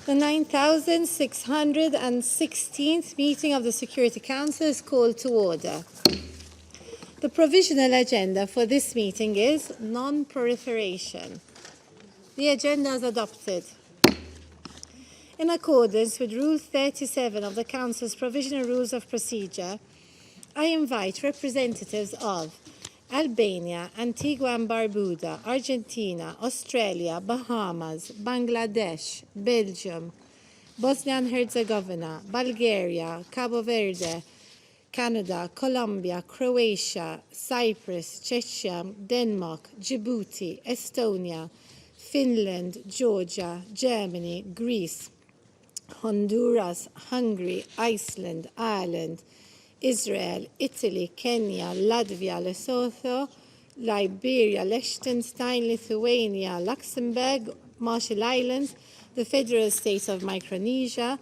The 9,616th meeting of the Security Council is called to order. The provisional agenda for this meeting is non-proliferation. The agenda is adopted. In accordance with Rule 37 of the Council's Provisional Rules of Procedure, I invite representatives of Albania, Antigua and Barbuda, Argentina, Australia, Bahamas, Bangladesh, Belgium, Bosnia and Herzegovina, Bulgaria, Cabo Verde, Canada, Colombia, Croatia, Cyprus, Czechia, Denmark, Djibouti, Estonia, Finland, Georgia, Germany, Greece, Honduras, Hungary, Iceland, Ireland, Israel, Italy, Kenya, Latvia, Lesotho, Liberia, Liechtenstein, Lithuania, Luxembourg, Marshall Islands, the Federal State of Micronesia,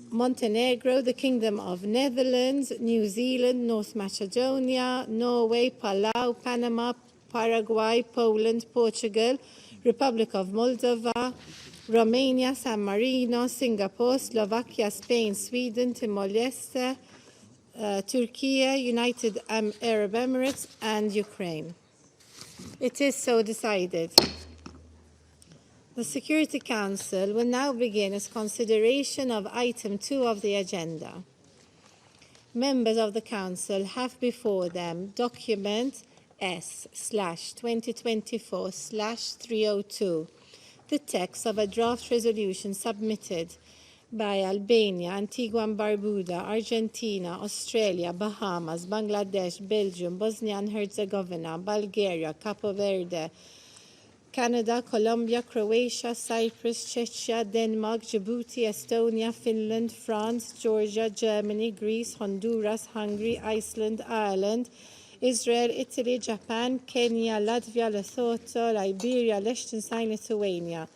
Montenegro, the Kingdom of Netherlands, New Zealand, North Macedonia, Norway, Palau, Panama, Paraguay, Poland, Portugal, Republic of Moldova, Romania, San Marino, Singapore, Slovakia, Spain, Sweden, Timor-Leste, Turkey, United Arab Emirates, and Ukraine. It is so decided. The Security Council will now begin its consideration of Item 2 of the agenda. Members of the Council have before them document S/2024/302, the text of a draft resolution submitted by Albania, Antigua and Barbuda, Argentina, Australia, Bahamas, Bangladesh, Belgium, Bosnia and Herzegovina, Bulgaria, Capo Verde, Canada, Colombia, Croatia, Cyprus, Czechia, Denmark, Djibouti, Estonia, Finland, France, Georgia, Germany, Greece, Honduras, Hungary, Iceland, Ireland, Israel, Italy, Japan, Kenya, Latvia, Lesotho, Liberia, Liechtenstein, Lithuania,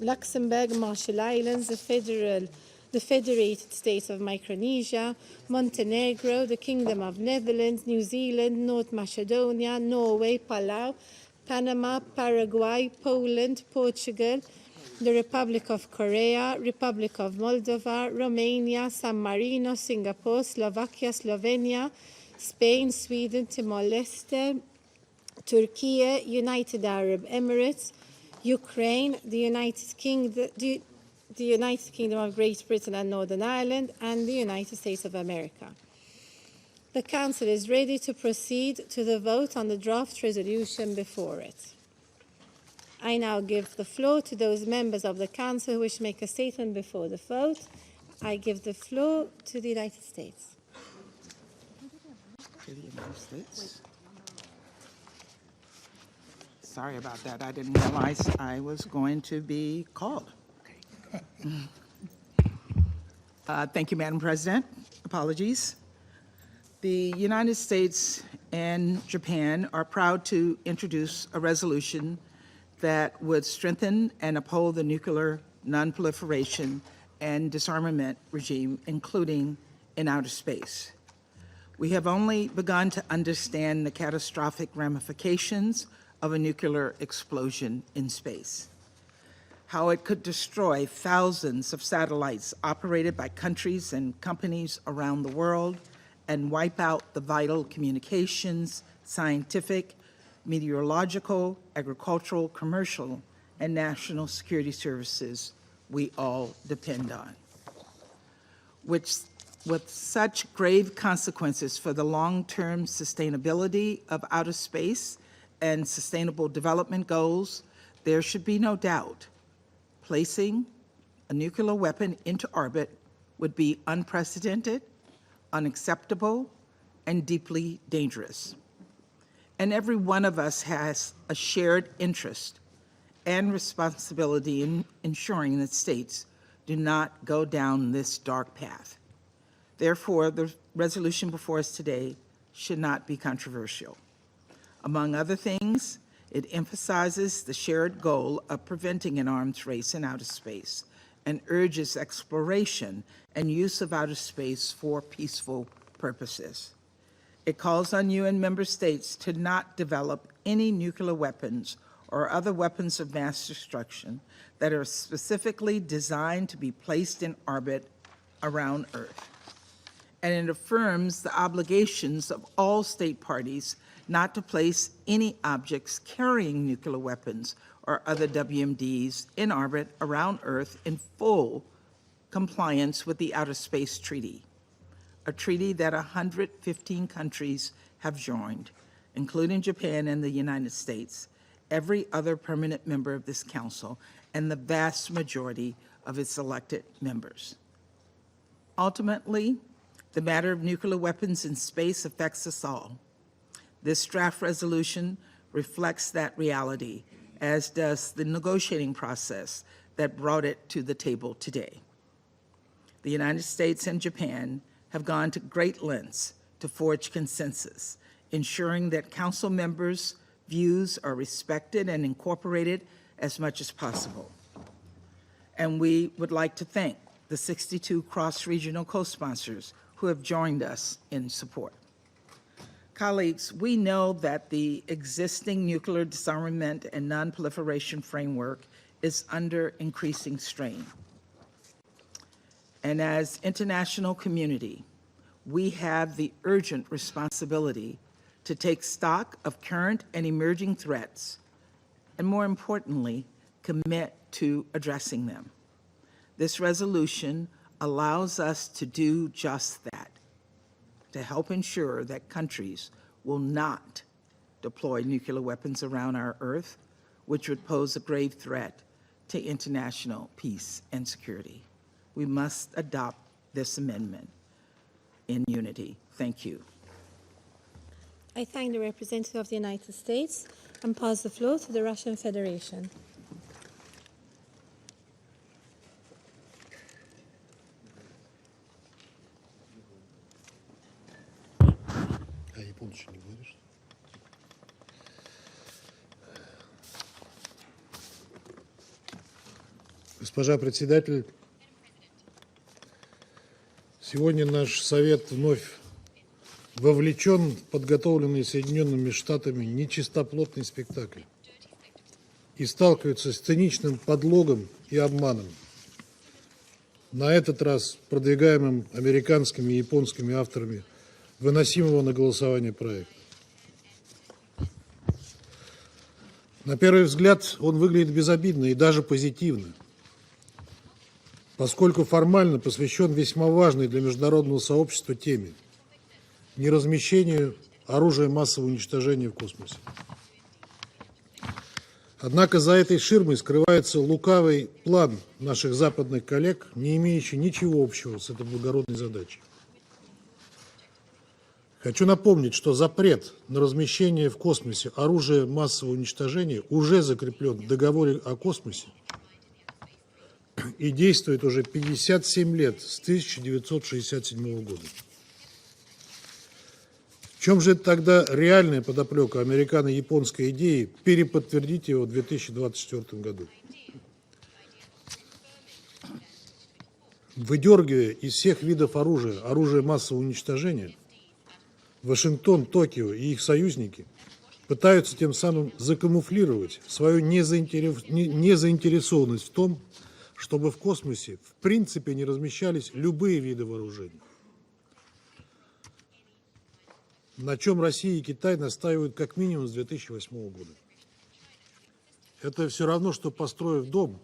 Luxembourg, Marshall Islands, the Federal the Federated States of Micronesia, Montenegro, the Kingdom of Netherlands, New Zealand, North Macedonia, Norway, Palau, Panama, Paraguay, Poland, Portugal, the Republic of Korea, Republic of Moldova, Romania, San Marino, Singapore, Slovakia, Slovenia, Spain, Sweden, Timor-Leste, Turkey, United Arab Emirates, Ukraine, the United Kingdom of Great Britain and Northern Ireland, and the United States of America. The Council is ready to proceed to the vote on the draft resolution before it. I now give the floor to those members of the Council who wish to make a statement before the vote. I give the floor to the United States. To the United States. Sorry about that. I didn't realize I was going to be called. Thank you, Madam President. Apologies. The United States and Japan are proud to introduce a resolution that would strengthen and uphold the nuclear non-proliferation and disarmament regime, including in outer space. We have only begun to understand the catastrophic ramifications of a nuclear explosion in space, how it could destroy thousands of satellites operated by countries and companies around the world and wipe out the vital communications, scientific, meteorological, agricultural, commercial, and national security services we all depend on. With such grave consequences for the long-term sustainability of outer space and sustainable development goals, there should be no doubt placing a nuclear weapon into orbit would be unprecedented, unacceptable, and deeply dangerous. And every one of us has a shared interest and responsibility in ensuring that states do not go down this dark path. Therefore, the resolution before us today should not be controversial. Among other things, it emphasizes the shared goal of preventing an arms race in outer space and urges exploration and use of outer space for peaceful purposes. It calls on UN member states to not develop any nuclear weapons or other weapons of mass destruction that are specifically designed to be placed in orbit around Earth. And it affirms the obligations of all state parties not to place any objects carrying nuclear weapons or other WMDs in orbit around Earth in full compliance with the Outer Space Treaty, a treaty that 115 countries have joined, including Japan and the United States, every other permanent member of this council, and the vast majority of its elected members. Ultimately, the matter of nuclear weapons in space affects us all. This draft resolution reflects that reality, as does the negotiating process that brought it to the table today. The United States and Japan have gone to great lengths to forge consensus, ensuring that council members' views are respected and incorporated as much as possible. And we would like to thank the 62 cross-regional co-sponsors who have joined us in support. Colleagues, we know that the existing nuclear disarmament and non-proliferation framework is under increasing strain. And as international community, we have the urgent responsibility to take stock of current and emerging threats, and more importantly, commit to addressing them. This resolution allows us to do just that, to help ensure that countries will not deploy nuclear weapons around our Earth, which would pose a grave threat to international peace and security. We must adopt this amendment in unity. Thank you. I thank the representative of the United States and pass the floor to the Russian Federation. Госпожа председатель, Сегодня наш Совет вновь вовлечен в подготовленный Соединенными Штатами нечистоплотный спектакль и сталкивается с циничным подлогом и обманом. На этот раз продвигаемым американскими и японскими авторами выносимого на голосование проекта. На первый взгляд он выглядит безобидно и даже позитивно, поскольку формально посвящен весьма важной для международного сообщества теме – неразмещению оружия массового уничтожения в космосе. Однако за этой ширмой скрывается лукавый план наших западных коллег, не имеющий ничего общего с этой благородной задачей. Хочу напомнить, что запрет на размещение в космосе оружия массового уничтожения уже закреплен в договоре о космосе и действует уже 57 лет, с 1967 года. В чем же тогда реальная подоплека американо-японской идеи переподтвердить его в 2024 году? Выдергивая из всех видов оружие массового уничтожения, Вашингтон, Токио и их союзники пытаются тем самым закамуфлировать свою незаинтересованность в том, чтобы в космосе в принципе не размещались любые виды вооружений. На чем Россия и Китай настаивают как минимум с 2008 года. Это все равно, что, построив дом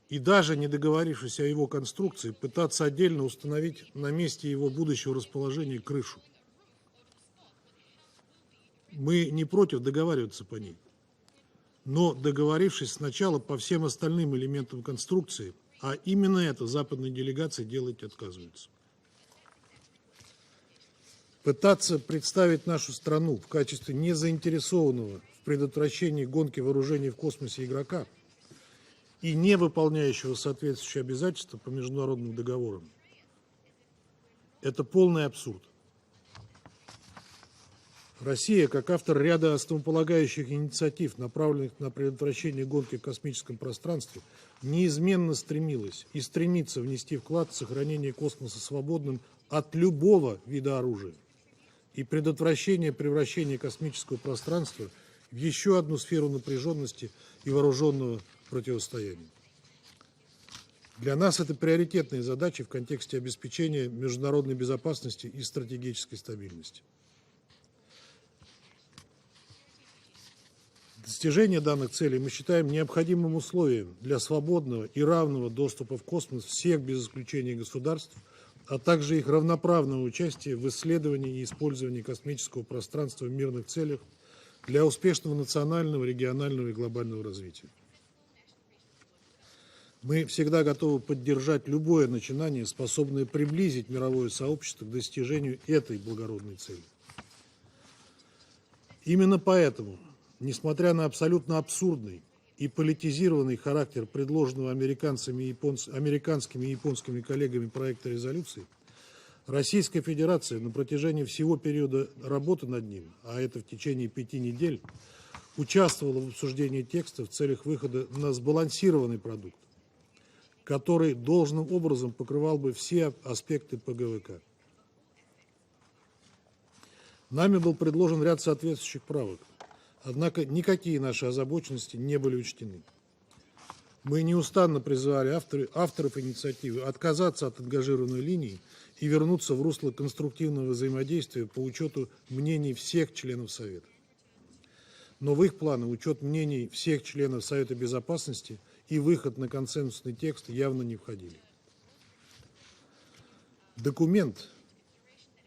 и даже не договорившись о его конструкции, пытаться отдельно установить на месте его будущего расположения крышу. Мы не против договариваться по ней, но договорившись сначала по всем остальным элементам конструкции, а именно это западные делегации делать отказываются. Пытаться представить нашу страну в качестве незаинтересованного в предотвращении гонки вооружений в космосе игрока и не выполняющего соответствующие обязательства по международным договорам – это полный абсурд. Россия, как автор ряда основополагающих инициатив, направленных на предотвращение гонки в космическом пространстве, неизменно стремилась и стремится внести вклад в сохранение космоса свободным от любого вида оружия и предотвращение превращения космического пространства в еще одну сферу напряженности и вооруженного противостояния. Для нас это приоритетные задачи в контексте обеспечения международной безопасности и стратегической стабильности. Достижение данных целей мы считаем необходимым условием для свободного и равного доступа в космос всех без исключения государств, а также их равноправного участия в исследовании и использовании космического пространства в мирных целях для успешного национального, регионального и глобального развития. Мы всегда готовы поддержать любое начинание, способное приблизить мировое сообщество к достижению этой благородной цели. Именно поэтому, несмотря на абсолютно абсурдный и политизированный характер предложенного американскими и японскими коллегами проекта резолюции, Российская Федерация на протяжении всего периода работы над ним, а это в течение 5 недель, участвовала в обсуждении текста в целях выхода на сбалансированный продукт, который должным образом покрывал бы все аспекты ПГВК. Нами был предложен ряд соответствующих правок, однако никакие наши озабоченности не были учтены. Мы неустанно призывали авторов инициативы отказаться от ангажированной линии и вернуться в русло конструктивного взаимодействия по учету мнений всех членов Совета. Но в их планы учет мнений всех членов Совета Безопасности и выход на консенсусный текст явно не входили. Документ,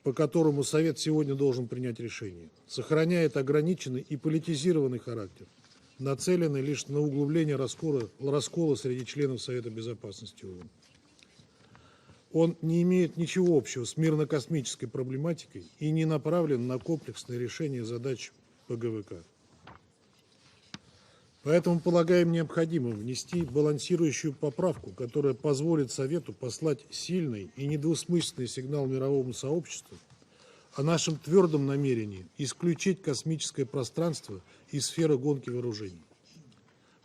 по которому Совет сегодня должен принять решение, сохраняет ограниченный и политизированный характер, нацеленный лишь на углубление раскола среди членов Совета Безопасности ООН. Он не имеет ничего общего с мирно-космической проблематикой и не направлен на комплексное решение задач ПГВК. Поэтому полагаем необходимым внести балансирующую поправку, которая позволит Совету послать сильный и недвусмысленный сигнал мировому сообществу о нашем твердом намерении исключить космическое пространство из сферы гонки вооружений.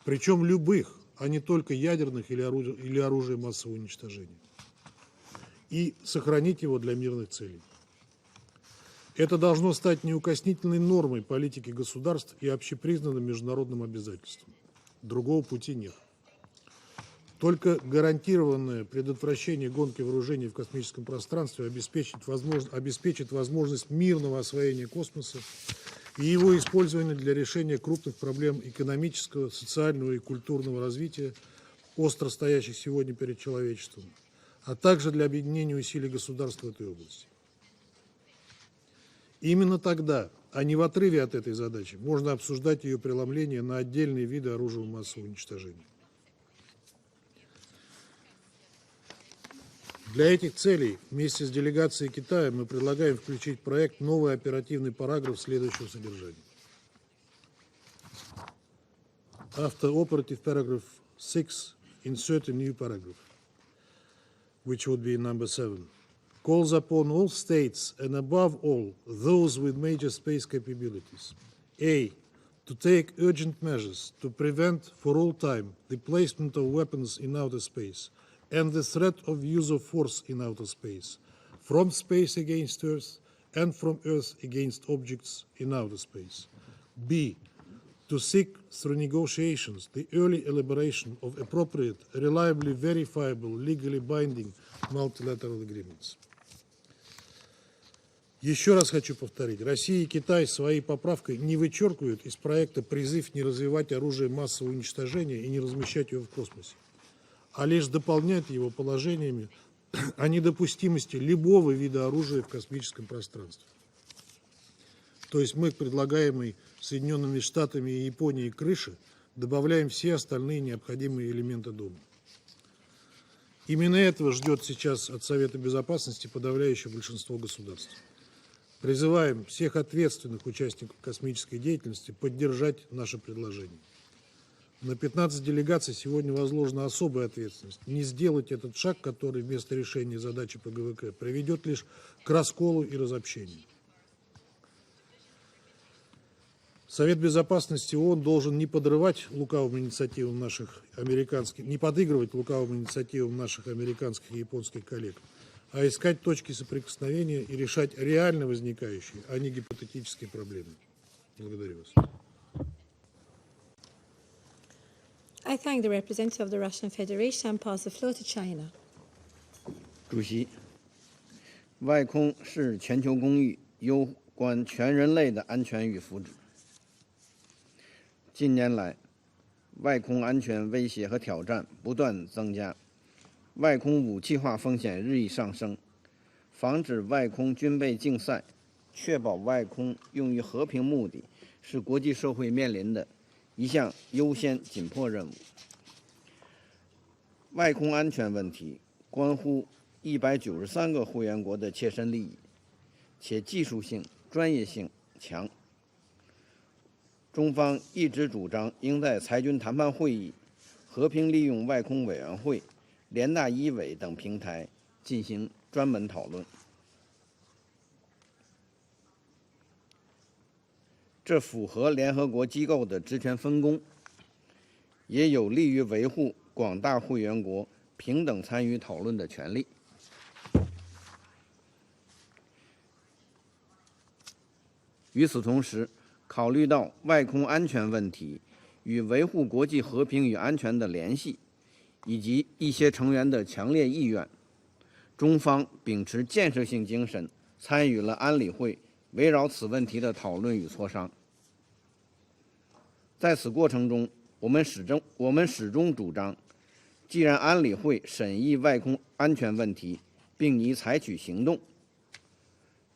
Причем любых, а не только ядерных или оружия массового уничтожения. и сохранить его для мирных целей. Это должно стать неукоснительной нормой политики государств и общепризнанным международным обязательством. Другого пути нет. Только гарантированное предотвращение гонки вооружений в космическом пространстве обеспечит возможность мирного освоения космоса и его использования для решения крупных проблем экономического, социального и культурного развития, остро стоящих сегодня перед человечеством, а также для объединения усилий государств в этой области. Именно тогда, а не в отрыве от этой задачи, можно обсуждать ее преломление на отдельные виды оружия массового уничтожения. Для этих целей вместе с делегацией Китая мы предлагаем включить в проект новый оперативный параграф следующего содержания. After operative paragraph 6, insert a new paragraph, which would be number 7. Calls upon all states, and above all, those with major space capabilities, A, to take urgent measures to prevent for all time the placement of weapons in outer space and the threat of use of force in outer space, from space against Earth and from Earth against objects in outer space. B, to seek through negotiations the early elaboration of appropriate, reliably verifiable, legally binding multilateral agreements. Еще раз хочу повторить, Россия и Китай своей поправкой не вычеркивают из проекта призыв не развивать оружие массового уничтожения и не размещать его в космосе, а лишь дополняют его положениями о недопустимости любого вида оружия в космическом пространстве. То есть мы к предлагаемой Соединенными Штатами и Японией крыше добавляем все остальные необходимые элементы дома. Именно этого ждет сейчас от Совета Безопасности подавляющее большинство государств. Призываем всех ответственных участников космической деятельности поддержать наше предложение. На 15 делегаций сегодня возложена особая ответственность. Не сделать этот шаг, который вместо решения задачи по ГВК приведет лишь к расколу и разобщению. Совет Безопасности ООН должен не подрывать лукавым инициативам наших американских, не подыгрывать лукавым инициативам наших американских и японских коллег, а искать точки соприкосновения и решать реально возникающие, а не гипотетические проблемы. Благодарю вас. I thank the representative of the Russian Federation and pass the floor to China. 主席，外空是全球公益，攸关全人类的安全与福祉。近年来，外空安全威胁和挑战不断增加，外空武器化风险日益上升。防止外空军备竞赛，确保外空用于和平目的，是国际社会面临的一项优先紧迫任务。外空安全问题关乎193个会员国的切身利益，且技术性、专业性强。中方一直主张应在裁军谈判会议、和平利用外空委员会、联大医委等平台进行专门讨论。这符合联合国机构的职权分工，也有利于维护广大会员国平等参与讨论的权利。与此同时，考虑到外空安全问题与维护国际和平与安全的联系，以及一些成员的强烈意愿，中方秉持建设性精神，参与了安理会围绕此问题的讨论与磋商。在此过程中，我们始终主张，既然安理会审议外空安全问题并拟采取行动，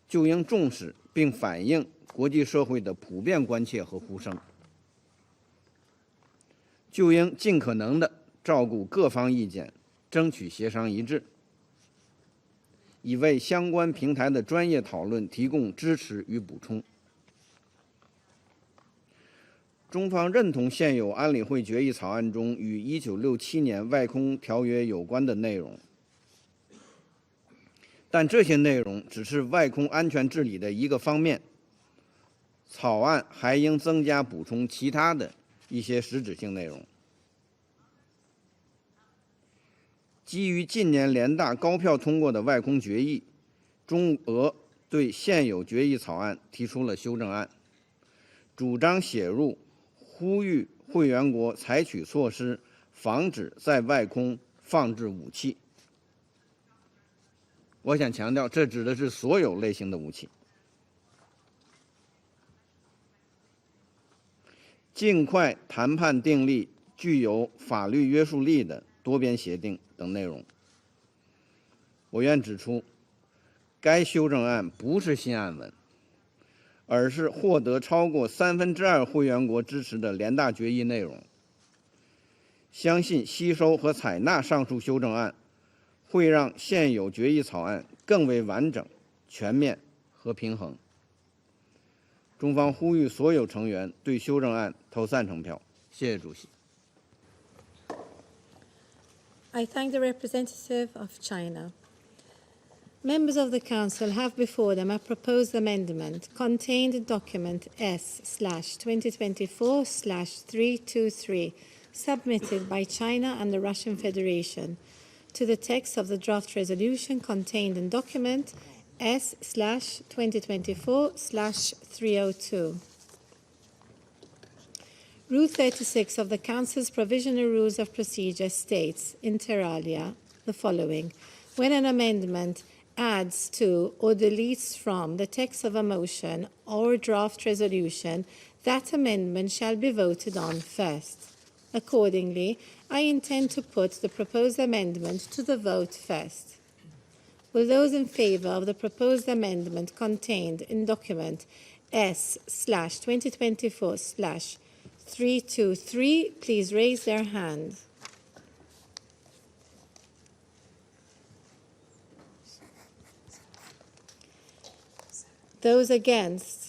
就应重视并反映国际社会的普遍关切和呼声，就应尽可能地照顾各方意见，争取协商一致，以为相关平台的专业讨论提供支持与补充。中方认同现有安理会决议草案中与1967年外空条约有关的内容，但这些内容只是外空安全治理的一个方面，草案还应增加补充其他的一些实质性内容。基于近年联大高票通过的外空决议，中俄对现有决议草案提出了修正案，主张写入呼吁会员国采取措施，防止在外空放置武器。我想强调，这指的是所有类型的武器。尽快谈判订立具有法律约束力的多边协定等内容。我愿指出，该修正案不是新案文，而是获得超过2/3会员国支持的联大决议内容。相信吸收和采纳上述修正案，会让现有决议草案更为完整、全面和平衡。中方呼吁所有成员对修正案投赞成票。谢谢主席。I thank the representative of China. Members of the Council have before them a proposed amendment contained in document S/2024/323 submitted by China and the Russian Federation to the text of the draft resolution contained in document S/2024/302. Rule 36 of the Council's Provisional Rules of Procedure states, inter alia, the following. When an amendment adds to or deletes from the text of a motion or draft resolution, that amendment shall be voted on first. Accordingly, I intend to put the proposed amendment to the vote first. Will those in favour of the proposed amendment contained in document S/2024/323 please raise their hand? Those against?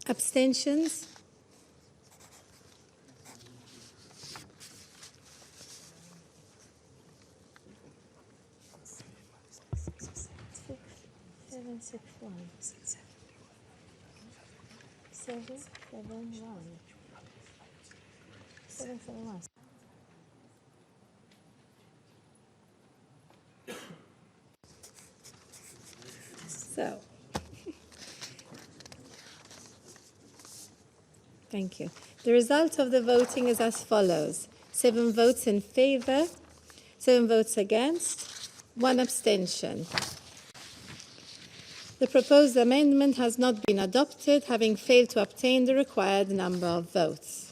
Abstentions? So, thank you. The result of the voting is as follows. 7 votes in favour, 7 votes against, 1 abstention. The proposed amendment has not been adopted, having failed to obtain the required number of votes.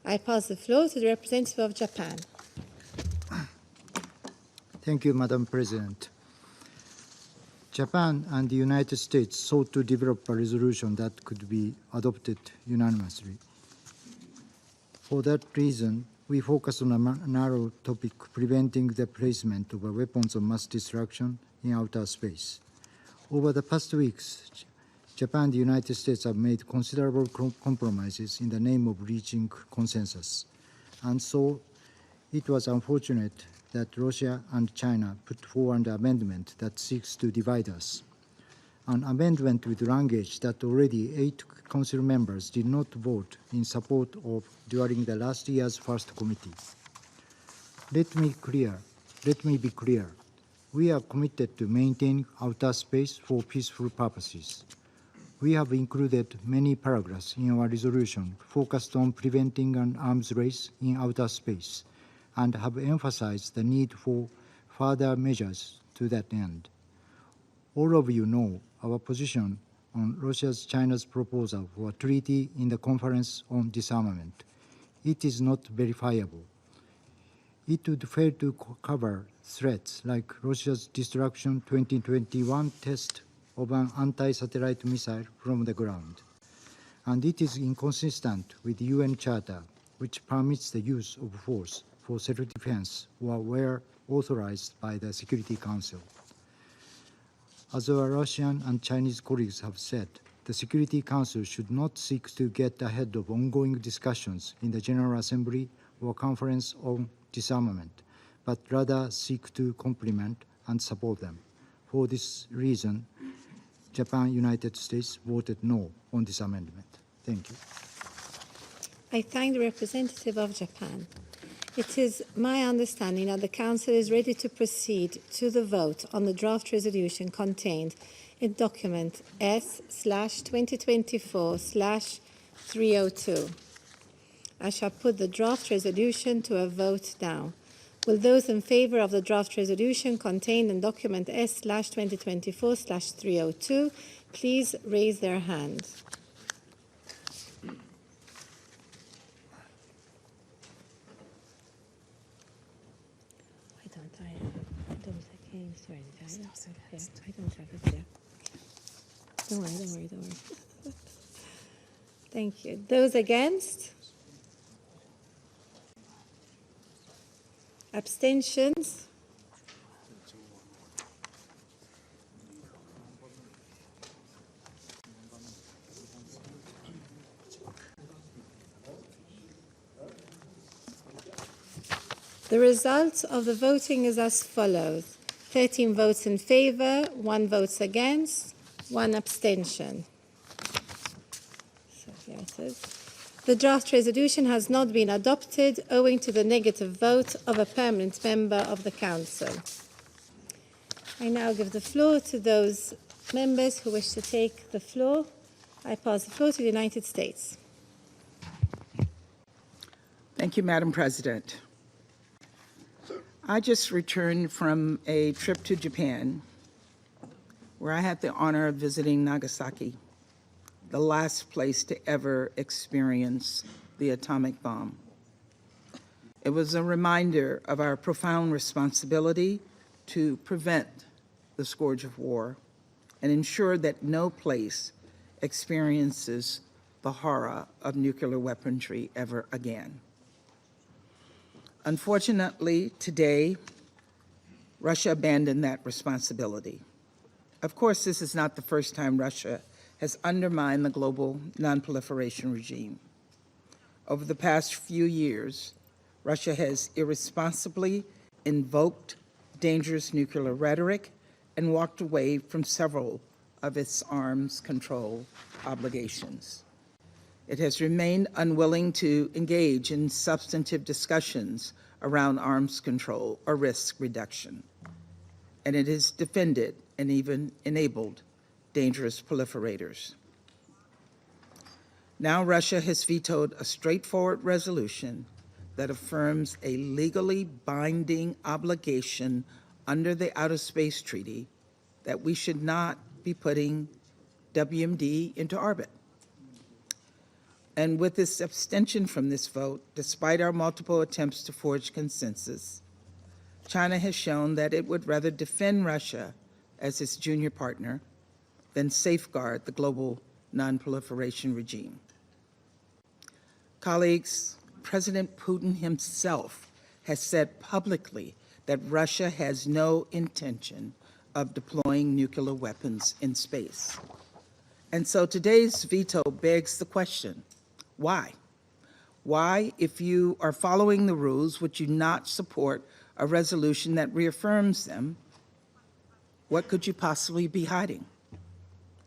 I pass the floor to the representative of Japan. Thank you, Madam President. Japan and the United States sought to develop a resolution that could be adopted unanimously. For that reason, we focus on a narrow topic, preventing the placement of weapons of mass destruction in outer space. Over the past weeks, Japan and the United States have made considerable compromises in the name of reaching consensus. And so it was unfortunate that Russia and China put forward an amendment that seeks to divide us. An amendment with language that already 8 Council members did not vote in support of during the last year's first committee. Let me be clear. We are committed to maintaining outer space for peaceful purposes. We have included many paragraphs in our resolution focused on preventing an arms race in outer space, and have emphasized the need for further measures to that end. All of you know our position on China's proposal for a treaty in the Conference on Disarmament. It is not verifiable. It would fail to cover threats like Russia's destruction 2021 test of an anti-satellite missile from the ground. And it is inconsistent with the UN Charter, which permits the use of force for self-defense or where authorized by the Security Council. As our Russian and Chinese colleagues have said, the Security Council should not seek to get ahead of ongoing discussions in the General Assembly or Conference on Disarmament, but rather seek to complement and support them. For this reason, Japan, United States voted no on this amendment. Thank you. I thank the representative of Japan. It is my understanding that the Council is ready to proceed to the vote on the draft resolution contained in document S/2024/302. I shall put the draft resolution to a vote now. Will those in favour of the draft resolution contained in document S/2024/302 please raise their hand? Those against, where did I have here? I don't have it here. Don't worry. Thank you. Those against? Abstentions? The result of the voting is as follows. 13 votes in favour, 1 vote against, 1 abstention. So here it is. The draft resolution has not been adopted owing to the negative vote of a permanent member of the Council. I now give the floor to those members who wish to take the floor. I pass the floor to the United States. Thank you, Madam President. I just returned from a trip to Japan where I had the honor of visiting Nagasaki, the last place to ever experience the atomic bomb. It was a reminder of our profound responsibility to prevent the scourge of war and ensure that no place experiences the horror of nuclear weaponry ever again. Unfortunately, today, Russia abandoned that responsibility. Of course, this is not the first time Russia has undermined the global non-proliferation regime. Over the past few years, Russia has irresponsibly invoked dangerous nuclear rhetoric and walked away from several of its arms control obligations. It has remained unwilling to engage in substantive discussions around arms control or risk reduction, and it has defended and even enabled dangerous proliferators. Now Russia has vetoed a straightforward resolution that affirms a legally binding obligation under the Outer Space Treaty that we should not be putting WMD into orbit. And with this abstention from this vote, despite our multiple attempts to forge consensus, China has shown that it would rather defend Russia as its junior partner than safeguard the global non-proliferation regime. Colleagues, President Putin himself has said publicly that Russia has no intention of deploying nuclear weapons in space. And so today's veto begs the question, why? Why, if you are following the rules, would you not support a resolution that reaffirms them? What could you possibly be hiding?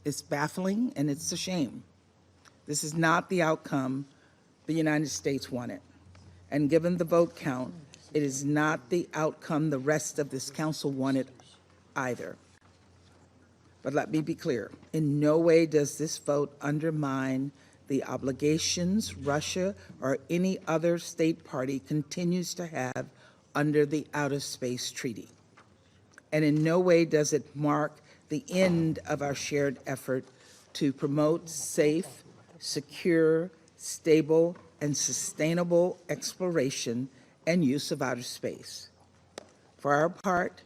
It's baffling and it's a shame. This is not the outcome the United States wanted. And given the vote count, it is not the outcome the rest of this council wanted either. But let me be clear, in no way does this vote undermine the obligations Russia or any other state party continues to have under the Outer Space Treaty. And in no way does it mark the end of our shared effort to promote safe, secure, stable, and sustainable exploration and use of outer space. For our part,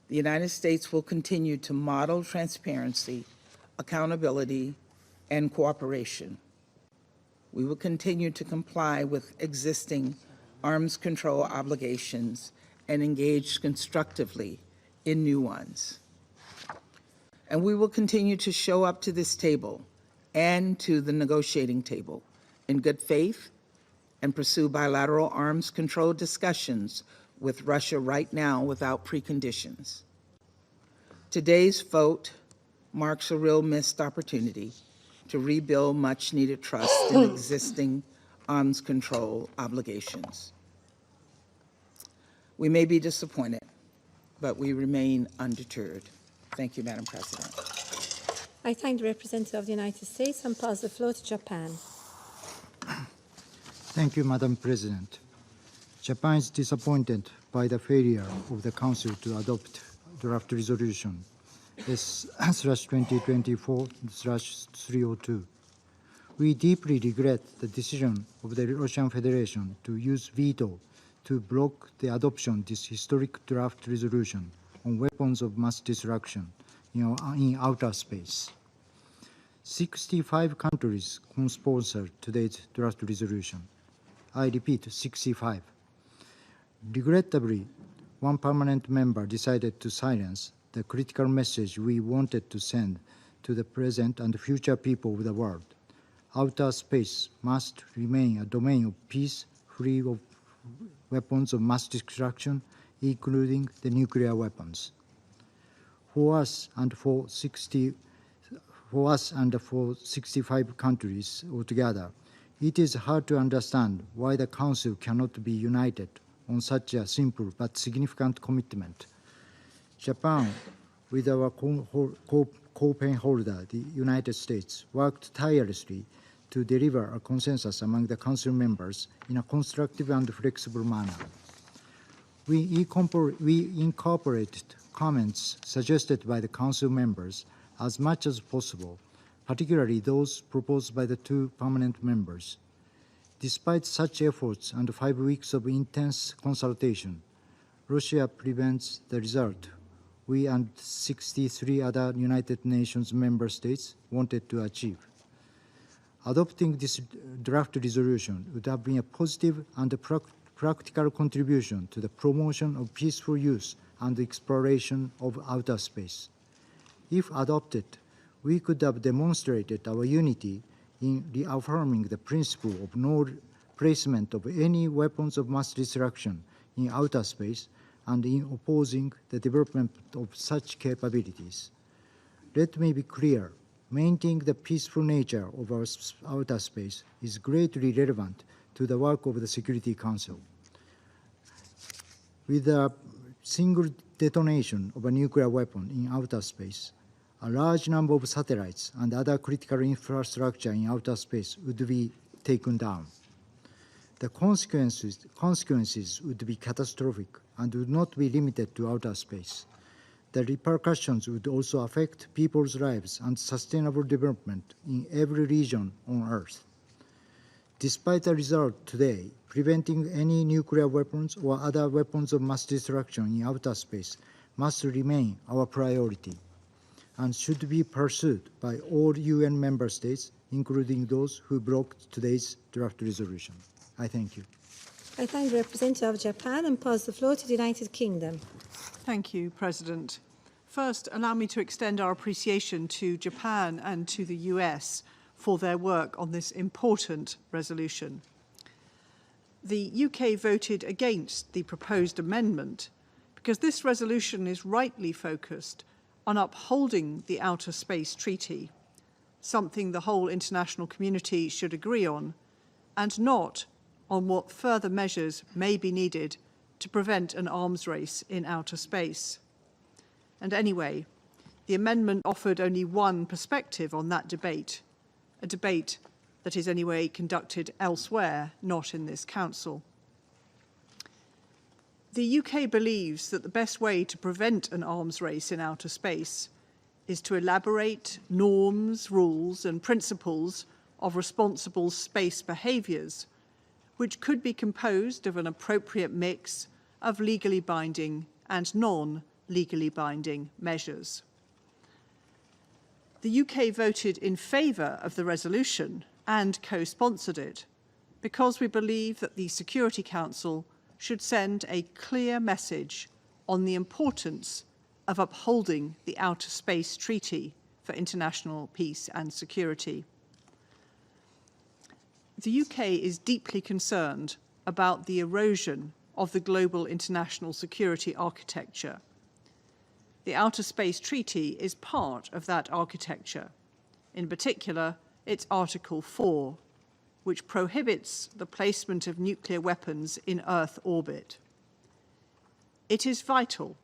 the United States will continue to model transparency, accountability, and cooperation. We will continue to comply with existing arms control obligations and engage constructively in new ones. And we will continue to show up to this table and to the negotiating table in good faith and pursue bilateral arms control discussions with Russia right now without preconditions. Today's vote marks a real missed opportunity to rebuild much-needed trust in existing arms control obligations. We may be disappointed, but we remain undeterred. Thank you, Madam President. I thank the representative of the United States and pass the floor to Japan. Thank you, Madam President. Japan is disappointed by the failure of the Council to adopt draft resolution S/2024/302. We deeply regret the decision of the Russian Federation to use veto to block the adoption of this historic draft resolution on weapons of mass destruction in outer space. 65 countries co-sponsored today's draft resolution. I repeat, 65. Regrettably, one permanent member decided to silence the critical message we wanted to send to the present and future people of the world. Outer space must remain a domain of peace, free of weapons of mass destruction, including the nuclear weapons. For us and for 65 countries altogether, it is hard to understand why the Council cannot be united on such a simple but significant commitment. Japan, with our co-pen holder, the United States, worked tirelessly to deliver a consensus among the Council members in a constructive and flexible manner. We incorporated comments suggested by the Council members as much as possible, particularly those proposed by the two permanent members. Despite such efforts and 5 weeks of intense consultation, Russia prevents the result we and 63 other United Nations member states wanted to achieve. Adopting this draft resolution would have been a positive and practical contribution to the promotion of peaceful use and exploration of outer space. If adopted, we could have demonstrated our unity in reaffirming the principle of no placement of any weapons of mass destruction in outer space and in opposing the development of such capabilities. Let me be clear, maintaining the peaceful nature of our outer space is greatly relevant to the work of the Security Council. With a single detonation of a nuclear weapon in outer space, a large number of satellites and other critical infrastructure in outer space would be taken down. The consequences would be catastrophic and would not be limited to outer space. The repercussions would also affect people's lives and sustainable development in every region on Earth. Despite the result today, preventing any nuclear weapons or other weapons of mass destruction in outer space must remain our priority and should be pursued by all UN member states, including those who blocked today's draft resolution. I thank you. I thank the representative of Japan and pass the floor to the United Kingdom. Thank you, President. First, allow me to extend our appreciation to Japan and to the US for their work on this important resolution. The UK voted against the proposed amendment because this resolution is rightly focused on upholding the Outer Space Treaty, something the whole international community should agree on, and not on what further measures may be needed to prevent an arms race in outer space. And anyway, the amendment offered only one perspective on that debate, a debate that is anyway conducted elsewhere, not in this Council. The UK believes that the best way to prevent an arms race in outer space is to elaborate norms, rules, and principles of responsible space behaviours, which could be composed of an appropriate mix of legally binding and non-legally binding measures. The UK voted in favour of the resolution and co-sponsored it because we believe that the Security Council should send a clear message on the importance of upholding the Outer Space Treaty for international peace and security. The UK is deeply concerned about the erosion of the global international security architecture. the Outer Space Treaty is part of that architecture, in particular its Article 4, which prohibits the placement of nuclear weapons in Earth orbit. It is vital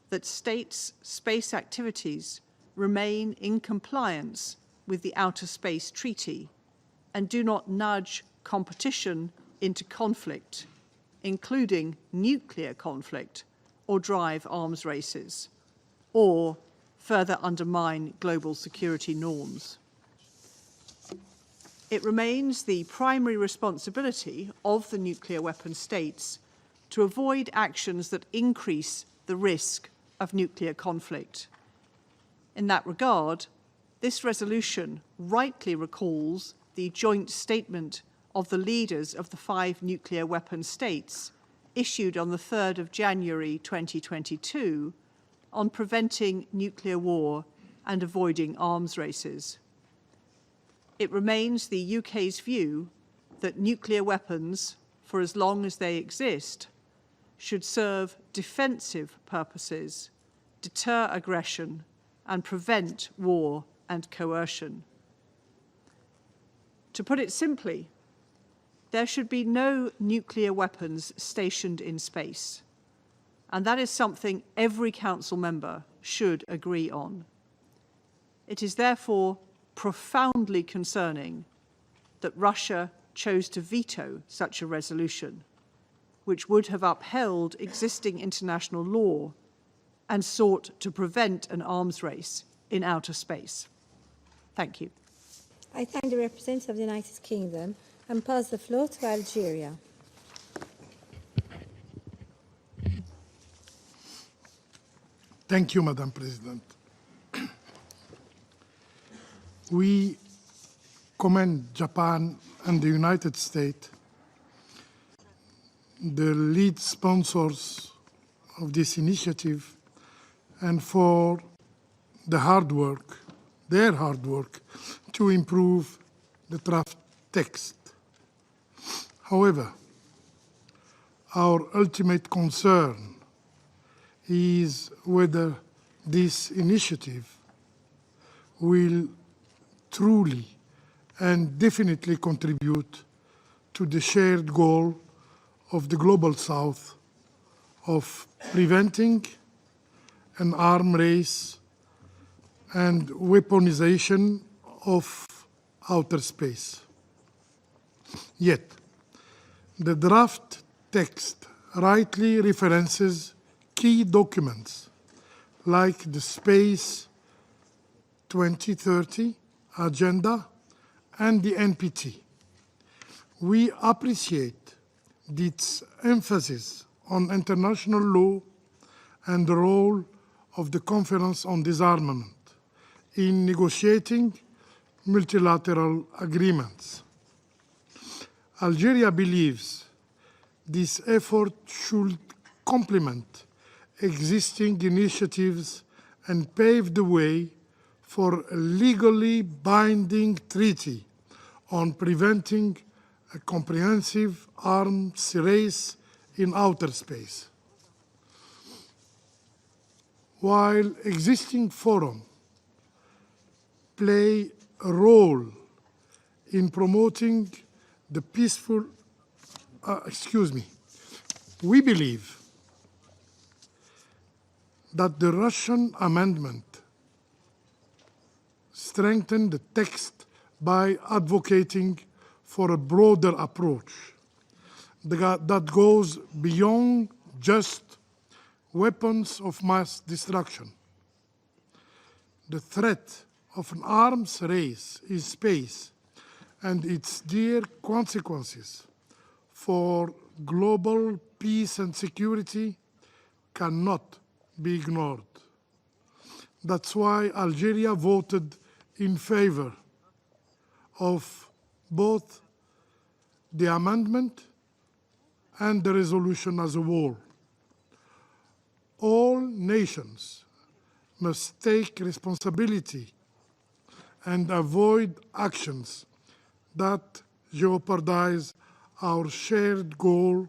that states' space activities remain in compliance with the Outer Space Treaty and do not nudge competition into conflict, including nuclear conflict, or drive arms races, or further undermine global security norms. It remains the primary responsibility of the nuclear weapon states to avoid actions that increase the risk of nuclear conflict. In that regard, this resolution rightly recalls the joint statement of the leaders of the 5 nuclear weapon states issued on the 3rd of January 2022 on preventing nuclear war and avoiding arms races. It remains the UK's view that nuclear weapons, for as long as they exist, should serve defensive purposes, deter aggression, and prevent war and coercion. To put it simply, there should be no nuclear weapons stationed in space, and that is something every Council member should agree on. It is therefore profoundly concerning that Russia chose to veto such a resolution, which would have upheld existing international law and sought to prevent an arms race in outer space. Thank you. I thank the representative of the United Kingdom and pass the floor to Algeria. Thank you, Madam President. We commend Japan and the United States, the lead sponsors of this initiative, and for the hard work, their hard work, to improve the draft text. However, our ultimate concern is whether this initiative will truly and definitely contribute to the shared goal of the Global South of preventing an arms race and weaponization of outer space. Yet, the draft text rightly references key documents like the Space 2030 Agenda and the NPT. We appreciate its emphasis on international law and the role of the Conference on Disarmament in negotiating multilateral agreements. Algeria believes this effort should complement existing initiatives and pave the way for a legally binding treaty on preventing a comprehensive arms race in outer space. While existing forums play a role in promoting the peaceful, we believe that the Russian amendment strengthened the text by advocating for a broader approach that goes beyond just weapons of mass destruction. The threat of an arms race in space and its dire consequences for global peace and security cannot be ignored. That's why Algeria voted in favor of both the amendment and the resolution as a whole. All nations must take responsibility and avoid actions that jeopardize our shared goal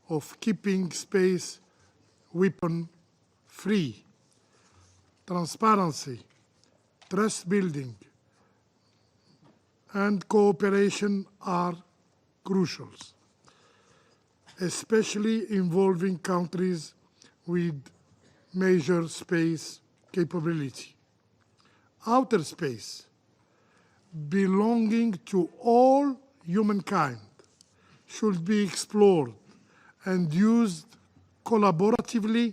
of keeping space weapon-free. transparency, trust building, and cooperation are crucial, especially involving countries with major space capability. Outer space, belonging to all humankind, should be explored and used collaboratively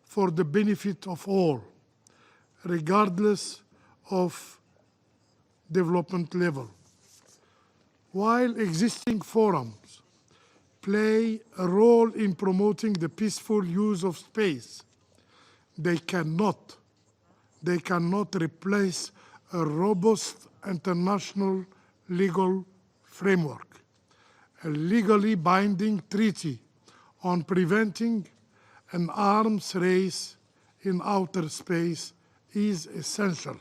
for the benefit of all, regardless of development level. While existing forums play a role in promoting the peaceful use of space, they cannot replace a robust international legal framework. A legally binding treaty on preventing an arms race in outer space is essential.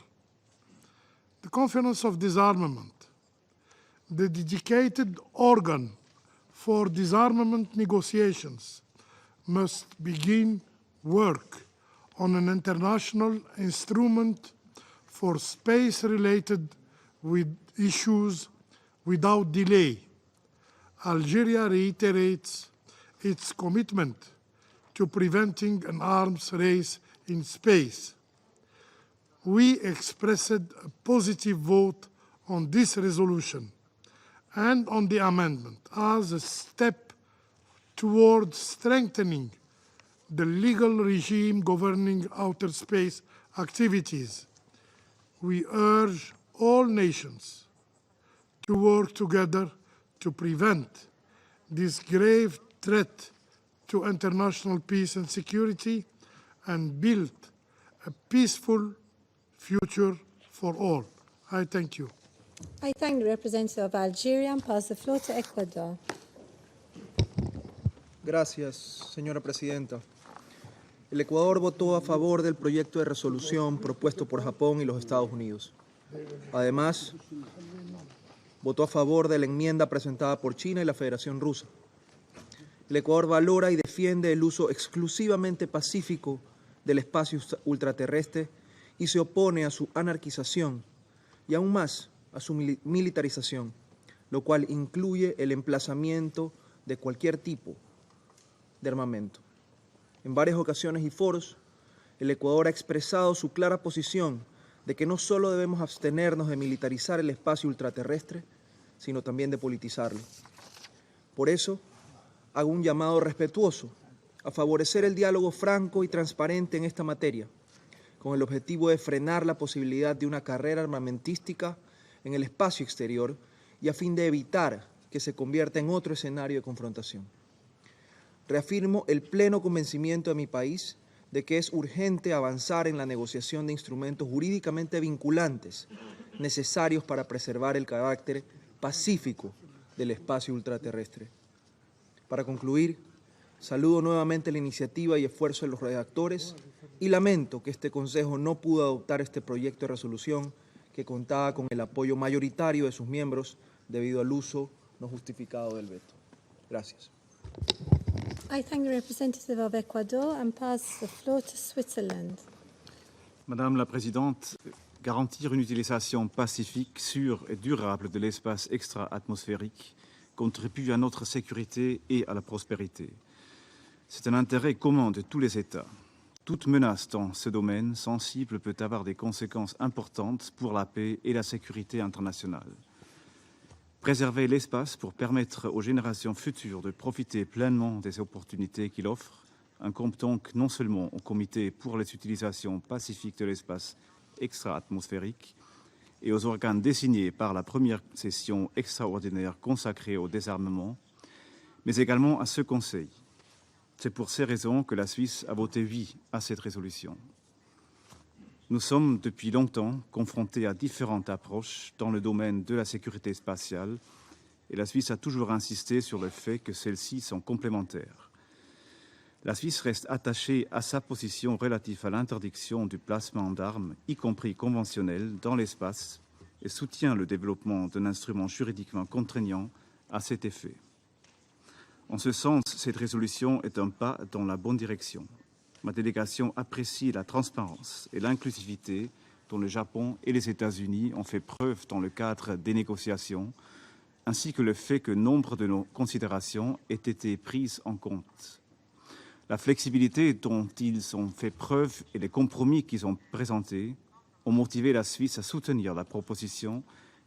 The Conference of Disarmament, the dedicated organ for disarmament negotiations, must begin work on an international instrument for space-related issues without delay. Algeria reiterates its commitment to preventing an arms race in space. We expressed a positive vote on this resolution and on the amendment as a step towards strengthening the legal regime governing outer space activities. We urge all nations to work together to prevent this grave threat to international peace and security and build a peaceful future for all. I thank you. I thank the representative of Algeria and pass the floor to Ecuador. Gracias, señora presidenta. El Ecuador votó a favor del proyecto de resolución propuesto por Japón y los Estados Unidos. Además, votó a favor de la enmienda presentada por China y la Federación Rusa. El Ecuador valora y defiende el uso exclusivamente pacífico del espacio ultraterrestre y se opone a su anarquización y aún más a su militarización, lo cual incluye el emplazamiento de cualquier tipo de armamento. En varias ocasiones y foros, el Ecuador ha expresado su clara posición de que no solo debemos abstenernos de militarizar el espacio ultraterrestre, sino también de politizarlo. Por eso, hago un llamado respetuoso a favorecer el diálogo franco y transparente en esta materia, con el objetivo de frenar la posibilidad de una carrera armamentística en el espacio exterior y a fin de evitar que se convierta en otro escenario de confrontación. Reafirmo el pleno convencimiento de mi país de que es urgente avanzar en la negociación de instrumentos jurídicamente vinculantes necesarios para preservar el carácter pacífico del espacio ultraterrestre. Para concluir, saludo nuevamente la iniciativa y esfuerzo de los redactores y lamento que este Consejo no pudo adoptar este proyecto de resolución que contaba con el apoyo mayoritario de sus miembros debido al uso no justificado del veto. Gracias. I thank the representative of Ecuador and pass the floor to Switzerland. Madame la Présidente, garantir une utilisation pacifique, sûre et durable de l'espace extra-atmosphérique contribue à notre sécurité et à la prospérité. C'est un intérêt commun de tous les États. Toute menace dans ce domaine sensible peut avoir des conséquences importantes pour la paix et la sécurité internationale. Préserver l'espace pour permettre aux générations futures de profiter pleinement des opportunités qu'il offre incombe donc non seulement au Comité pour les utilisations pacifiques de l'espace extra-atmosphérique et aux organes désignés par la première session extraordinaire consacrée au désarmement, mais également à ce Conseil. C'est pour ces raisons que la Suisse a voté oui à cette résolution. Nous sommes depuis longtemps confrontés à différentes approches dans le domaine de la sécurité spatiale et la Suisse a toujours insisté sur le fait que celles-ci sont complémentaires. La Suisse reste attachée à sa position relative à l'interdiction du placement d'armes, y compris conventionnelles, dans l'espace et soutient le développement d'un instrument juridiquement contraignant à cet effet. En ce sens, cette résolution est un pas dans la bonne direction. Ma délégation apprécie la transparence et l'inclusivité dont le Japon et les États-Unis ont fait preuve dans le cadre des négociations, ainsi que le fait que nombre de nos considérations aient été prises en compte. La flexibilité dont ils ont fait preuve et les compromis qu'ils ont présentés ont motivé la Suisse à soutenir la proposition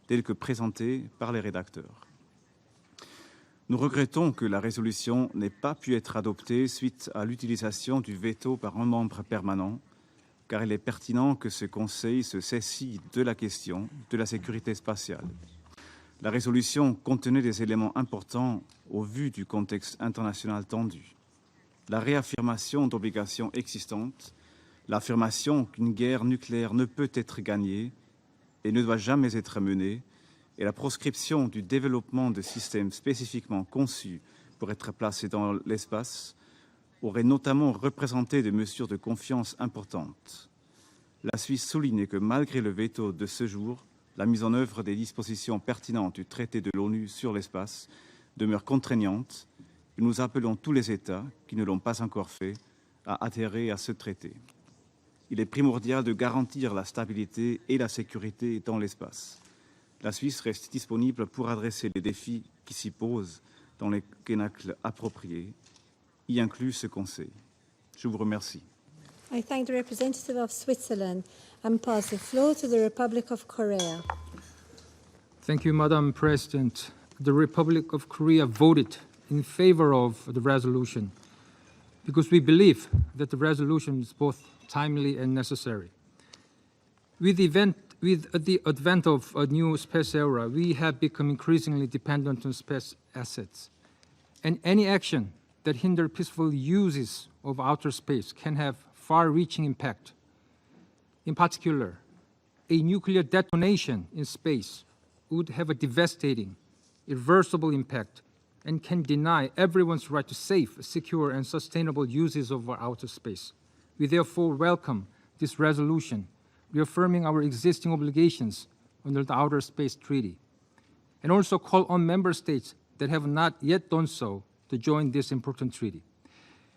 telle que présentée par les rédacteurs. Nous regrettons que la résolution n'ait pas pu être adoptée suite à l'utilisation du veto par un membre permanent, car il est pertinent que ce Conseil se saisit de la question de la sécurité spatiale. La résolution contenait des éléments importants au vu du contexte international tendu. La réaffirmation d'obligations existantes, l'affirmation qu'une guerre nucléaire ne peut être gagnée et ne doit jamais être menée, et la proscription du développement de systèmes spécifiquement conçus pour être placés dans l'espace auraient notamment représenté des mesures de confiance importantes. La Suisse souligne que malgré le veto de ce jour, la mise en œuvre des dispositions pertinentes du traité de l'ONU sur l'espace demeure contraignante et nous appelons tous les États qui ne l'ont pas encore fait à adhérer à ce traité. Il est primordial de garantir la stabilité et la sécurité dans l'espace. La Suisse reste disponible pour adresser les défis qui s'y posent dans les cénacles appropriés, y inclut ce Conseil. Je vous remercie. I thank the representative of Switzerland and pass the floor to the Republic of Korea. Thank you, Madam President. The Republic of Korea voted in favor of the resolution because we believe that the resolution is both timely and necessary. With the advent of a new space era, we have become increasingly dependent on space assets. And any action that hinders peaceful uses of outer space can have far-reaching impact. In particular, a nuclear detonation in space would have a devastating, irreversible impact and can deny everyone's right to safe, secure, and sustainable uses of our outer space. We therefore welcome this resolution, reaffirming our existing obligations under the Outer Space Treaty, and also call on member states that have not yet done so to join this important treaty.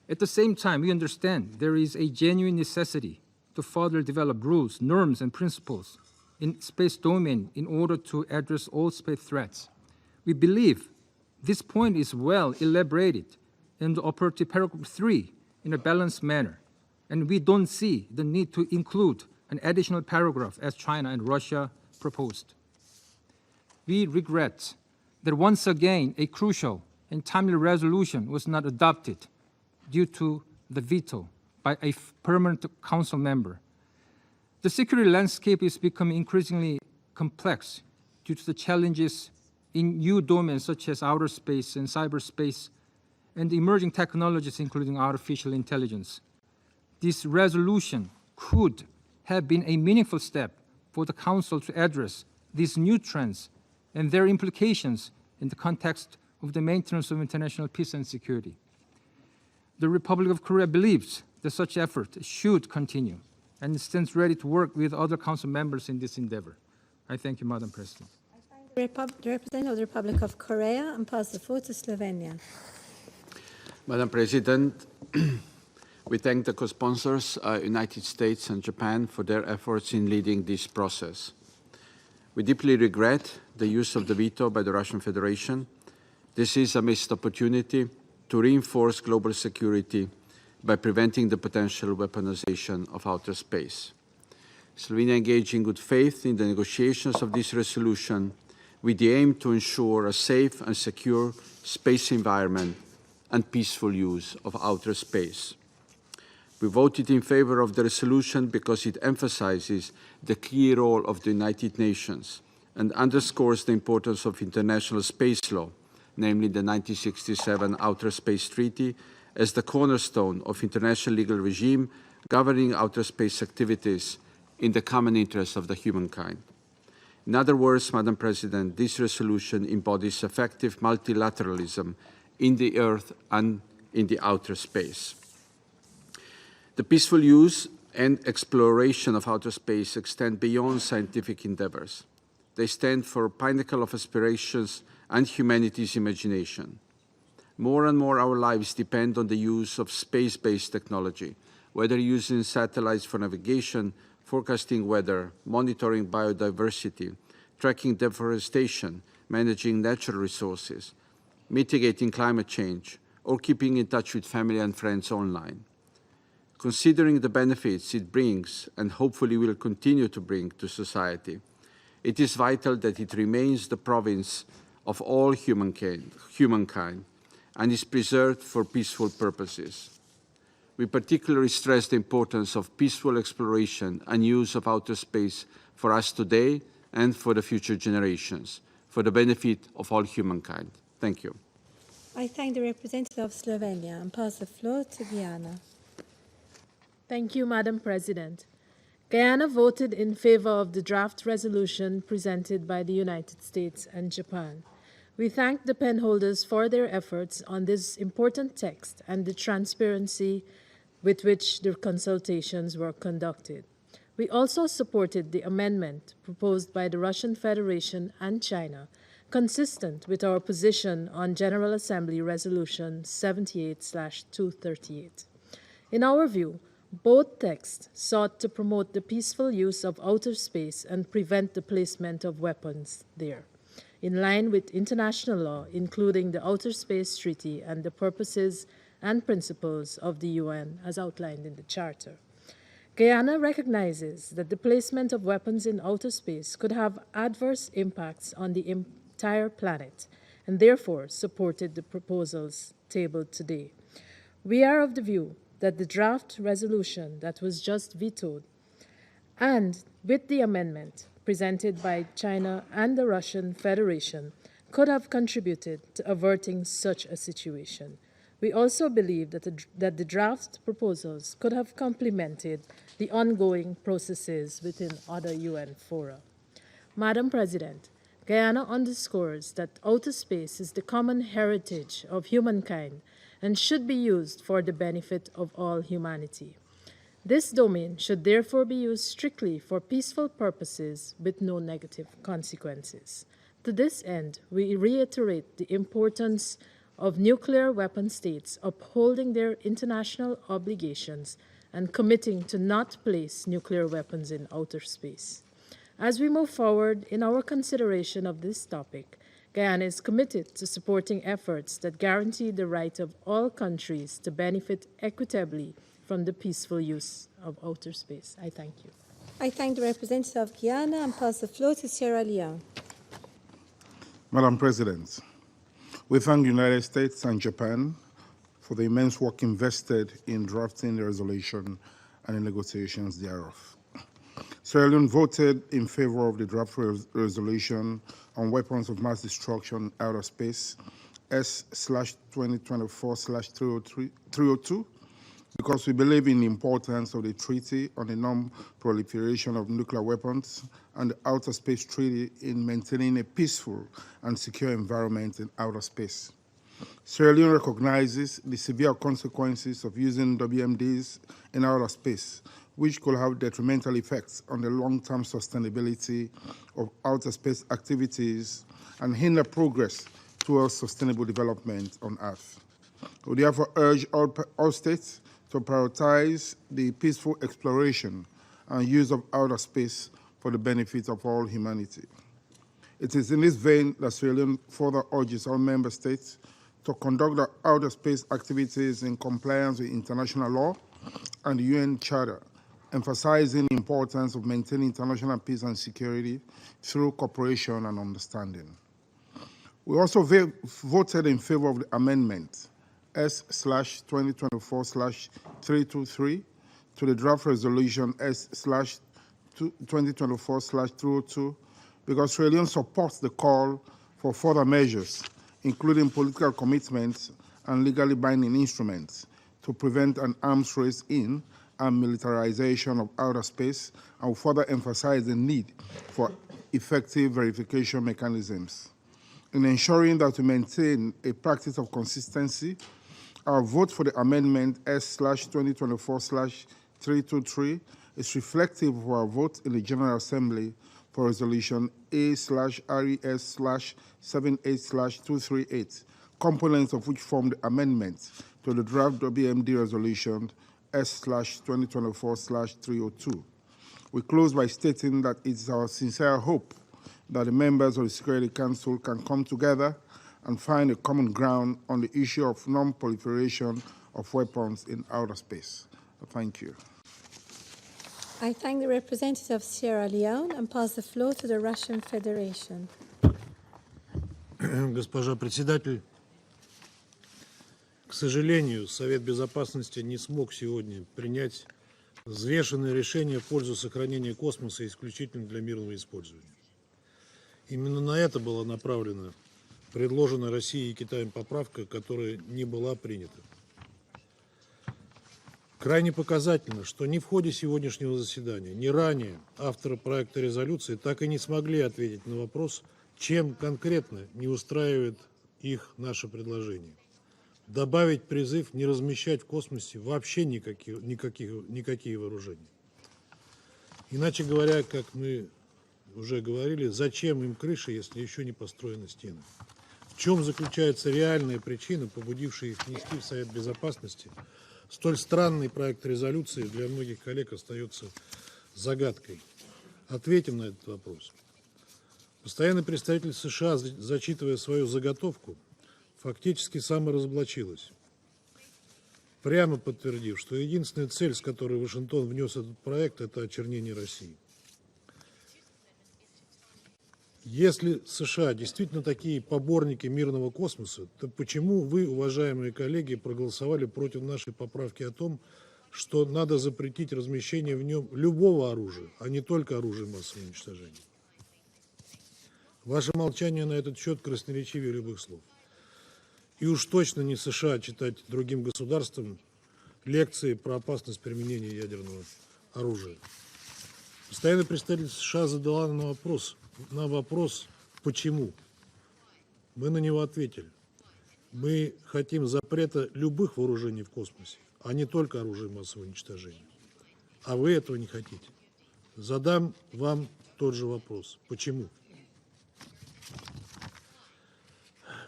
At the same time, we understand there is a genuine necessity to further develop rules, norms, and principles in space domain in order to address all space threats. We believe this point is well elaborated in the operative paragraph 3 in a balanced manner, and we don't see the need to include an additional paragraph as China and Russia proposed. We regret that once again a crucial and timely resolution was not adopted due to the veto by a permanent council member. The security landscape is becoming increasingly complex due to the challenges in new domains such as outer space and cyberspace and emerging technologies including artificial intelligence. This resolution could have been a meaningful step for the Council to address these new trends and their implications in the context of the maintenance of international peace and security. The Republic of Korea believes that such effort should continue and stands ready to work with other Council members in this endeavor. I thank you, Madam President. The representative of the Republic of Korea and pass the floor to Slovenia. Madam President, we thank the co-sponsors, United States and Japan, for their efforts in leading this process. We deeply regret the use of the veto by the Russian Federation. This is a missed opportunity to reinforce global security by preventing the potential weaponization of outer space. Slovenia engaged in good faith in the negotiations of this resolution with the aim to ensure a safe and secure space environment and peaceful use of outer space. We voted in favor of the resolution because it emphasizes the key role of the United Nations and underscores the importance of international space law, namely the 1967 Outer Space Treaty, as the cornerstone of international legal regime governing outer space activities in the common interest of the humankind. In other words, Madam President, this resolution embodies effective multilateralism in the Earth and in the outer space. The peaceful use and exploration of outer space extend beyond scientific endeavors. They stand for a pinnacle of aspirations and humanity's imagination. More and more our lives depend on the use of space-based technology, whether using satellites for navigation, forecasting weather, monitoring biodiversity, tracking deforestation, managing natural resources, mitigating climate change, or keeping in touch with family and friends online. Considering the benefits it brings and hopefully will continue to bring to society, it is vital that it remains the province of all humankind and is preserved for peaceful purposes. We particularly stress the importance of peaceful exploration and use of outer space for us today and for the future generations, for the benefit of all humankind. Thank you. I thank the representative of Slovenia and pass the floor to Guyana. Thank you, Madam President. Guyana voted in favor of the draft resolution presented by the United States and Japan. We thank the penholders for their efforts on this important text and the transparency with which the consultations were conducted. We also supported the amendment proposed by the Russian Federation and China, consistent with our position on General Assembly Resolution 78/238. In our view, both texts sought to promote the peaceful use of outer space and prevent the placement of weapons there, in line with international law, including the Outer Space Treaty and the purposes and principles of the UN as outlined in the Charter. Guyana recognizes that the placement of weapons in outer space could have adverse impacts on the entire planet and therefore supported the proposals tabled today. We are of the view that the draft resolution that was just vetoed and with the amendment presented by China and the Russian Federation could have contributed to averting such a situation. We also believe that the draft proposals could have complemented the ongoing processes within other UN fora. Madam President, Guyana underscores that outer space is the common heritage of humankind and should be used for the benefit of all humanity. This domain should therefore be used strictly for peaceful purposes with no negative consequences. To this end, we reiterate the importance of nuclear weapon states upholding their international obligations and committing to not place nuclear weapons in outer space. As we move forward in our consideration of this topic, Guyana is committed to supporting efforts that guarantee the right of all countries to benefit equitably from the peaceful use of outer space. I thank you. I thank the representative of Guyana and pass the floor to Sierra Leone. Madam President, we thank the United States and Japan for the immense work invested in drafting the resolution and the negotiations thereof. Sierra Leone voted in favor of the draft resolution on weapons of mass destruction in outer space, S/2024/302, because we believe in the importance of the Treaty on the Non-Proliferation of Nuclear Weapons and the Outer Space Treaty in maintaining a peaceful and secure environment in outer space. Sierra Leone recognizes the severe consequences of using WMDs in outer space, which could have detrimental effects on the long-term sustainability of outer space activities and hinder progress towards sustainable development on Earth. We therefore urge all states to prioritize the peaceful exploration and use of outer space for the benefit of all humanity. It is in this vein that Sierra Leone further urges all member states to conduct their outer space activities in compliance with international law and the UN Charter, emphasizing the importance of maintaining international peace and security through cooperation and understanding. We also voted in favor of the amendment S/2024/323 to the draft resolution S/2024/302 because Sierra Leone supports the call for further measures, including political commitments and legally binding instruments to prevent an arms race in and militarization of outer space, and will further emphasize the need for effective verification mechanisms. In ensuring that we maintain a practice of consistency, our vote for the amendment S/2024/323 is reflective of our vote in the General Assembly for Resolution A/RES/78/238, components of which form the amendment to the draft WMD resolution S/2024/302. We close by stating that it's our sincere hope that the members of the Security Council can come together and find a common ground on the issue of non-proliferation of weapons in outer space. Thank you. I thank the representative of Sierra Leone and pass the floor to the Russian Federation. Госпожа председатель, к сожалению, Совет Безопасности не смог сегодня принять взвешенное решение в пользу сохранения космоса исключительно для мирного использования. Именно на это была направлена предложена Россией и Китаем поправка, которая не была принята. Крайне показательно, что ни в ходе сегодняшнего заседания, ни ранее авторы проекта резолюции так и не смогли ответить на вопрос, чем конкретно не устраивает их наше предложение. Добавить призыв не размещать в космосе вообще никакие вооружения. Иначе говоря, как мы уже говорили, зачем им крыша, если еще не построены стены? В чем заключается реальная причина, побудившая их внести в Совет Безопасности столь странный проект резолюции, для многих коллег остается загадкой. Ответим на этот вопрос. Постоянный представитель США, зачитывая свою заготовку, фактически саморазоблачилась, прямо подтвердив, что единственная цель, с которой Вашингтон внес этот проект, это очернение России. Если США действительно такие поборники мирного космоса, то почему вы, уважаемые коллеги, проголосовали против нашей поправки о том, что надо запретить размещение в нем любого оружия, а не только оружия массового уничтожения? Ваше молчание на этот счет красноречивее любых слов. И уж точно не США читать другим государствам лекции про опасность применения ядерного оружия. Постоянный представитель США задала на вопрос «почему?». Мы на него ответили. Мы хотим запрета любых вооружений в космосе, а не только оружия массового уничтожения. А вы этого не хотите. Задам вам тот же вопрос. Почему?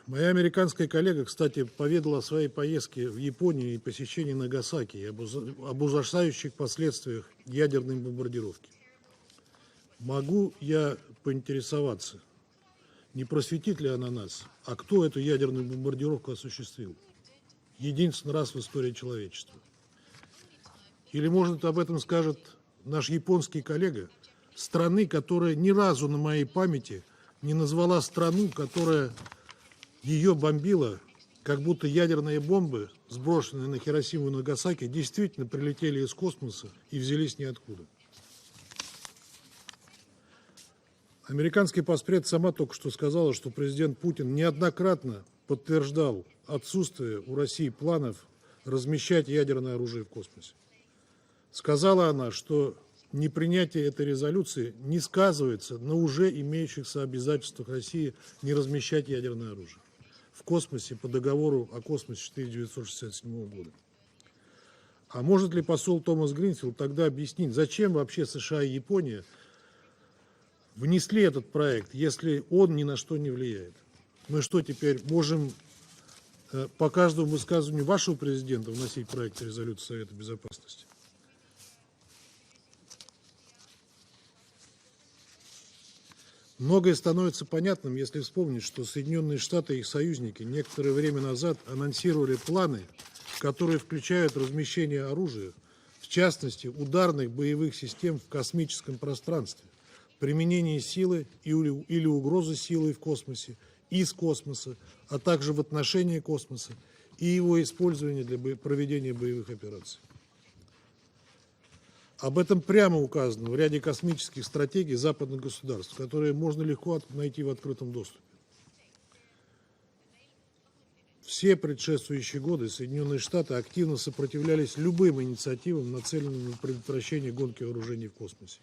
Моя американская коллега, кстати, поведала о своей поездке в Японию и посещении Нагасаки, и об ужасающих последствиях ядерной бомбардировки. Могу я поинтересоваться, не просветит ли она нас, а кто эту ядерную бомбардировку осуществил? Единственный раз в истории человечества. Или, может, об этом скажет наш японский коллега, страны, которая ни разу на моей памяти не назвала страну, которая ее бомбила, как будто ядерные бомбы, сброшенные на Хиросиму и Нагасаки, действительно прилетели из космоса и взялись ниоткуда. Американский постпред сама только что сказала, что президент Путин неоднократно подтверждал отсутствие у России планов размещать ядерное оружие в космосе. Сказала она, что непринятие этой резолюции не сказывается на уже имеющихся обязательствах России не размещать ядерное оружие в космосе по договору о космосе 1967 года. А может ли посол Томас Гринфилд тогда объяснить, зачем вообще США и Япония внесли этот проект, если он ни на что не влияет? Мы что, теперь можем по каждому высказыванию вашего президента вносить проект резолюции Совета Безопасности? Многое становится понятным, если вспомнить, что Соединенные Штаты и их союзники некоторое время назад анонсировали планы, которые включают размещение оружия, в частности, ударных боевых систем в космическом пространстве, применение силы или угрозы силой в космосе, из космоса, а также в отношении космоса и его использование для проведения боевых операций. Об этом прямо указано в ряде космических стратегий западных государств, которые можно легко найти в открытом доступе. Все предшествующие годы Соединенные Штаты активно сопротивлялись любым инициативам, нацеленным на предотвращение гонки вооружений в космосе.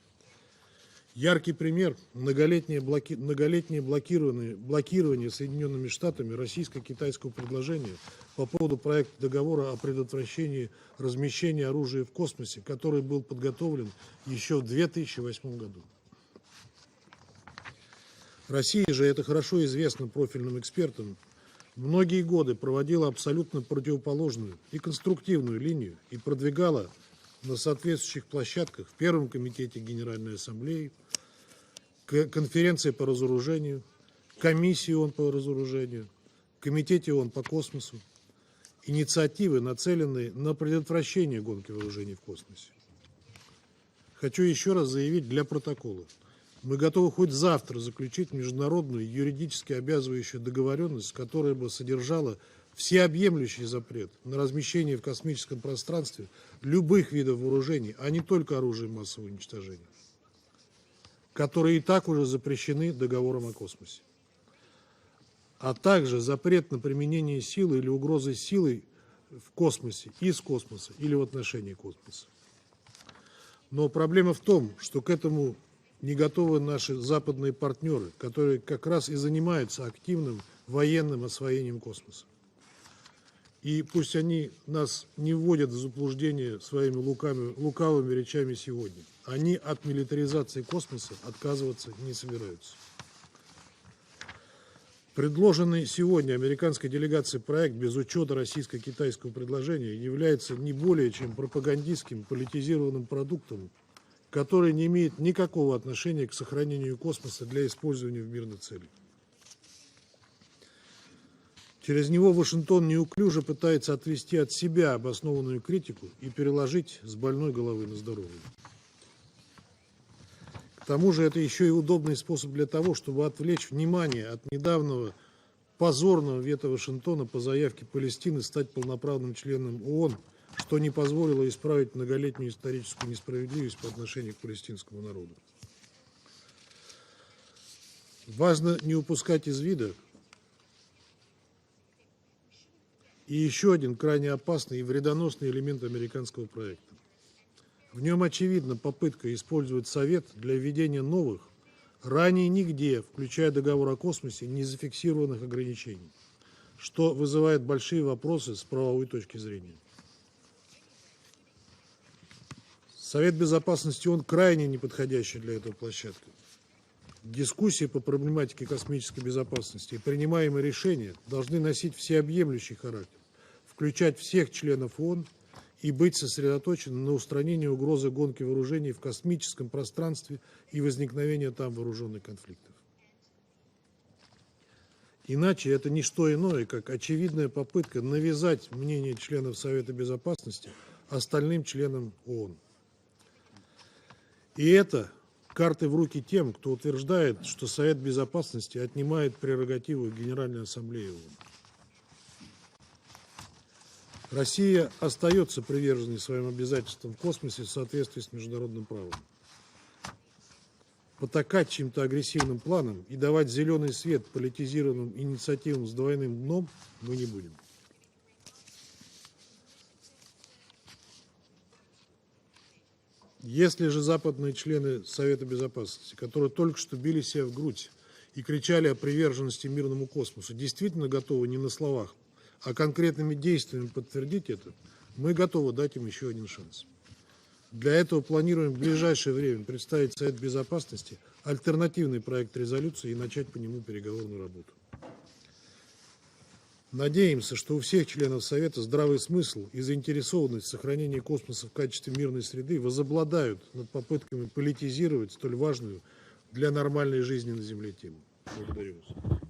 Яркий пример – многолетнее блокирование Соединенными Штатами российско-китайского предложения по поводу проекта договора о предотвращении размещения оружия в космосе, который был подготовлен еще в 2008 году. Россия же, это хорошо известно профильным экспертам, многие годы проводила абсолютно противоположную и конструктивную линию и продвигала на соответствующих площадках в Первом комитете Генеральной Ассамблеи, конференции по разоружению, комиссии ООН по разоружению, комитете ООН по космосу, инициативы, нацеленные на предотвращение гонки вооружений в космосе. Хочу еще раз заявить для протокола. Мы готовы хоть завтра заключить международную юридически обязывающую договоренность, которая бы содержала всеобъемлющий запрет на размещение в космическом пространстве любых видов вооружений, а не только оружия массового уничтожения, которые и так уже запрещены договором о космосе, а также запрет на применение силы или угрозы силой в космосе, из космоса или в отношении космоса. Но проблема в том, что к этому не готовы наши западные партнеры, которые как раз и занимаются активным военным освоением космоса. И пусть они нас не вводят в заблуждение своими лукавыми речами сегодня, они от милитаризации космоса отказываться не собираются. Предложенный сегодня американской делегацией проект без учета российско-китайского предложения является не более чем пропагандистским политизированным продуктом, который не имеет никакого отношения к сохранению космоса для использования в мирных целях. Через него Вашингтон неуклюже пытается отвести от себя обоснованную критику и переложить с больной головы на здоровую. К тому же это еще и удобный способ для того, чтобы отвлечь внимание от недавнего позорного вето Вашингтона по заявке Палестины стать полноправным членом ООН, что не позволило исправить многолетнюю историческую несправедливость по отношению к палестинскому народу. Важно не упускать из вида и еще один крайне опасный и вредоносный элемент американского проекта. В нем очевидна попытка использовать Совет для введения новых, ранее нигде, включая договор о космосе, не зафиксированных ограничений, что вызывает большие вопросы с правовой точки зрения. Совет Безопасности ООН крайне неподходящий для этого площадка. Дискуссии по проблематике космической безопасности и принимаемые решения должны носить всеобъемлющий характер, включать всех членов ООН и быть сосредоточены на устранении угрозы гонки вооружений в космическом пространстве и возникновения там вооруженных конфликтов. Иначе это не что иное, как очевидная попытка навязать мнение членов Совета Безопасности остальным членам ООН. И это карты в руки тем, кто утверждает, что Совет Безопасности отнимает прерогативу Генеральной Ассамблеи ООН. Россия остается приверженной своим обязательствам в космосе в соответствии с международным правом. Потакать чьим-то агрессивным планам и давать зеленый свет политизированным инициативам с двойным дном мы не будем. Если же западные члены Совета Безопасности, которые только что били себя в грудь и кричали о приверженности мирному космосу, действительно готовы не на словах, а конкретными действиями подтвердить это, мы готовы дать им еще один шанс. Для этого планируем в ближайшее время представить Совет Безопасности альтернативный проект резолюции и начать по нему переговорную работу. Надеемся, что у всех членов Совета здравый смысл и заинтересованность в сохранении космоса в качестве мирной среды возобладают над попытками политизировать столь важную для нормальной жизни на Земле тему. Благодарю вас.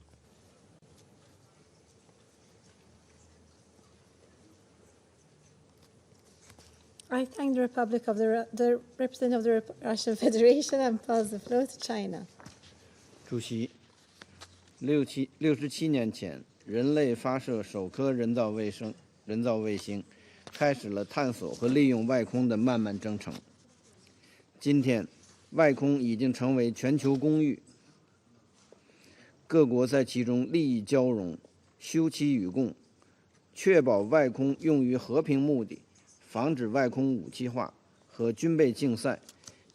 I thank the Republic of the representative of the Russian Federation and pass the floor to China. 主席，67年前，人类发射首颗人造卫星，开始了探索和利用外空的漫漫征程。今天，外空已经成为全球公域，各国在其中利益交融，休戚与共，确保外空用于和平目的，防止外空武器化和军备竞赛，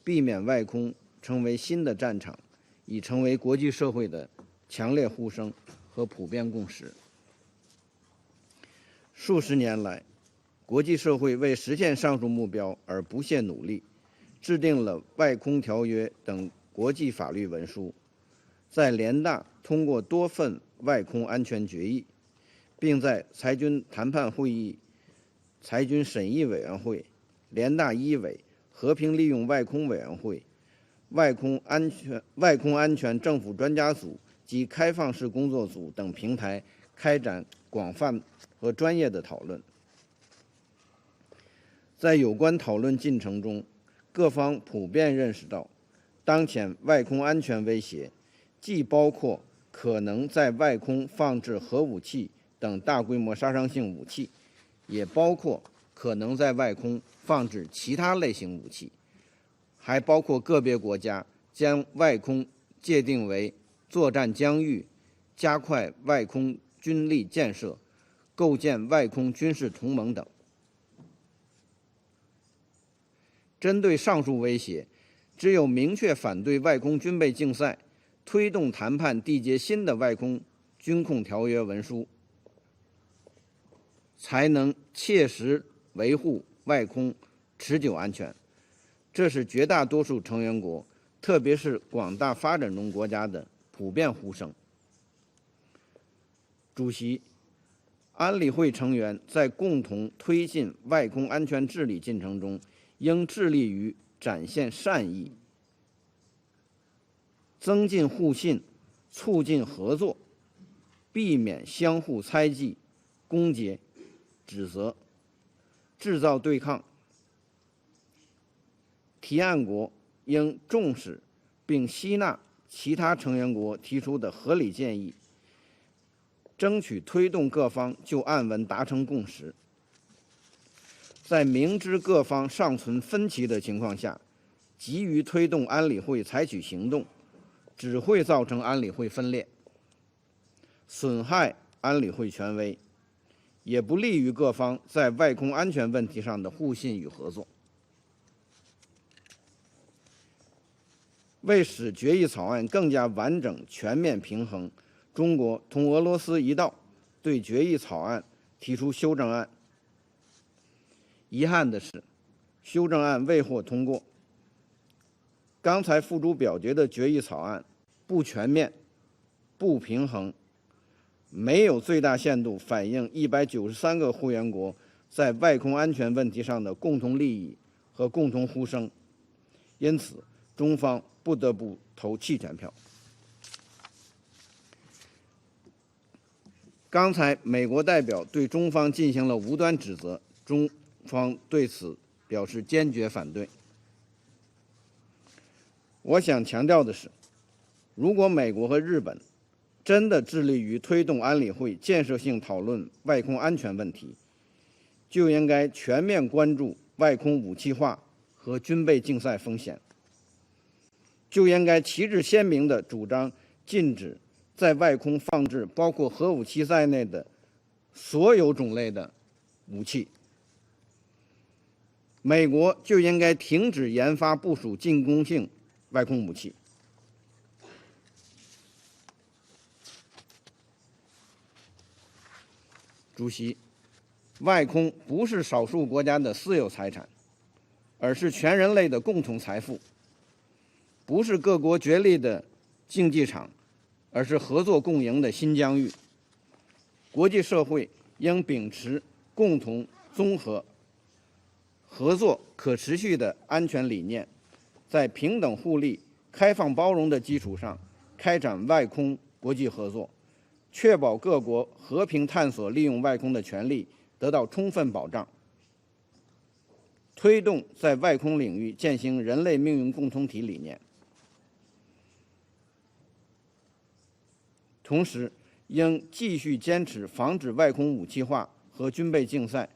避免外空成为新的战场，已成为国际社会的强烈呼声和普遍共识。数十年来，国际社会为实现上述目标而不懈努力，制定了外空条约等国际法律文书，在联大通过多份外空安全决议，并在裁军谈判会议、裁军审议委员会、联大一委、和平利用外空委员会、外空安全政府专家组及开放式工作组等平台开展广泛和专业的讨论。在有关讨论进程中，各方普遍认识到，当前外空安全威胁既包括可能在外空放置核武器等大规模杀伤性武器，也包括可能在外空放置其他类型武器，还包括个别国家将外空界定为作战疆域，加快外空军力建设，构建外空军事同盟等。针对上述威胁，只有明确反对外空军备竞赛，推动谈判缔结新的外空军控条约文书，才能切实维护外空持久安全。这是绝大多数成员国，特别是广大发展中国家的普遍呼声。主席，安理会成员在共同推进外空安全治理进程中，应致力于展现善意，增进互信，促进合作，避免相互猜忌、攻讦、指责、制造对抗。提案国应重视并吸纳其他成员国提出的合理建议，争取推动各方就案文达成共识。在明知各方尚存分歧的情况下，急于推动安理会采取行动，只会造成安理会分裂，损害安理会权威，也不利于各方在外空安全问题上的互信与合作。为使决议草案更加完整、全面、平衡，中国同俄罗斯一道对决议草案提出修正案。遗憾的是，修正案未获通过。刚才付诸表决的决议草案不全面、不平衡，没有最大限度反映193个会员国在外空安全问题上的共同利益和共同呼声，因此中方不得不投弃权票。刚才美国代表对中方进行了无端指责，中方对此表示坚决反对。我想强调的是，如果美国和日本真的致力于推动安理会建设性讨论外空安全问题，就应该全面关注外空武器化和军备竞赛风险，就应该旗帜鲜明地主张禁止在外空放置包括核武器在内的所有种类的武器。美国就应该停止研发部署进攻性外空武器。主席，外空不是少数国家的私有财产，而是全人类的共同财富；不是各国角力的竞技场，而是合作共赢的新疆域。国际社会应秉持共同、综合、合作、可持续的安全理念，在平等互利、开放包容的基础上开展外空国际合作，确保各国和平探索利用外空的权利得到充分保障，推动在外空领域践行人类命运共同体理念。同时，应继续坚持防止外空武器化和军备竞赛，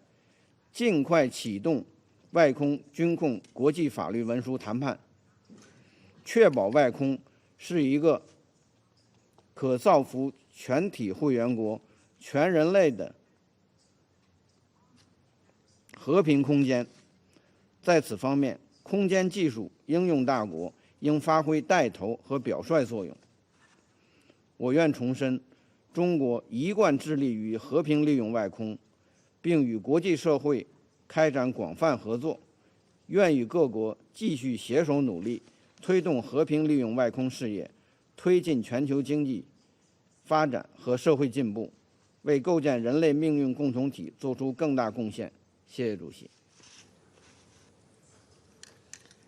尽快启动外空军控国际法律文书谈判，确保外空是一个可造福全体会员国、全人类的和平空间。在此方面，空间技术应用大国应发挥带头和表率作用。我愿重申，中国一贯致力于和平利用外空，并与国际社会开展广泛合作，愿与各国继续携手努力，推动和平利用外空事业，推进全球经济发展和社会进步，为构建人类命运共同体做出更大贡献。谢谢主席。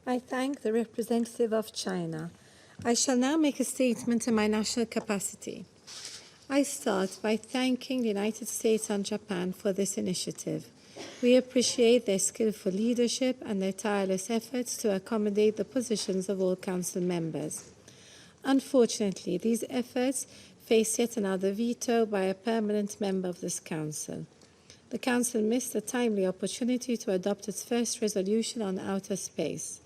I thank the representative of China. I shall now make a statement in my national capacity. I start by thanking the United States and Japan for this initiative. We appreciate their skillful leadership and their tireless efforts to accommodate the positions of all Council members. Unfortunately, these efforts face yet another veto by a permanent member of this Council. The Council missed a timely opportunity to adopt its first resolution on outer space.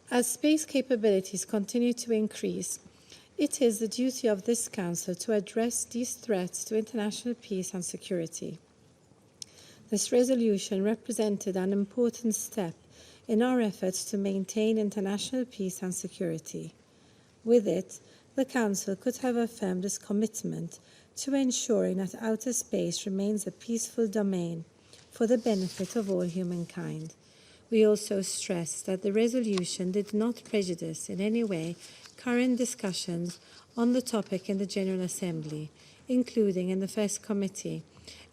As space capabilities continue to increase, it is the duty of this Council to address these threats to international peace and security. This resolution represented an important step in our efforts to maintain international peace and security. With it, the Council could have affirmed its commitment to ensuring that outer space remains a peaceful domain for the benefit of all humankind. We also stressed that the resolution did not prejudice in any way current discussions on the topic in the General Assembly, including in the First Committee,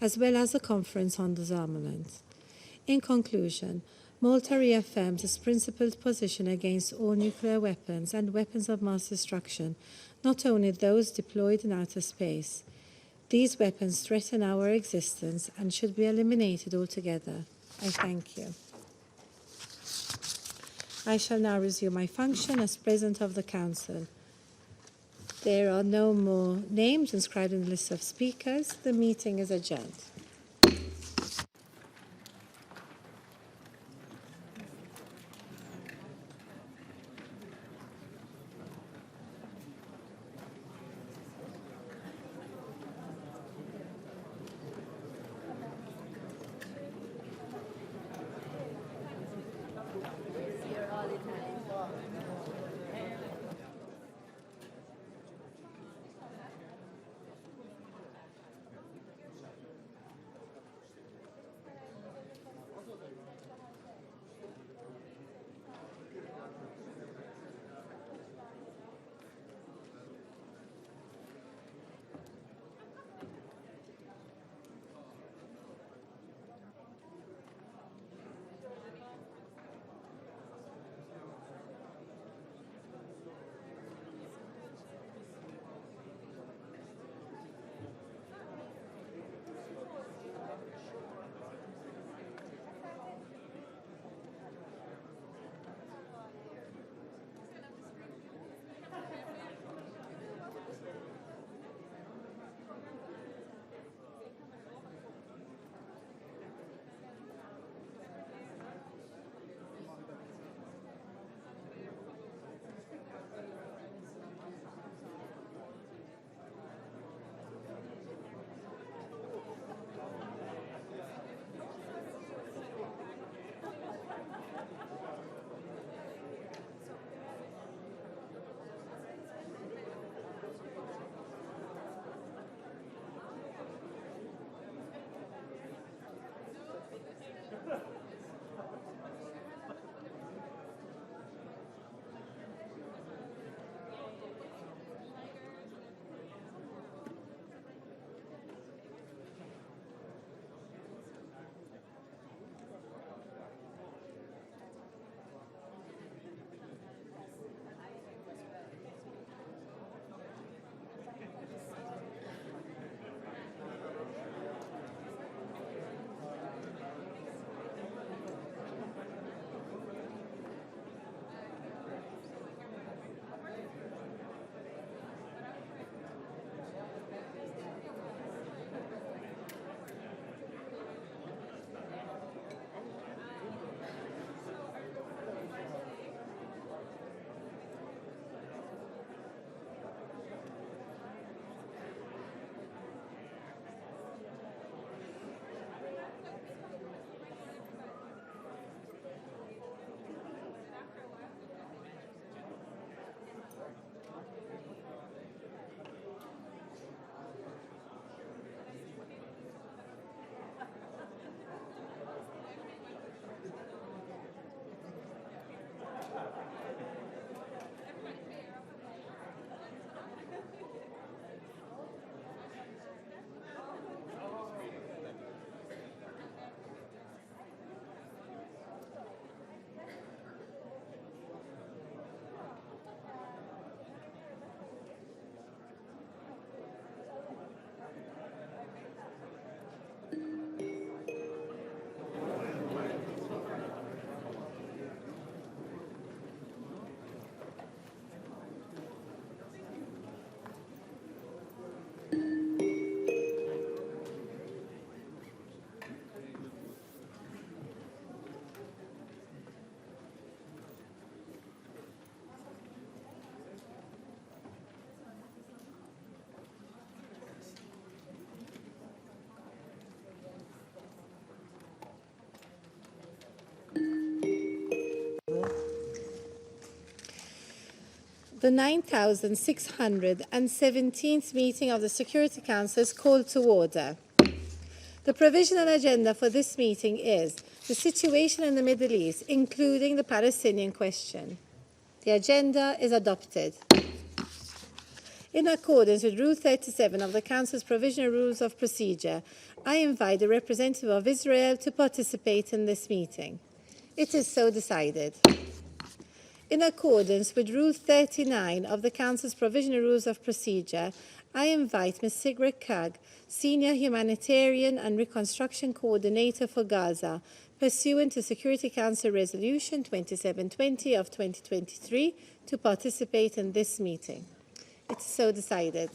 as well as the Conference on Disarmament. In conclusion, Malta reaffirms its principled position against all nuclear weapons and weapons of mass destruction, not only those deployed in outer space. These weapons threaten our existence and should be eliminated altogether. I thank you. I shall now resume my function as President of the Council. There are no more names inscribed in the list of speakers. The meeting is adjourned. The 9,617th meeting of the Security Council is called to order. The provisional agenda for this meeting is the situation in the Middle East, including the Palestinian question. The agenda is adopted. In accordance with Rule 37 of the Council's Provisional Rules of Procedure, I invite the representative of Israel to participate in this meeting. It is so decided. In accordance with Rule 39 of the Council's Provisional Rules of Procedure, I invite Ms. Sigrid Kaag, Senior Humanitarian and Reconstruction Coordinator for Gaza, pursuant to Security Council Resolution 2720 of 2023, to participate in this meeting. It is so decided.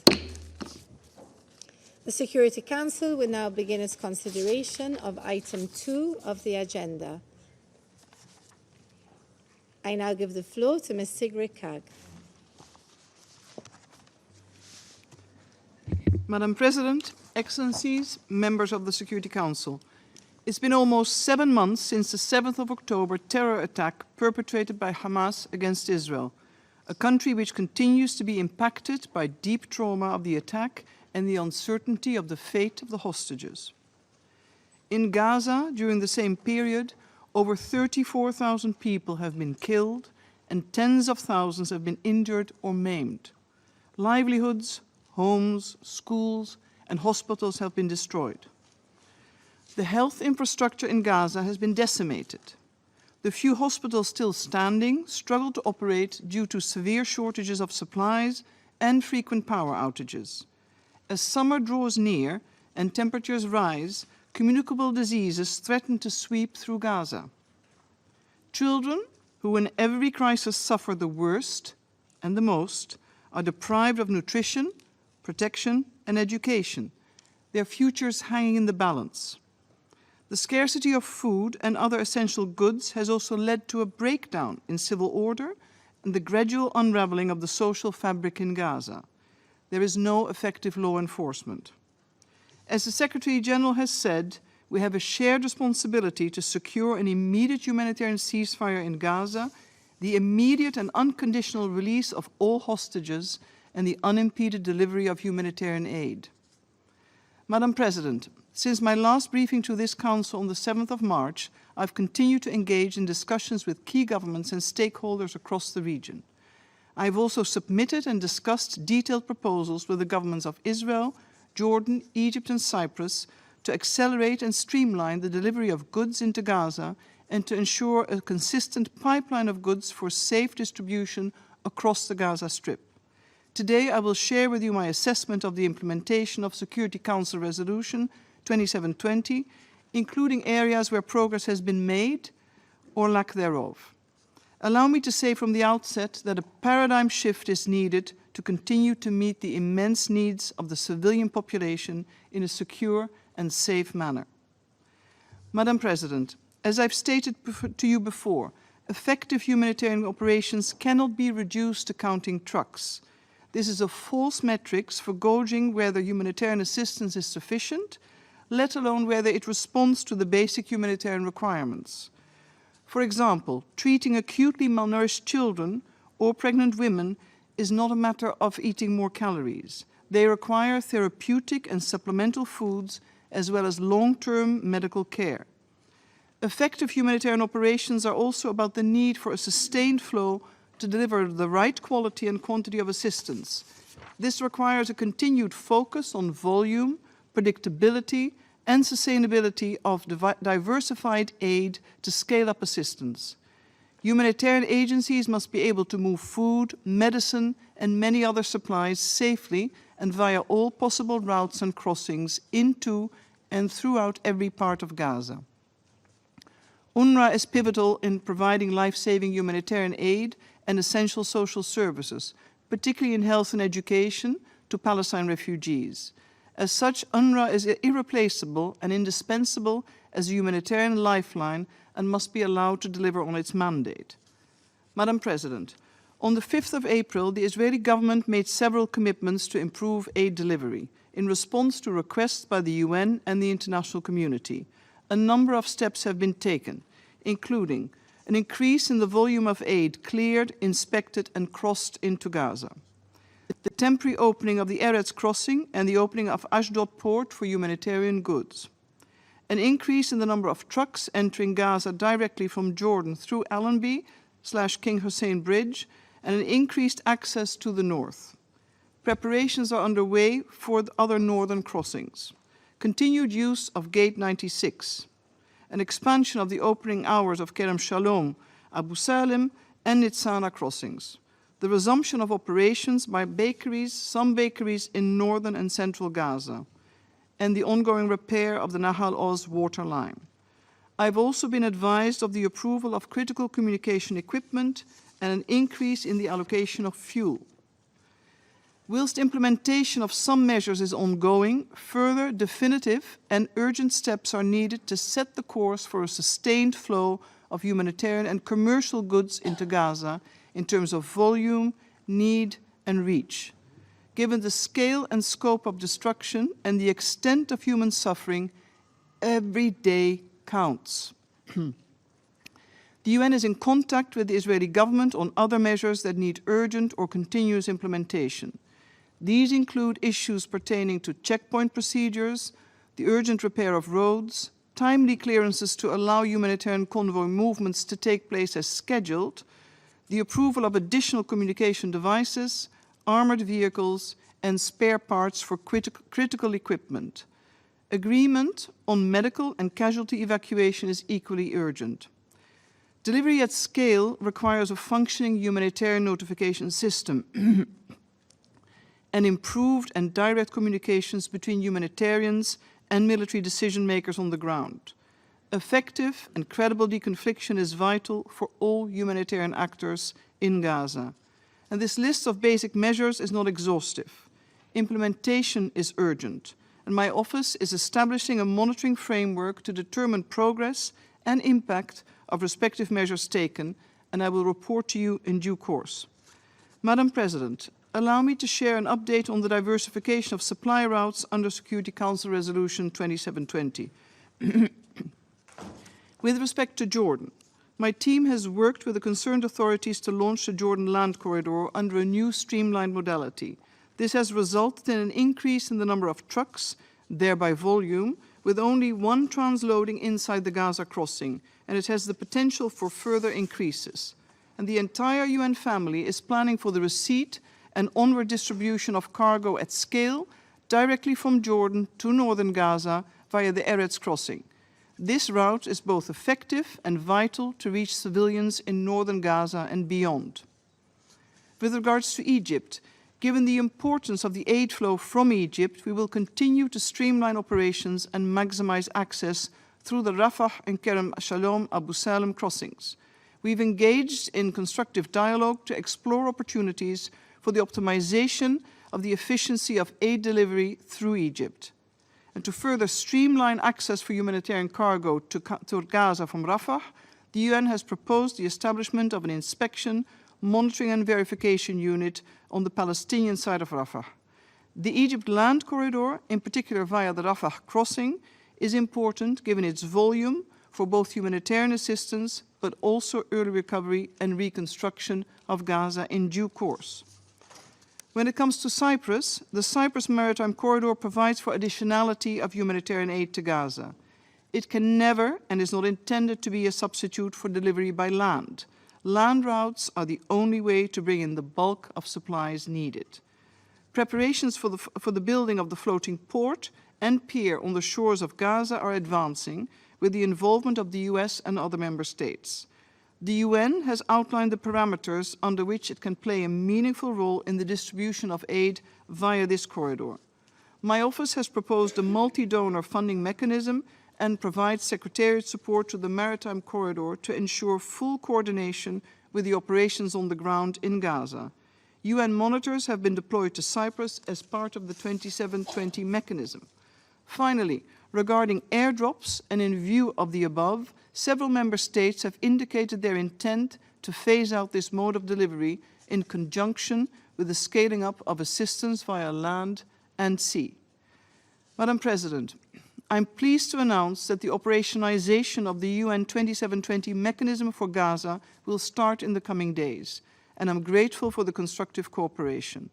The Security Council will now begin its consideration of item 2 of the agenda. I now give the floor to Ms. Sigrid Kaag. Madam President, Excellencies, members of the Security Council, it's been almost 7 months since the 7th of October terror attack perpetrated by Hamas against Israel, a country which continues to be impacted by deep trauma of the attack and the uncertainty of the fate of the hostages. In Gaza, during the same period, over 34,000 people have been killed and tens of thousands have been injured or maimed. Livelihoods, homes, schools, and hospitals have been destroyed. The health infrastructure in Gaza has been decimated. The few hospitals still standing struggle to operate due to severe shortages of supplies and frequent power outages. As summer draws near and temperatures rise, communicable diseases threaten to sweep through Gaza. Children, who in every crisis suffer the worst and the most, are deprived of nutrition, protection, and education, their futures hanging in the balance. The scarcity of food and other essential goods has also led to a breakdown in civil order and the gradual unraveling of the social fabric in Gaza. There is no effective law enforcement. As the Secretary General has said, we have a shared responsibility to secure an immediate humanitarian ceasefire in Gaza, the immediate and unconditional release of all hostages, and the unimpeded delivery of humanitarian aid. Madam President, since my last briefing to this Council on the 7th of March, I've continued to engage in discussions with key governments and stakeholders across the region. I've also submitted and discussed detailed proposals with the governments of Israel, Jordan, Egypt, and Cyprus to accelerate and streamline the delivery of goods into Gaza and to ensure a consistent pipeline of goods for safe distribution across the Gaza Strip. Today, I will share with you my assessment of the implementation of Security Council Resolution 2720, including areas where progress has been made or lack thereof. Allow me to say from the outset that a paradigm shift is needed to continue to meet the immense needs of the civilian population in a secure and safe manner. Madam President, as I've stated to you before, effective humanitarian operations cannot be reduced to counting trucks. This is a false metric for gauging whether humanitarian assistance is sufficient, let alone whether it responds to the basic humanitarian requirements. For example, treating acutely malnourished children or pregnant women is not a matter of eating more calories. They require therapeutic and supplemental foods as well as long-term medical care. Effective humanitarian operations are also about the need for a sustained flow to deliver the right quality and quantity of assistance. This requires a continued focus on volume, predictability, and sustainability of diversified aid to scale up assistance. Humanitarian agencies must be able to move food, medicine, and many other supplies safely and via all possible routes and crossings into and throughout every part of Gaza. UNRWA is pivotal in providing life-saving humanitarian aid and essential social services, particularly in health and education, to Palestine refugees. As such, UNRWA is irreplaceable and indispensable as a humanitarian lifeline and must be allowed to deliver on its mandate. Madam President, on the 5th of April, the Israeli government made several commitments to improve aid delivery in response to requests by the UN and the international community. A number of steps have been taken, including an increase in the volume of aid cleared, inspected and crossed into Gaza, the temporary opening of the Eretz crossing and the opening of Ashdod port for humanitarian goods, an increase in the number of trucks entering Gaza directly from Jordan through Allenby/King Hussein Bridge, and an increased access to the north. Preparations are underway for the other northern crossings. Continued use of Gate 96, an expansion of the opening hours of Kerem Shalom, Abu Salim, and Nitzana crossings, the resumption of operations by some bakeries in northern and central Gaza, and the ongoing repair of the Nahal Oz water line. I've also been advised of the approval of critical communication equipment and an increase in the allocation of fuel. Whilst implementation of some measures is ongoing, further definitive and urgent steps are needed to set the course for a sustained flow of humanitarian and commercial goods into Gaza in terms of volume, need, and reach. Given the scale and scope of destruction and the extent of human suffering, every day counts. The UN is in contact with the Israeli government on other measures that need urgent or continuous implementation. These include issues pertaining to checkpoint procedures, the urgent repair of roads, timely clearances to allow humanitarian convoy movements to take place as scheduled, the approval of additional communication devices, armored vehicles, and spare parts for critical equipment. Agreement on medical and casualty evacuation is equally urgent. Delivery at scale requires a functioning humanitarian notification system and improved and direct communications between humanitarians and military decision makers on the ground. Effective and credible deconfliction is vital for all humanitarian actors in Gaza. And this list of basic measures is not exhaustive. Implementation is urgent, and my office is establishing a monitoring framework to determine progress and impact of respective measures taken, and I will report to you in due course. Madam President, allow me to share an update on the diversification of supply routes under Security Council Resolution 2720. With respect to Jordan, my team has worked with the concerned authorities to launch the Jordan Land Corridor under a new streamlined modality. This has resulted in an increase in the number of trucks, thereby volume, with only one transloading inside the Gaza crossing, and it has the potential for further increases. And the entire UN family is planning for the receipt and onward distribution of cargo at scale directly from Jordan to northern Gaza via the Eretz crossing. This route is both effective and vital to reach civilians in northern Gaza and beyond. With regards to Egypt, given the importance of the aid flow from Egypt, we will continue to streamline operations and maximize access through the Rafah and Kerem Shalom Abu Salim crossings. We've engaged in constructive dialogue to explore opportunities for the optimization of the efficiency of aid delivery through Egypt. And to further streamline access for humanitarian cargo to Gaza from Rafah, the UN has proposed the establishment of an inspection, monitoring and verification unit on the Palestinian side of Rafah. The Egypt land corridor, in particular via the Rafah crossing, is important given its volume for both humanitarian assistance but also early recovery and reconstruction of Gaza in due course. When it comes to Cyprus, the Cyprus Maritime Corridor provides for additionality of humanitarian aid to Gaza. It can never and is not intended to be a substitute for delivery by land. Land routes are the only way to bring in the bulk of supplies needed. Preparations for the building of the floating port and pier on the shores of Gaza are advancing with the involvement of the US and other member states. The UN has outlined the parameters under which it can play a meaningful role in the distribution of aid via this corridor. My office has proposed a multi-donor funding mechanism and provides secretariat support to the Maritime Corridor to ensure full coordination with the operations on the ground in Gaza. UN monitors have been deployed to Cyprus as part of the 2720 mechanism. Finally, regarding airdrops and in view of the above, several member states have indicated their intent to phase out this mode of delivery in conjunction with the scaling up of assistance via land and sea. Madam President, I'm pleased to announce that the operationalization of the UN 2720 mechanism for Gaza will start in the coming days, and I'm grateful for the constructive cooperation.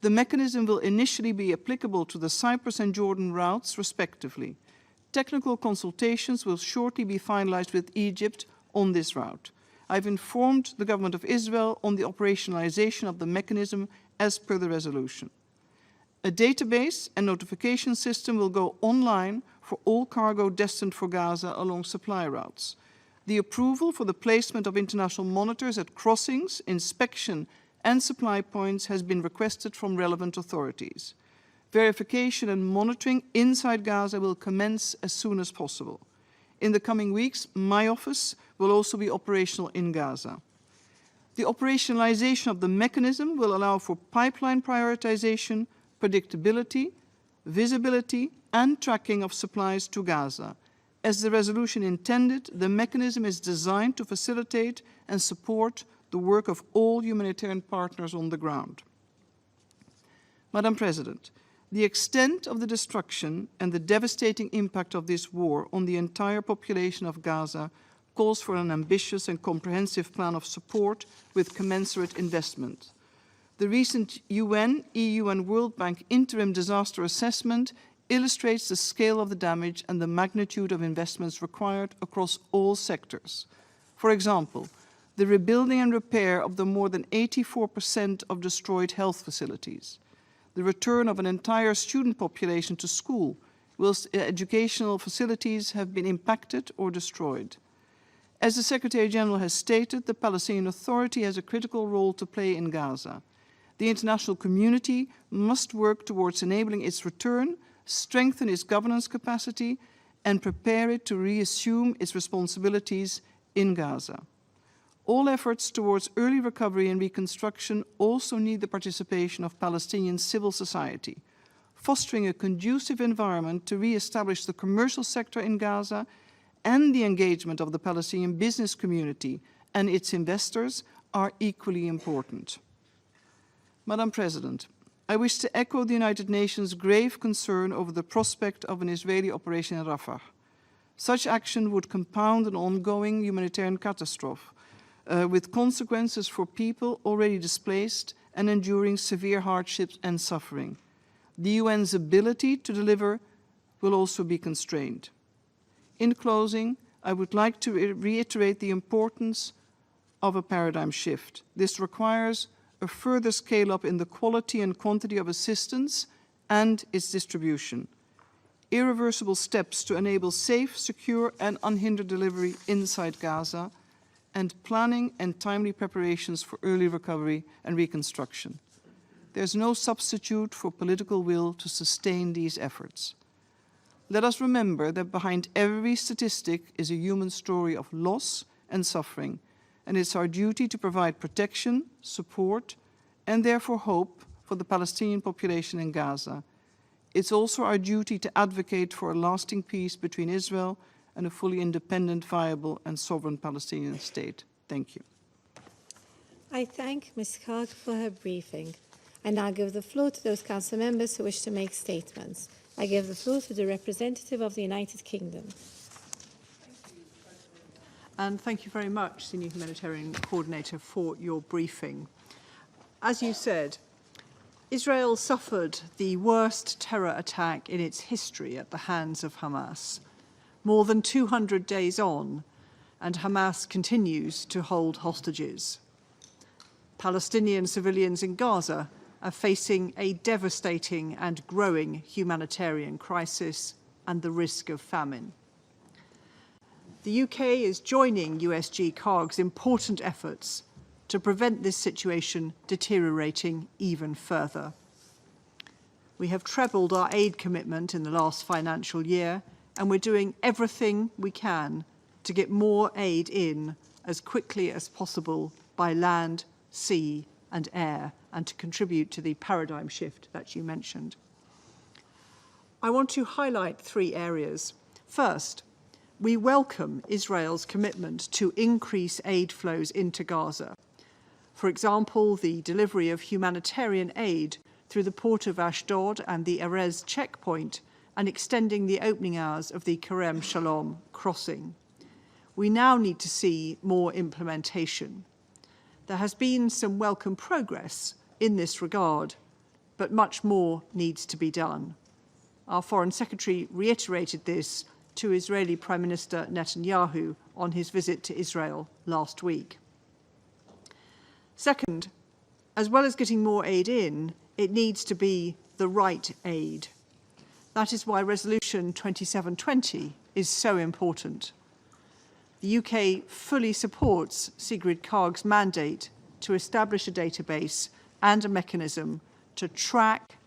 The mechanism will initially be applicable to the Cyprus and Jordan routes, respectively. Technical consultations will shortly be finalized with Egypt on this route. I've informed the government of Israel on the operationalization of the mechanism as per the resolution. A database and notification system will go online for all cargo destined for Gaza along supply routes. The approval for the placement of international monitors at crossings, inspection, and supply points has been requested from relevant authorities. Verification and monitoring inside Gaza will commence as soon as possible. In the coming weeks, my office will also be operational in Gaza. The operationalization of the mechanism will allow for pipeline prioritization, predictability, visibility, and tracking of supplies to Gaza. As the resolution intended, the mechanism is designed to facilitate and support the work of all humanitarian partners on the ground. Madam President, the extent of the destruction and the devastating impact of this war on the entire population of Gaza calls for an ambitious and comprehensive plan of support with commensurate investment. The recent UN, EU and World Bank interim disaster assessment illustrates the scale of the damage and the magnitude of investments required across all sectors. For example, the rebuilding and repair of the more than 84% of destroyed health facilities, the return of an entire student population to school, whilst educational facilities have been impacted or destroyed. As the Secretary General has stated, the Palestinian Authority has a critical role to play in Gaza. The international community must work towards enabling its return, strengthen its governance capacity, and prepare it to reassume its responsibilities in Gaza. All efforts towards early recovery and reconstruction also need the participation of Palestinian civil society. Fostering a conducive environment to re-establish the commercial sector in Gaza and the engagement of the Palestinian business community and its investors are equally important. Madam President, I wish to echo the United Nations' grave concern over the prospect of an Israeli operation in Rafah. Such action would compound an ongoing humanitarian catastrophe, with consequences for people already displaced and enduring severe hardships and suffering. The UN's ability to deliver will also be constrained. In closing, I would like to reiterate the importance of a paradigm shift. This requires a further scale-up in the quality and quantity of assistance and its distribution. Irreversible steps to enable safe, secure, and unhindered delivery inside Gaza, and planning and timely preparations for early recovery and reconstruction. There's no substitute for political will to sustain these efforts. Let us remember that behind every statistic is a human story of loss and suffering, and it's our duty to provide protection, support, and therefore hope for the Palestinian population in Gaza. It's also our duty to advocate for a lasting peace between Israel and a fully independent, viable, and sovereign Palestinian state. Thank you. I thank Ms. Kaag for her briefing. I now give the floor to those council members who wish to make statements. I give the floor to the representative of the United Kingdom. And thank you very much, Senior Humanitarian Coordinator, for your briefing. As you said, Israel suffered the worst terror attack in its history at the hands of Hamas. More than 200 days on, and Hamas continues to hold hostages. Palestinian civilians in Gaza are facing a devastating and growing humanitarian crisis and the risk of famine. The UK is joining USG Kaag's important efforts to prevent this situation deteriorating even further. We have trebled our aid commitment in the last financial year, and we're doing everything we can to get more aid in as quickly as possible by land, sea, and air, and to contribute to the paradigm shift that you mentioned. I want to highlight 3 areas. First, we welcome Israel's commitment to increase aid flows into Gaza. For example, the delivery of humanitarian aid through the port of Ashdod and the Erez checkpoint and extending the opening hours of the Kerem Shalom crossing. We now need to see more implementation. There has been some welcome progress in this regard, but much more needs to be done. Our Foreign Secretary reiterated this to Israeli Prime Minister Netanyahu on his visit to Israel last week. Second, as well as getting more aid in, it needs to be the right aid. That is why Resolution 2720 is so important. The UK fully supports Sigrid Kaag's mandate to establish a database and a mechanism to track,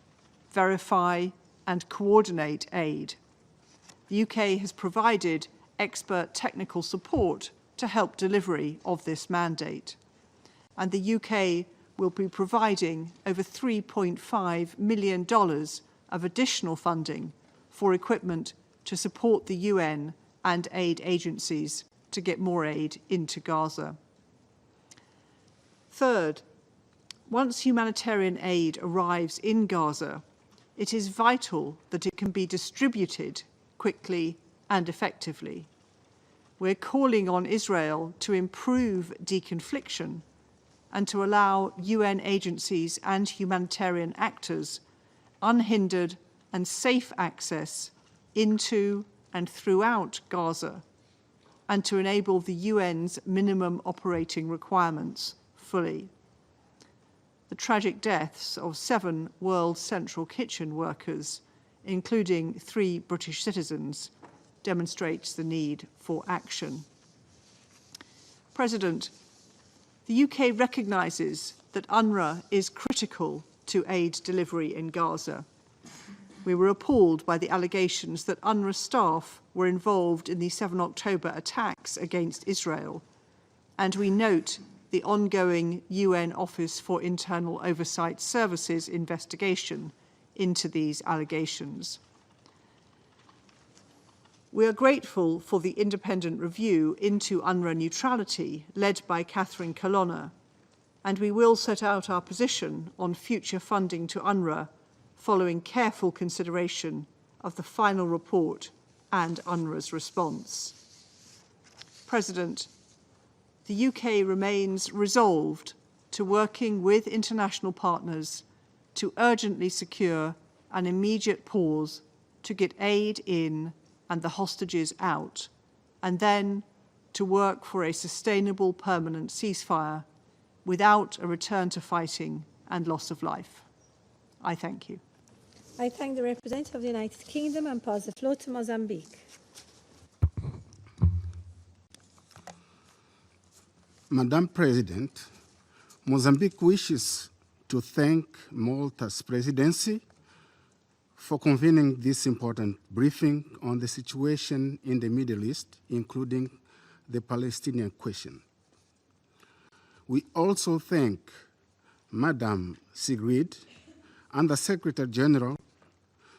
verify, and coordinate aid. The UK has provided expert technical support to help delivery of this mandate. And the UK will be providing over $3.5 million of additional funding for equipment to support the UN and aid agencies to get more aid into Gaza. Third, once humanitarian aid arrives in Gaza, it is vital that it can be distributed quickly and effectively. We're calling on Israel to improve deconfliction and to allow UN agencies and humanitarian actors unhindered and safe access into and throughout Gaza, and to enable the UN's minimum operating requirements fully. The tragic deaths of 7 World Central Kitchen workers, including 3 British citizens, demonstrates the need for action. President, the UK recognises that UNRWA is critical to aid delivery in Gaza. We were appalled by the allegations that UNRWA staff were involved in the 7 October attacks against Israel, and we note the ongoing UN Office for Internal Oversight Services investigation into these allegations. We are grateful for the independent review into UNRWA neutrality led by Catherine Colonna, and we will set out our position on future funding to UNRWA following careful consideration of the final report and UNRWA's response. President, the UK remains resolved to working with international partners to urgently secure an immediate pause to get aid in and the hostages out, and then to work for a sustainable permanent ceasefire without a return to fighting and loss of life. I thank you. I thank the representative of the United Kingdom and pass the floor to Mozambique. Madam President, Mozambique wishes to thank Malta's presidency for convening this important briefing on the situation in the Middle East, including the Palestinian question. We also thank Madam Sigrid, Under-Secretary General,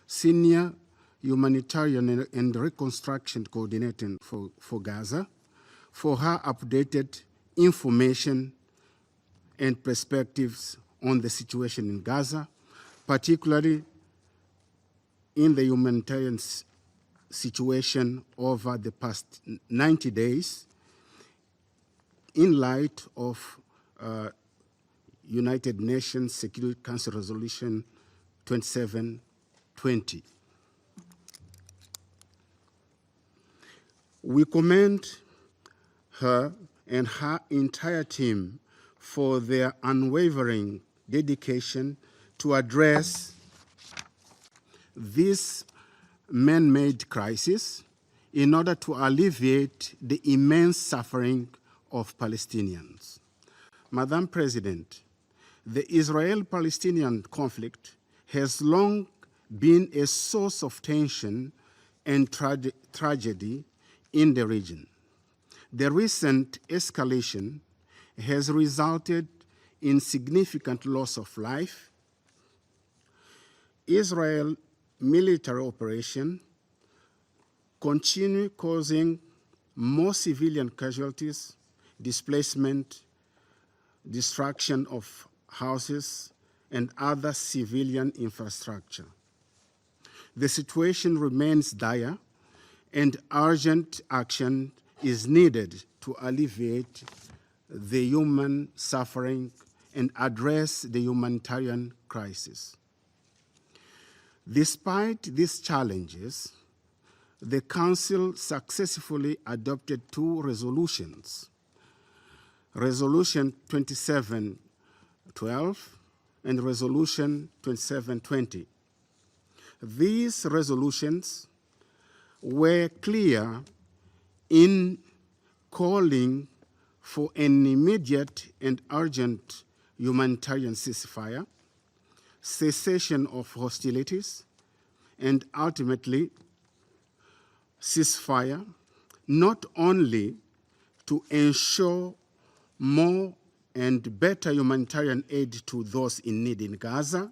Senior Humanitarian and Reconstruction Coordinator for Gaza, for her updated information and perspectives on the situation in Gaza, particularly in the humanitarian situation over the past 90 days, in light of United Nations Security Council Resolution 2720. We commend her and her entire team for their unwavering dedication to address this man-made crisis in order to alleviate the immense suffering of Palestinians. Madam President, the Israel-Palestinian conflict has long been a source of tension and tragedy in the region. The recent escalation has resulted in significant loss of life. Israel military operation continue causing more civilian casualties, displacement, destruction of houses, and other civilian infrastructure. The situation remains dire, and urgent action is needed to alleviate the human suffering and address the humanitarian crisis. Despite these challenges, the Council successfully adopted 2 resolutions, Resolution 2712 and Resolution 2720. These resolutions were clear in calling for an immediate and urgent humanitarian ceasefire, cessation of hostilities, and ultimately ceasefire, not only to ensure more and better humanitarian aid to those in need in Gaza,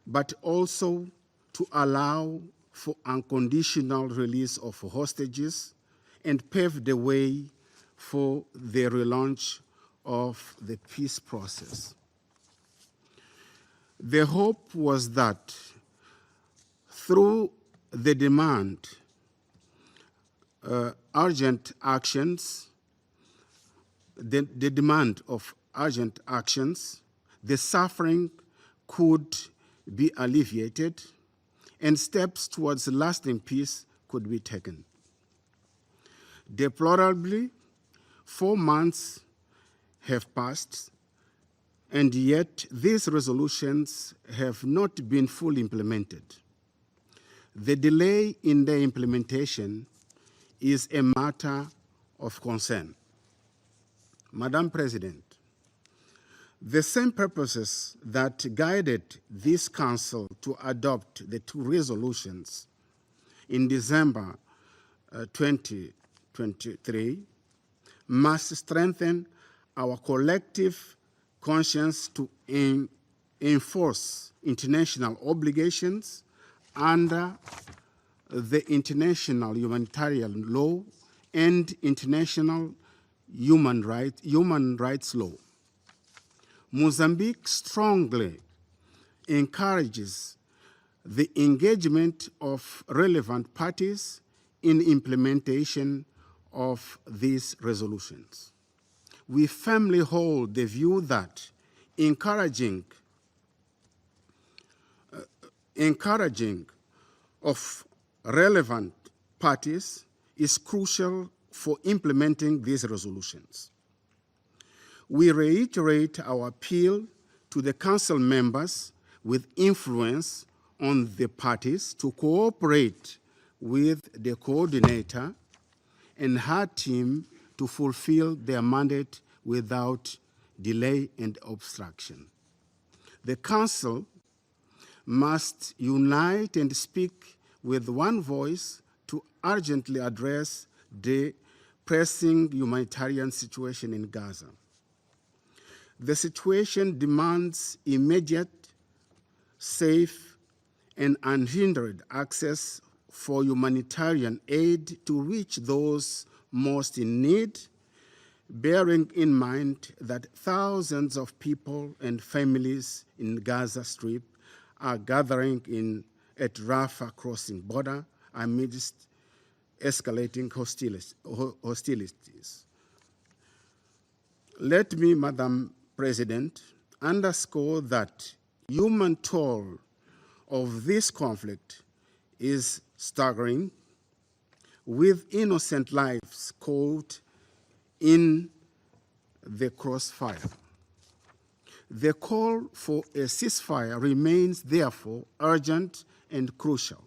but also to allow for unconditional release of hostages and pave the way for the relaunch of the peace process. The hope was that through the demand, urgent actions, the demand of urgent actions, the suffering could be alleviated and steps towards lasting peace could be taken. Deplorably, 4 months have passed, and yet these resolutions have not been fully implemented. The delay in their implementation is a matter of concern. Madam President, the same purposes that guided this Council to adopt the 2 resolutions in December 2023 must strengthen our collective conscience to enforce international obligations under the international humanitarian law and international human rights law. Mozambique strongly encourages the engagement of relevant parties in implementation of these resolutions. We firmly hold the view that encouraging of relevant parties is crucial for implementing these resolutions. We reiterate our appeal to the Council members with influence on the parties to cooperate with the coordinator and her team to fulfill their mandate without delay and obstruction. The Council must unite and speak with one voice to urgently address the pressing humanitarian situation in Gaza. The situation demands immediate, safe, and unhindered access for humanitarian aid to reach those most in need, bearing in mind that thousands of people and families in Gaza Strip are gathering at Rafah crossing border amidst escalating hostilities. Let me, Madam President, underscore that human toll of this conflict is staggering, with innocent lives caught in the crossfire. The call for a ceasefire remains therefore urgent and crucial.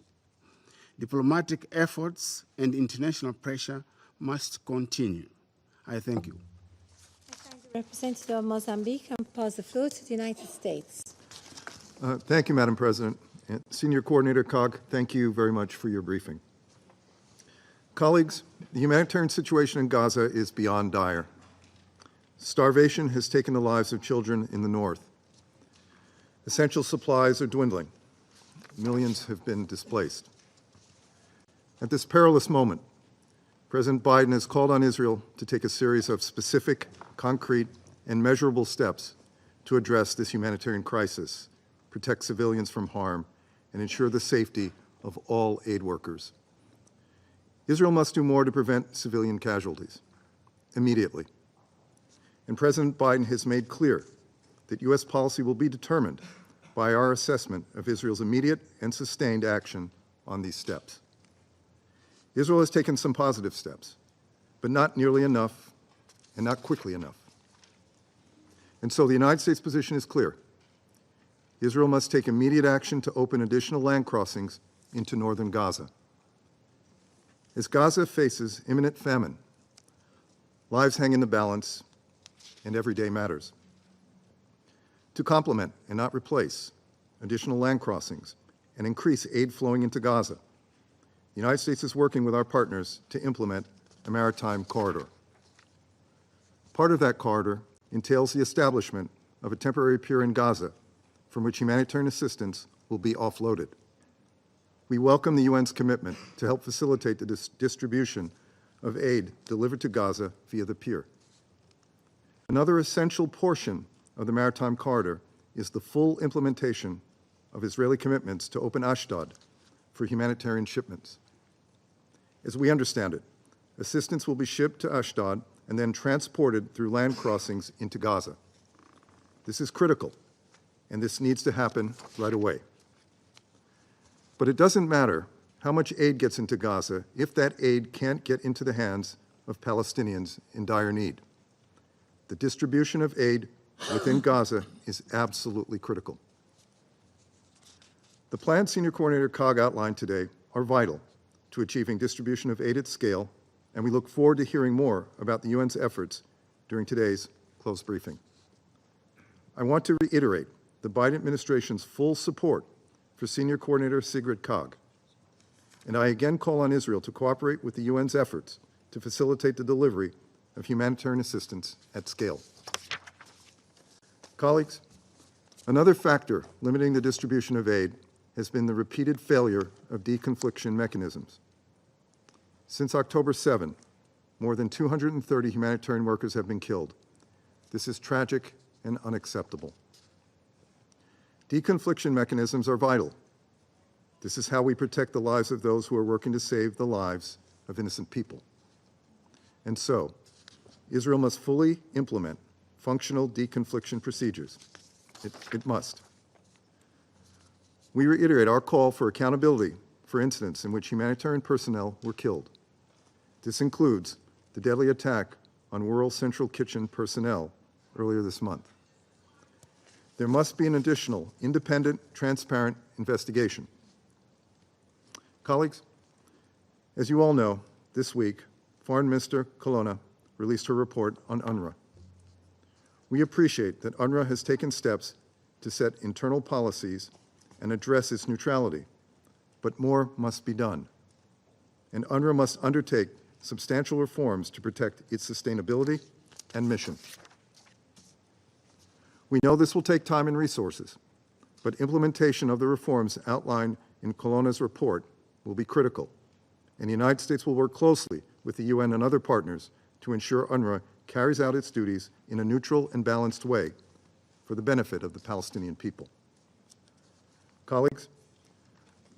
Diplomatic efforts and international pressure must continue. I thank you. Representative of Mozambique, and pass the floor to the United States. Thank you, Madam President. And Senior Coordinator Kaag, thank you very much for your briefing. Colleagues, the humanitarian situation in Gaza is beyond dire. Starvation has taken the lives of children in the north. Essential supplies are dwindling. Millions have been displaced. At this perilous moment, President Biden has called on Israel to take a series of specific, concrete, and measurable steps to address this humanitarian crisis, protect civilians from harm, and ensure the safety of all aid workers. Israel must do more to prevent civilian casualties, immediately. And President Biden has made clear that U.S. policy will be determined by our assessment of Israel's immediate and sustained action on these steps. Israel has taken some positive steps, but not nearly enough and not quickly enough. And so the United States position is clear. Israel must take immediate action to open additional land crossings into northern Gaza. As Gaza faces imminent famine, lives hang in the balance, and every day matters. To complement and not replace additional land crossings and increase aid flowing into Gaza, the United States is working with our partners to implement a maritime corridor. Part of that corridor entails the establishment of a temporary pier in Gaza from which humanitarian assistance will be offloaded. We welcome the UN's commitment to help facilitate the distribution of aid delivered to Gaza via the pier. Another essential portion of the maritime corridor is the full implementation of Israeli commitments to open Ashdod for humanitarian shipments. As we understand it, assistance will be shipped to Ashdod and then transported through land crossings into Gaza. This is critical, and this needs to happen right away. But it doesn't matter how much aid gets into Gaza if that aid can't get into the hands of Palestinians in dire need. The distribution of aid within Gaza is absolutely critical. The plans Senior Coordinator Kaag outlined today are vital to achieving distribution of aid at scale, and we look forward to hearing more about the UN's efforts during today's closed briefing. I want to reiterate the Biden administration's full support for Senior Coordinator Sigrid Kaag, and I again call on Israel to cooperate with the UN's efforts to facilitate the delivery of humanitarian assistance at scale. Colleagues, another factor limiting the distribution of aid has been the repeated failure of deconfliction mechanisms. Since October 7, more than 230 humanitarian workers have been killed. This is tragic and unacceptable. Deconfliction mechanisms are vital. This is how we protect the lives of those who are working to save the lives of innocent people. And so, Israel must fully implement functional deconfliction procedures. It must. We reiterate our call for accountability for incidents in which humanitarian personnel were killed. This includes the deadly attack on World Central Kitchen personnel earlier this month. There must be an additional, independent, transparent investigation. Colleagues, as you all know, this week, Foreign Minister Colonna released her report on UNRWA. We appreciate that UNRWA has taken steps to set internal policies and address its neutrality, but more must be done. And UNRWA must undertake substantial reforms to protect its sustainability and mission. We know this will take time and resources, but implementation of the reforms outlined in Colonna's report will be critical, and the United States will work closely with the UN and other partners to ensure UNRWA carries out its duties in a neutral and balanced way for the benefit of the Palestinian people. Colleagues,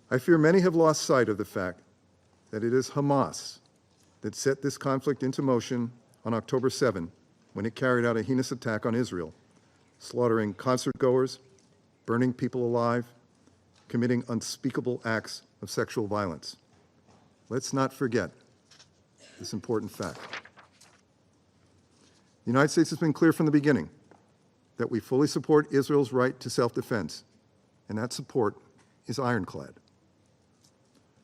I fear many have lost sight of the fact that it is Hamas that set this conflict into motion on October 7 when it carried out a heinous attack on Israel, slaughtering concertgoers, burning people alive, committing unspeakable acts of sexual violence. Let's not forget this important fact. The United States has been clear from the beginning that we fully support Israel's right to self-defense, and that support is ironclad.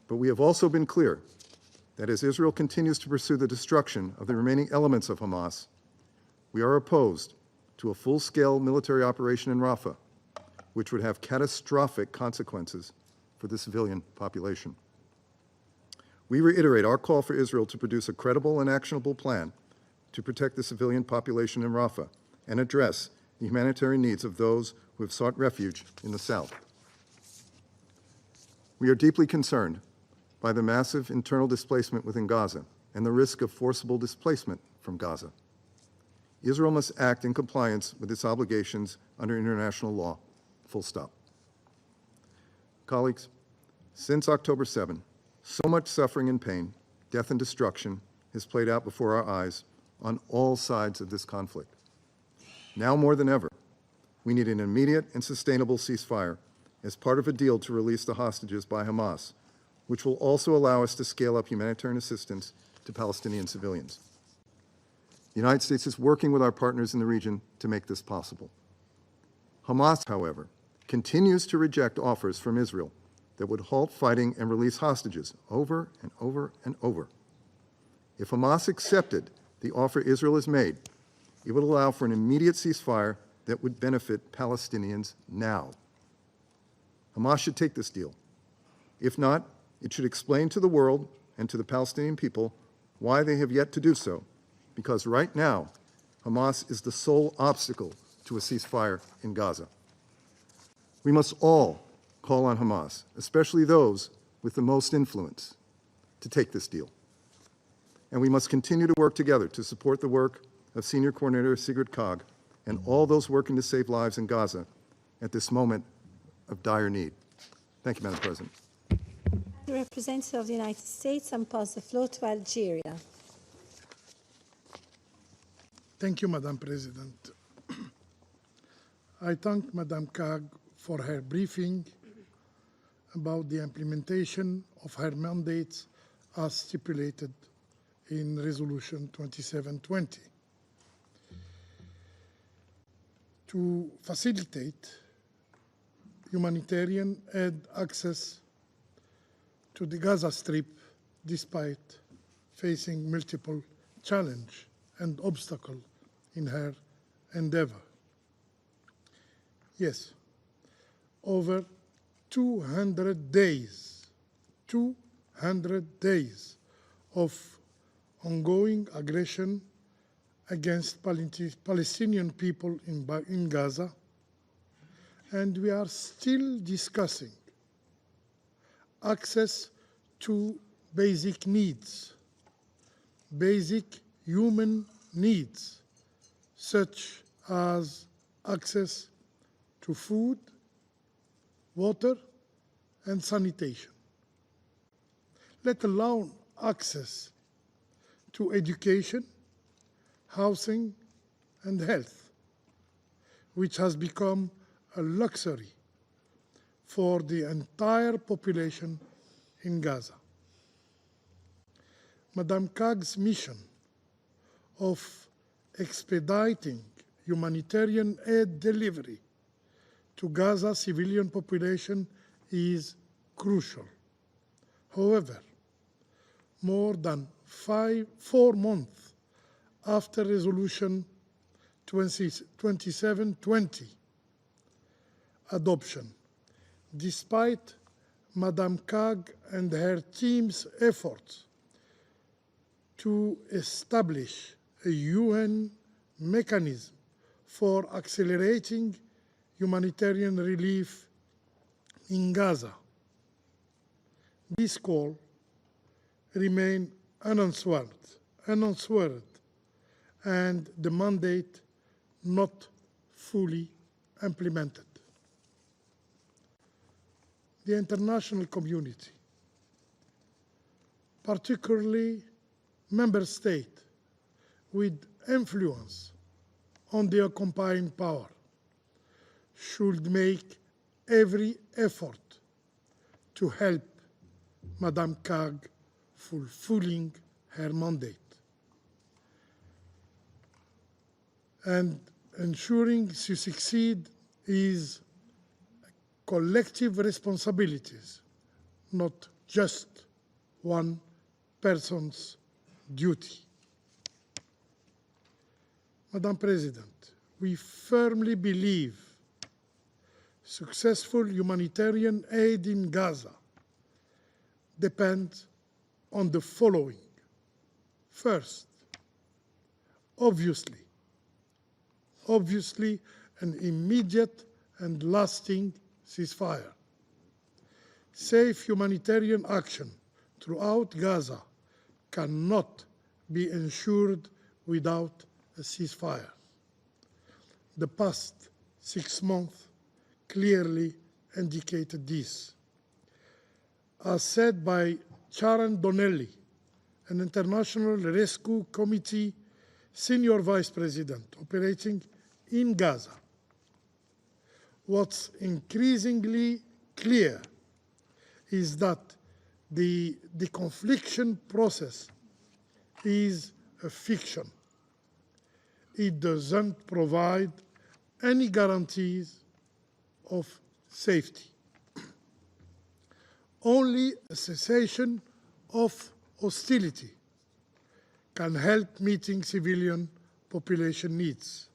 But we have also been clear that as Israel continues to pursue the destruction of the remaining elements of Hamas, we are opposed to a full-scale military operation in Rafah, which would have catastrophic consequences for the civilian population. We reiterate our call for Israel to produce a credible and actionable plan to protect the civilian population in Rafah and address the humanitarian needs of those who have sought refuge in the south. We are deeply concerned by the massive internal displacement within Gaza and the risk of forcible displacement from Gaza. Israel must act in compliance with its obligations under international law, full stop. Colleagues, Since October 7, so much suffering and pain, death and destruction has played out before our eyes on all sides of this conflict. Now more than ever, we need an immediate and sustainable ceasefire as part of a deal to release the hostages by Hamas, which will also allow us to scale up humanitarian assistance to Palestinian civilians. The United States is working with our partners in the region to make this possible. Hamas, however, continues to reject offers from Israel that would halt fighting and release hostages over and over and over. If Hamas accepted the offer Israel has made, it would allow for an immediate ceasefire that would benefit Palestinians now. Hamas should take this deal. If not, it should explain to the world and to the Palestinian people why they have yet to do so, because right now, Hamas is the sole obstacle to a ceasefire in Gaza. We must all call on Hamas, especially those with the most influence, to take this deal. And we must continue to work together to support the work of Senior Coordinator Sigrid Kaag and all those working to save lives in Gaza at this moment of dire need. Thank you, Madam President. The representative of the United States, and pass the floor to Algeria. Thank you, Madam President. I thank Madam Kaag for her briefing about the implementation of her mandates as stipulated in Resolution 2720. To facilitate humanitarian aid access to the Gaza Strip despite facing multiple challenges and obstacles in her endeavor. Yes, over 200 days of ongoing aggression against Palestinian people in Gaza, and we are still discussing access to basic needs, basic human needs, such as access to food, water, and sanitation, let alone access to education, housing, and health, which has become a luxury for the entire population in Gaza. Madam Kaag's mission of expediting humanitarian aid delivery to Gaza civilian population is crucial. However, more than 4 months after Resolution 2720 adoption, despite Madam Kaag and her team's efforts to establish a UN mechanism for accelerating humanitarian relief in Gaza, this call remains unanswered, and the mandate not fully implemented. The international community, particularly member states with influence on the occupying power, should make every effort to help Madam Kaag fulfilling her mandate and ensuring she succeed is collective responsibilities, not just one person's duty. Madam President, we firmly believe successful humanitarian aid in Gaza depends on the following. First, obviously, an immediate and lasting ceasefire. Safe humanitarian action throughout Gaza cannot be ensured without a ceasefire. The past 6 months clearly indicated this. as said by Sharon Donnelly, an International Rescue Committee Senior Vice President operating in Gaza. What's increasingly clear is that the deconfliction process is a fiction. It doesn't provide any guarantees of safety. Only a cessation of hostility can help meeting civilian population needs.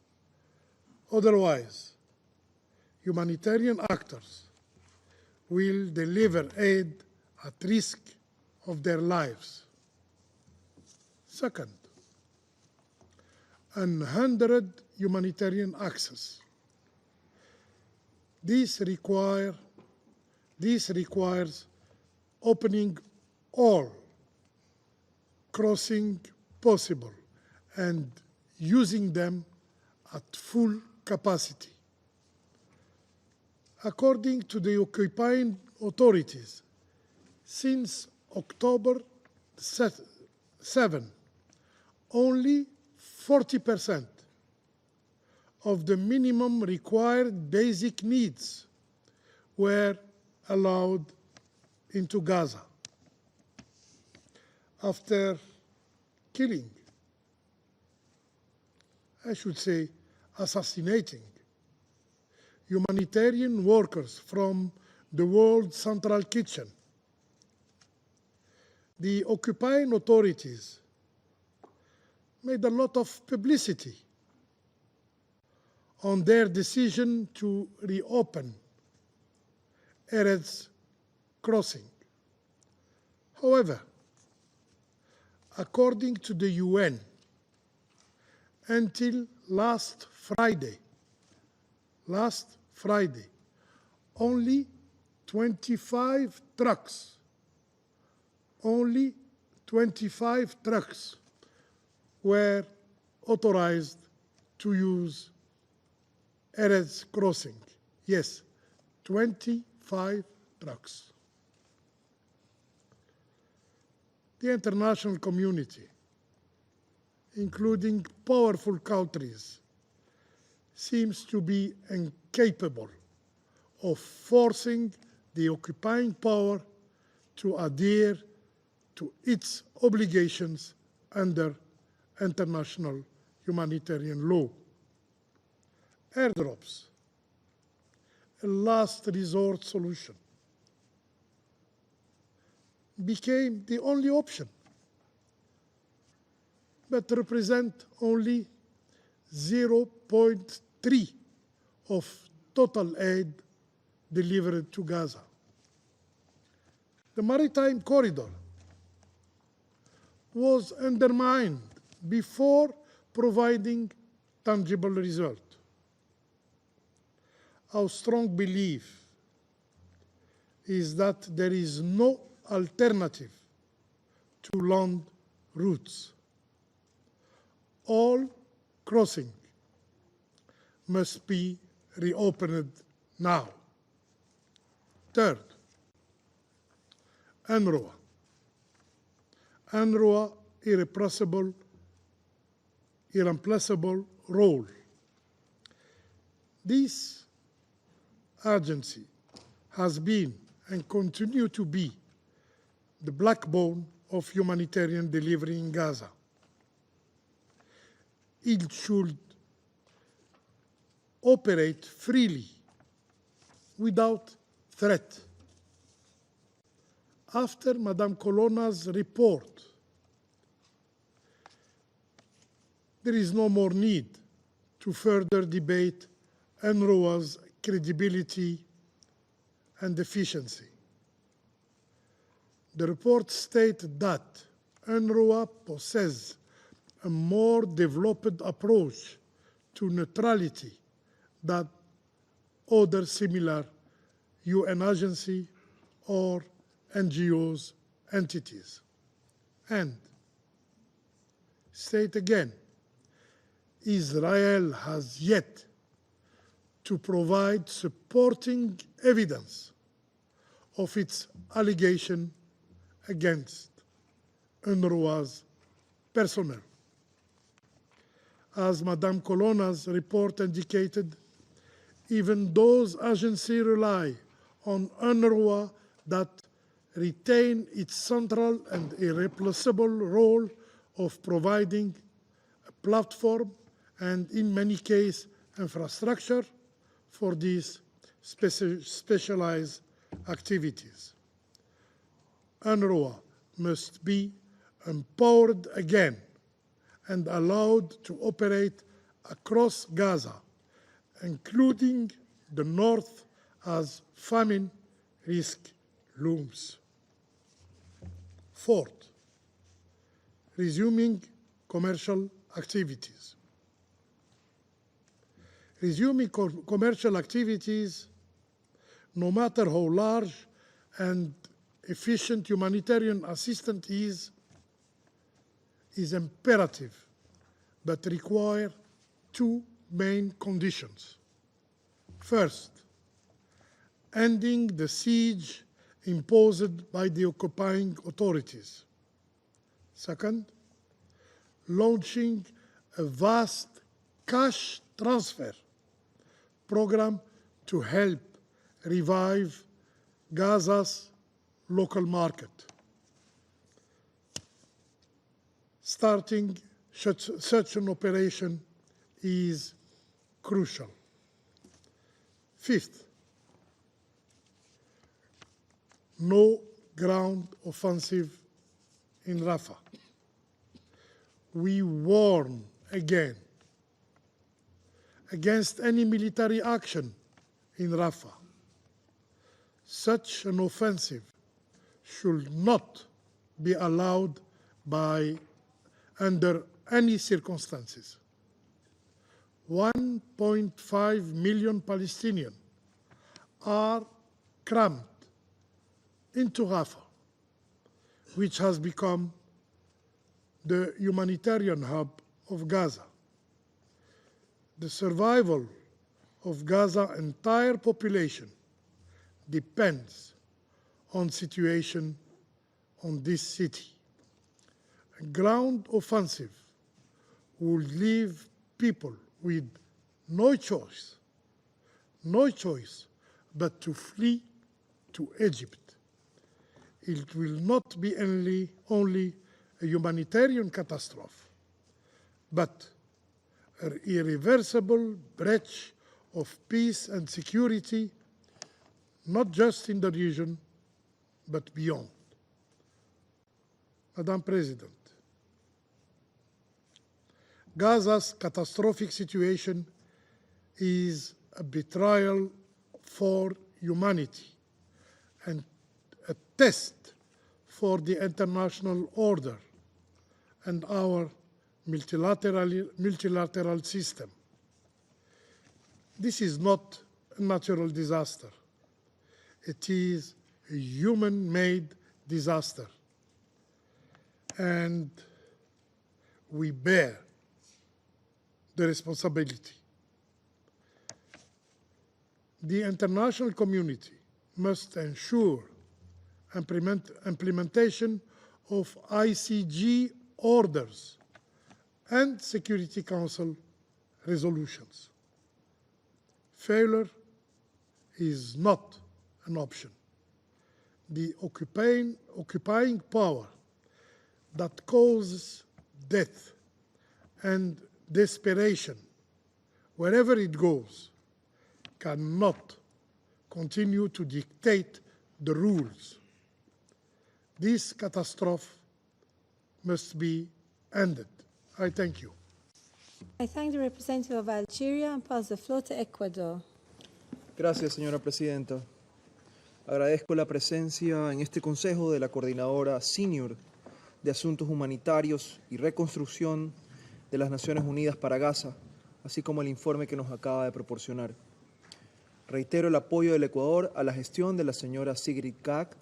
Otherwise, humanitarian actors will deliver aid at risk of their lives. Second, unhindered humanitarian access. This requires opening all crossing possible and using them at full capacity. According to the occupying authorities, since October 7, only 40% of the minimum required basic needs were allowed into Gaza. After killing, I should say assassinating, humanitarian workers from the World Central Kitchen, the occupying authorities made a lot of publicity on their decision to reopen Erez crossing. However, according to the UN, until last Friday, only 25 trucks were authorized to use Erez crossing. Yes, 25 trucks. The international community, including powerful countries, seems to be incapable of forcing the occupying power to adhere to its obligations under international humanitarian law. Airdrops, a last resort solution, became the only option, but represent only 0.3 of total aid delivered to Gaza. The maritime corridor was undermined before providing tangible result. Our strong belief is that there is no alternative to land routes. All crossing must be reopened now. Third, UNRWA irreplaceable role. This agency has been and continue to be the backbone of humanitarian delivery in Gaza. It should operate freely, without threat. After Madame Colonna's report, there is no more need to further debate UNRWA's credibility and efficiency. The report stated that UNRWA possesses a more developed approach to neutrality than other similar UN agencies or NGOs entities. And, state again, Israel has yet to provide supporting evidence of its allegation against UNRWA's personnel. As Madame Colonna's report indicated, even those agencies rely on UNRWA that retain its central and irreplaceable role of providing a platform and, in many cases, infrastructure for these specialized activities. UNRWA must be empowered again and allowed to operate across Gaza, including the north, as famine risk looms. Fourth, resuming commercial activities. Resuming commercial activities, no matter how large and efficient humanitarian assistance is imperative, but require two main conditions. First, ending the siege imposed by the occupying authorities. Second, launching a vast cash transfer program to help revive Gaza's local market. Starting such an operation is crucial. Fifth, no ground offensive in Rafah. We warn again against any military action in Rafah. Such an offensive should not be allowed under any circumstances. 1.5 million Palestinians are crammed into Rafah, which has become the humanitarian hub of Gaza. The survival of Gaza's entire population depends on situation on this city. A ground offensive would leave people with no choice but to flee to Egypt. It will not be only a humanitarian catastrophe, but an irreversible breach of peace and security, not just in the region, but beyond. Madam President, Gaza's catastrophic situation is a betrayal for humanity and a test for the international order and our multilateral system. This is not a natural disaster. It is a human-made disaster. And we bear the responsibility. The international community must ensure implementation of ICG orders and Security Council resolutions. Failure is not an option. The occupying power that causes death and desperation wherever it goes cannot continue to dictate the rules. This catastrophe must be ended. I thank you. I thank the representative of Algeria and pass the floor to Ecuador. Gracias, señora presidenta. Agradezco la presencia en este consejo de la coordinadora senior de Asuntos Humanitarios y Reconstrucción de las Naciones Unidas para Gaza, así como el informe que nos acaba de proporcionar. Reitero el apoyo del Ecuador a la gestión de la señora Sigrid Kaag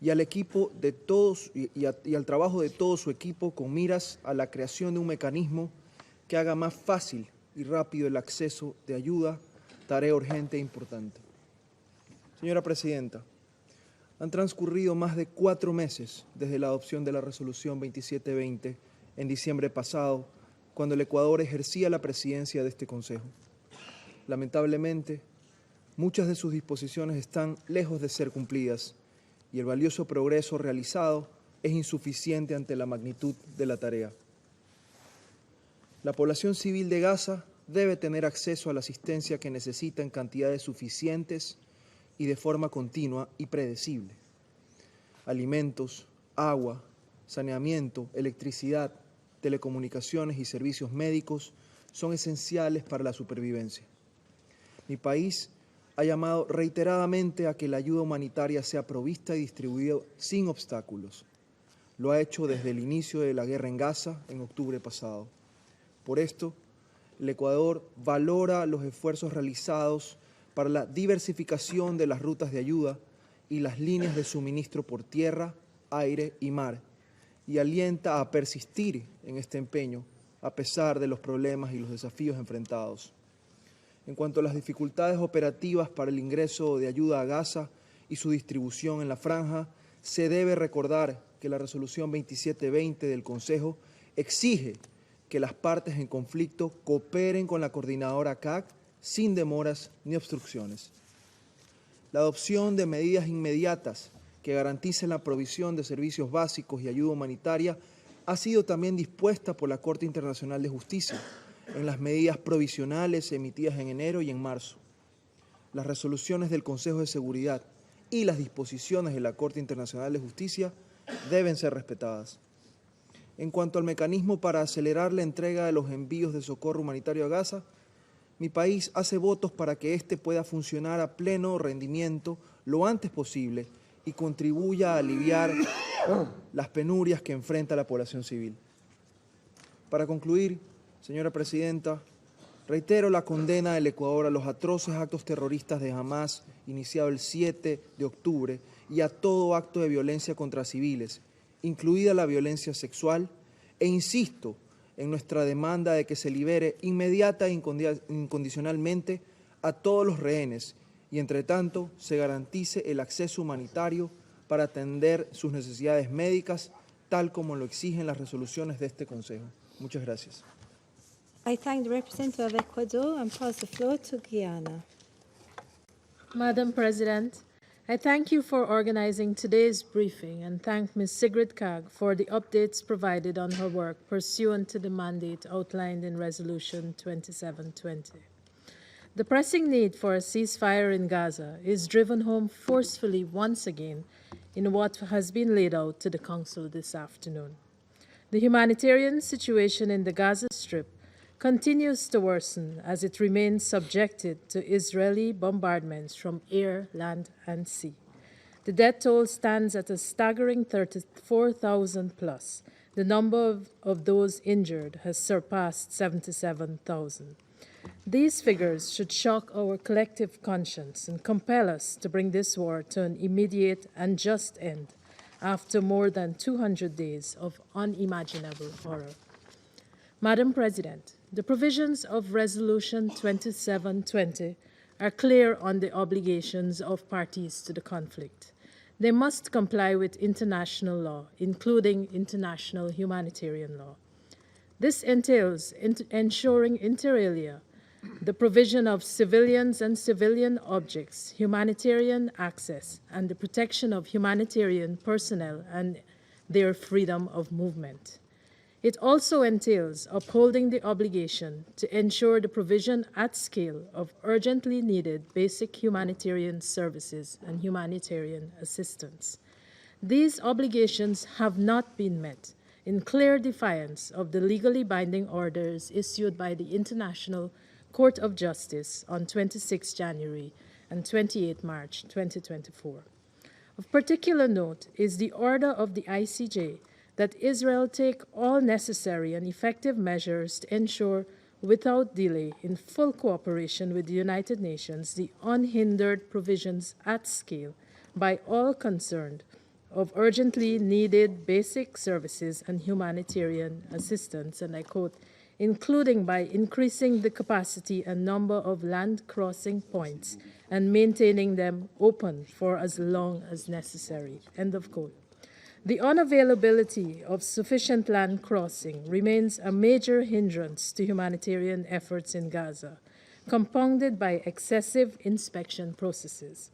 y al equipo de todos y al trabajo de todo su equipo con miras a la creación de un mecanismo que haga más fácil y rápido el acceso de ayuda, tarea urgente e importante. Señora Presidenta, Han transcurrido más de 4 meses desde la adopción de la resolución 2720 en diciembre pasado, cuando el Ecuador ejercía la presidencia de este Consejo. Lamentablemente, muchas de sus disposiciones están lejos de ser cumplidas y el valioso progreso realizado es insuficiente ante la magnitud de la tarea. La población civil de Gaza debe tener acceso a la asistencia que necesita en cantidades suficientes y de forma continua y predecible. Alimentos, agua, saneamiento, electricidad, telecomunicaciones y servicios médicos son esenciales para la supervivencia. Mi país ha llamado reiteradamente a que la ayuda humanitaria sea provista y distribuida sin obstáculos. Lo ha hecho desde el inicio de la guerra en Gaza en octubre pasado. Por esto, el Ecuador valora los esfuerzos realizados para la diversificación de las rutas de ayuda y las líneas de suministro por tierra, aire y mar, y alienta a persistir en este empeño a pesar de los problemas y los desafíos enfrentados. En cuanto a las dificultades operativas para el ingreso de ayuda a Gaza y su distribución en la franja, se debe recordar que la resolución 2720 del Consejo exige que las partes en conflicto cooperen con la coordinadora Kaag sin demoras ni obstrucciones. La adopción de medidas inmediatas que garanticen la provisión de servicios básicos y ayuda humanitaria ha sido también dispuesta por la Corte Internacional de Justicia en las medidas provisionales emitidas en enero y en marzo. Las resoluciones del Consejo de Seguridad y las disposiciones de la Corte Internacional de Justicia deben ser respetadas. En cuanto al mecanismo para acelerar la entrega de los envíos de socorro humanitario a Gaza, mi país hace votos para que éste pueda funcionar a pleno rendimiento lo antes posible y contribuya a aliviar las penurias que enfrenta la población civil. Para concluir, señora Presidenta, reitero la condena del Ecuador a los atroces actos terroristas de Hamás iniciado el 7 de octubre y a todo acto de violencia contra civiles, incluida la violencia sexual, e insisto en nuestra demanda de que se libere inmediata e incondicionalmente a todos los rehenes y, entre tanto, se garantice el acceso humanitario para atender sus necesidades médicas, tal como lo exigen las resoluciones de este Consejo. Muchas gracias. I thank the representative of Ecuador and pass the floor to Guyana. Madam President, I thank you for organizing today's briefing and thank Ms. Sigrid Kaag for the updates provided on her work pursuant to the mandate outlined in Resolution 2720. The pressing need for a ceasefire in Gaza is driven home forcefully once again in what has been laid out to the Council this afternoon. The humanitarian situation in the Gaza Strip continues to worsen as it remains subjected to Israeli bombardments from air, land, and sea. The death toll stands at a staggering 34,000 plus. The number of those injured has surpassed 77,000. These figures should shock our collective conscience and compel us to bring this war to an immediate and just end after more than 200 days of unimaginable horror. Madam President, the provisions of Resolution 2720 are clear on the obligations of parties to the conflict. They must comply with international law, including international humanitarian law. This entails ensuring inter alia the provision of civilians and civilian objects, humanitarian access, and the protection of humanitarian personnel and their freedom of movement. It also entails upholding the obligation to ensure the provision at scale of urgently needed basic humanitarian services and humanitarian assistance. These obligations have not been met in clear defiance of the legally binding orders issued by the International Court of Justice on 26 January and 28 March 2024. Of particular note is the order of the ICJ that Israel take all necessary and effective measures to ensure, without delay, in full cooperation with the United Nations, the unhindered provisions at scale by all concerned of urgently needed basic services and humanitarian assistance, and I quote, including by increasing the capacity and number of land crossing points and maintaining them open for as long as necessary." End of quote. The unavailability of sufficient land crossing remains a major hindrance to humanitarian efforts in Gaza, compounded by excessive inspection processes.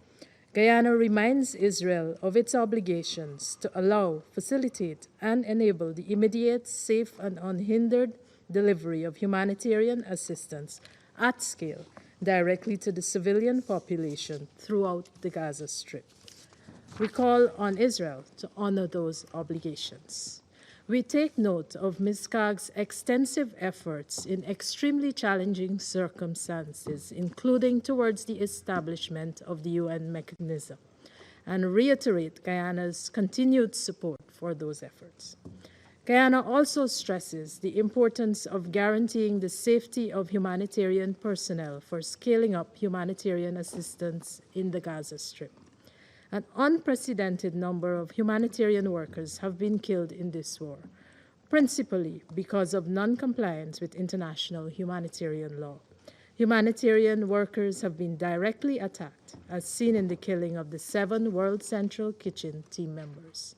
Guyana reminds Israel of its obligations to allow, facilitate, and enable the immediate, safe, and unhindered delivery of humanitarian assistance at scale directly to the civilian population throughout the Gaza Strip. We call on Israel to honor those obligations. We take note of Ms. Kaag's extensive efforts in extremely challenging circumstances, including towards the establishment of the UN mechanism, and reiterate Guyana's continued support for those efforts. Guyana also stresses the importance of guaranteeing the safety of humanitarian personnel for scaling up humanitarian assistance in the Gaza Strip. An unprecedented number of humanitarian workers have been killed in this war, principally because of non-compliance with international humanitarian law. Humanitarian workers have been directly attacked, as seen in the killing of the 7 World Central Kitchen team members.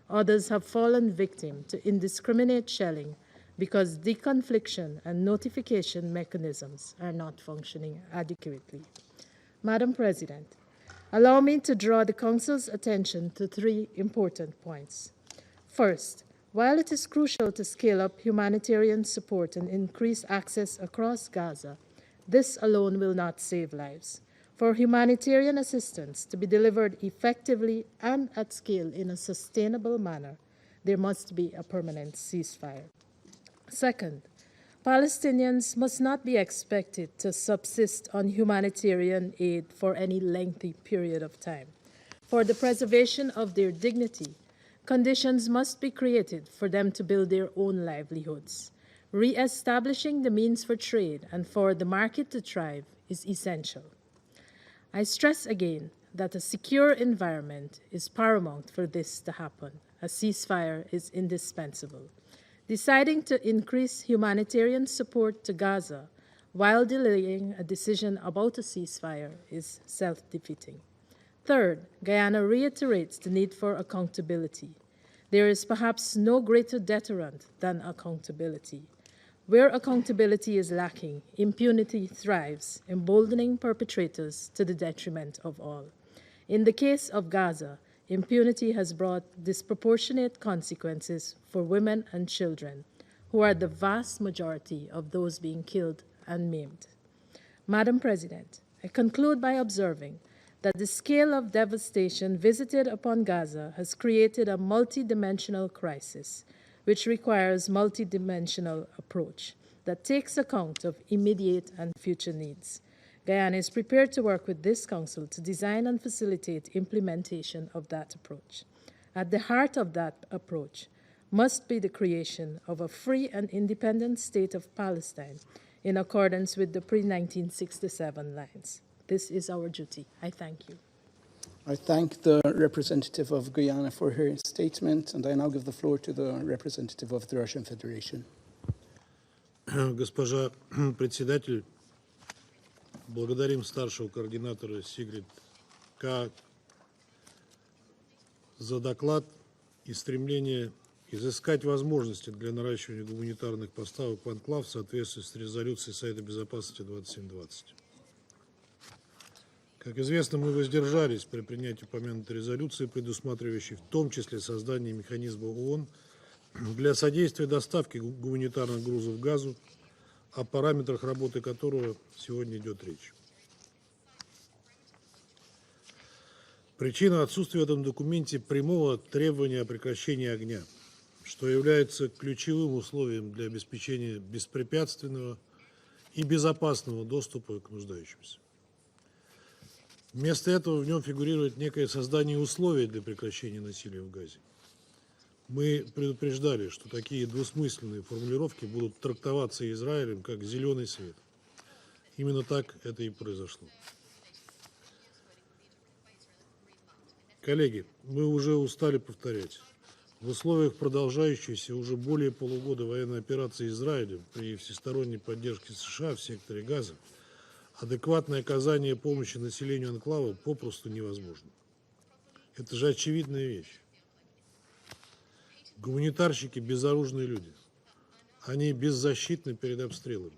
Others have fallen victim to indiscriminate shelling because deconfliction and notification mechanisms are not functioning adequately. Madam President, allow me to draw the Council's attention to 3 important points. First, while it is crucial to scale up humanitarian support and increase access across Gaza, this alone will not save lives. For humanitarian assistance to be delivered effectively and at scale in a sustainable manner, there must be a permanent ceasefire. Second, Palestinians must not be expected to subsist on humanitarian aid for any lengthy period of time. For the preservation of their dignity, conditions must be created for them to build their own livelihoods. Re-establishing the means for trade and for the market to thrive is essential. I stress again that a secure environment is paramount for this to happen. A ceasefire is indispensable. Deciding to increase humanitarian support to Gaza while delaying a decision about a ceasefire is self-defeating. Third, Guyana reiterates the need for accountability. There is perhaps no greater deterrent than accountability. Where accountability is lacking, impunity thrives, emboldening perpetrators to the detriment of all. In the case of Gaza, impunity has brought disproportionate consequences for women and children, who are the vast majority of those being killed and maimed. Madam President, I conclude by observing that the scale of devastation visited upon Gaza has created a multidimensional crisis, which requires multidimensional approach that takes account of immediate and future needs. Guyana is prepared to work with this Council to design and facilitate implementation of that approach. At the heart of that approach must be the creation of a free and independent state of Palestine in accordance with the pre-1967 lines. This is our duty. I thank you. I thank the representative of Guyana for her statement, and I now give the floor to the representative of the Russian Federation. Госпожа председатель, благодарим старшего координатора Сигрид Kaag за доклад и стремление изыскать возможности для наращивания гуманитарных поставок в анклав в соответствии с резолюцией Совета Безопасности 2720. Как известно, мы воздержались при принятии упомянутой резолюции, предусматривающей в том числе создание механизма ООН для содействия доставки гуманитарных грузов в Газу, о параметрах работы которого сегодня идет речь. Причина отсутствия в этом документе прямого требования о прекращении огня, что является ключевым условием для обеспечения беспрепятственного и безопасного доступа к нуждающимся. Вместо этого в нем фигурирует некое создание условий для прекращения насилия в Газе. Мы предупреждали, что такие двусмысленные формулировки будут трактоваться Израилем как зеленый свет. Именно так это и произошло. Коллеги, мы уже устали повторять. В условиях продолжающейся уже более полугода военной операции Израиля при всесторонней поддержке США в секторе Газа адекватное оказание помощи населению анклава попросту невозможно. Это же очевидная вещь. Гуманитарщики – безоружные люди. Они беззащитны перед обстрелами.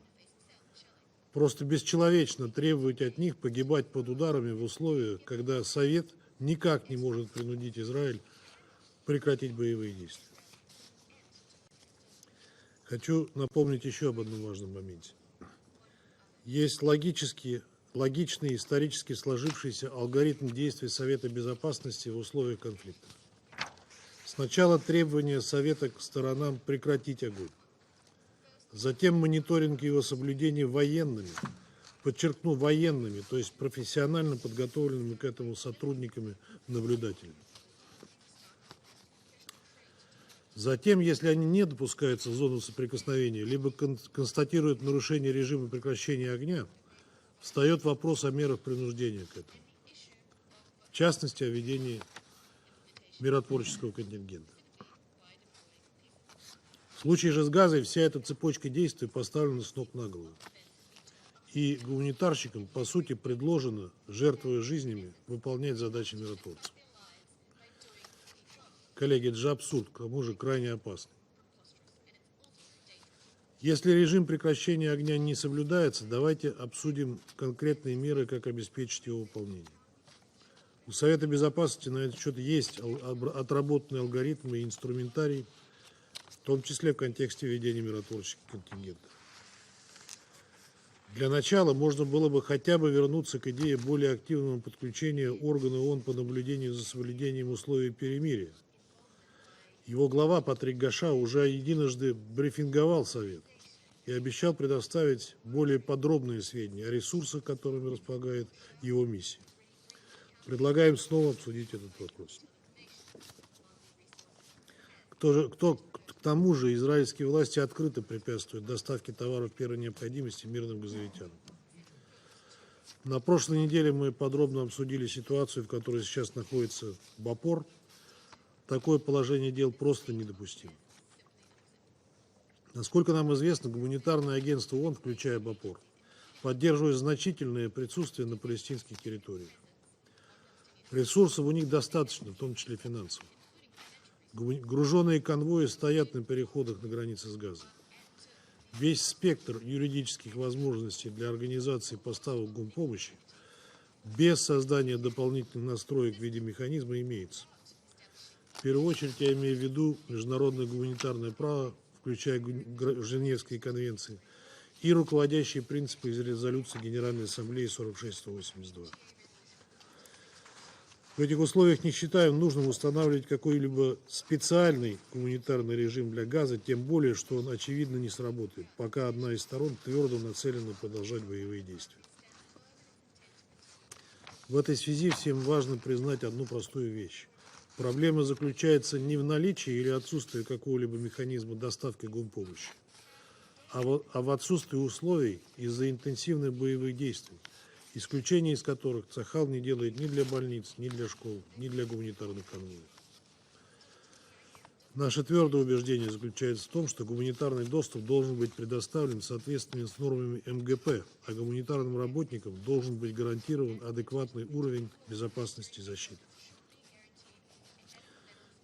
Просто бесчеловечно требовать от них погибать под ударами в условиях, когда Совет никак не может принудить Израиль прекратить боевые действия. Хочу напомнить еще об одном важном моменте. Есть логичный, исторически сложившийся алгоритм действий Совета Безопасности в условиях конфликта. Сначала требования Совета к сторонам прекратить огонь. Затем мониторинг его соблюдения военными, подчеркну, военными, то есть профессионально подготовленными к этому сотрудниками-наблюдателями. Затем, если они не допускаются в зону соприкосновения, либо констатируют нарушение режима прекращения огня, встает вопрос о мерах принуждения к этому. В частности, о ведении миротворческого контингента. В случае же с Газой вся эта цепочка действий поставлена с ног на голову. И гуманитарщикам, по сути, предложено, жертвуя жизнями, выполнять задачи миротворцев. Коллеги, это же абсурд, к тому же крайне опасный. Если режим прекращения огня не соблюдается, давайте обсудим конкретные меры, как обеспечить его выполнение. У Совета Безопасности на этот счет есть отработанные алгоритмы и инструментарий, в том числе в контексте ведения миротворческих контингентов. Для начала можно было бы хотя бы вернуться к идее более активного подключения органов ООН по наблюдению за соблюдением условий перемирия. Его глава Патрик Гаша уже единожды брифинговал Совет и обещал предоставить более подробные сведения о ресурсах, которыми располагает его миссия. Предлагаем снова обсудить этот вопрос. К тому же израильские власти открыто препятствуют доставке товаров первой необходимости мирным газовитянам. На прошлой неделе мы подробно обсудили ситуацию, в которой сейчас находится Бопор. Такое положение дел просто недопустимо. Насколько нам известно, гуманитарное агентство ООН, включая Бопор, поддерживает значительное присутствие на палестинских территориях. Ресурсов у них достаточно, в том числе финансовых. Груженные конвои стоят на переходах на границе с Газой. Весь спектр юридических возможностей для организации поставок гумпомощи без создания дополнительных настроек в виде механизма имеется. В первую очередь я имею в виду международное гуманитарное право, включая Женевские конвенции, и руководящие принципы из резолюции Генеральной Ассамблеи 46-182. В этих условиях не считаем нужным устанавливать какой-либо специальный гуманитарный режим для Газа, тем более, что он, очевидно, не сработает, пока одна из сторон твердо нацелена продолжать боевые действия. В этой связи всем важно признать одну простую вещь. Проблема заключается не в наличии или отсутствии какого-либо механизма доставки гумпомощи, а в отсутствии условий из-за интенсивных боевых действий, исключение из которых Цахал не делает ни для больниц, ни для школ, ни для гуманитарных конвоев. Наше твердое убеждение заключается в том, что гуманитарный доступ должен быть предоставлен в соответствии с нормами МГП, а гуманитарным работникам должен быть гарантирован адекватный уровень безопасности и защиты.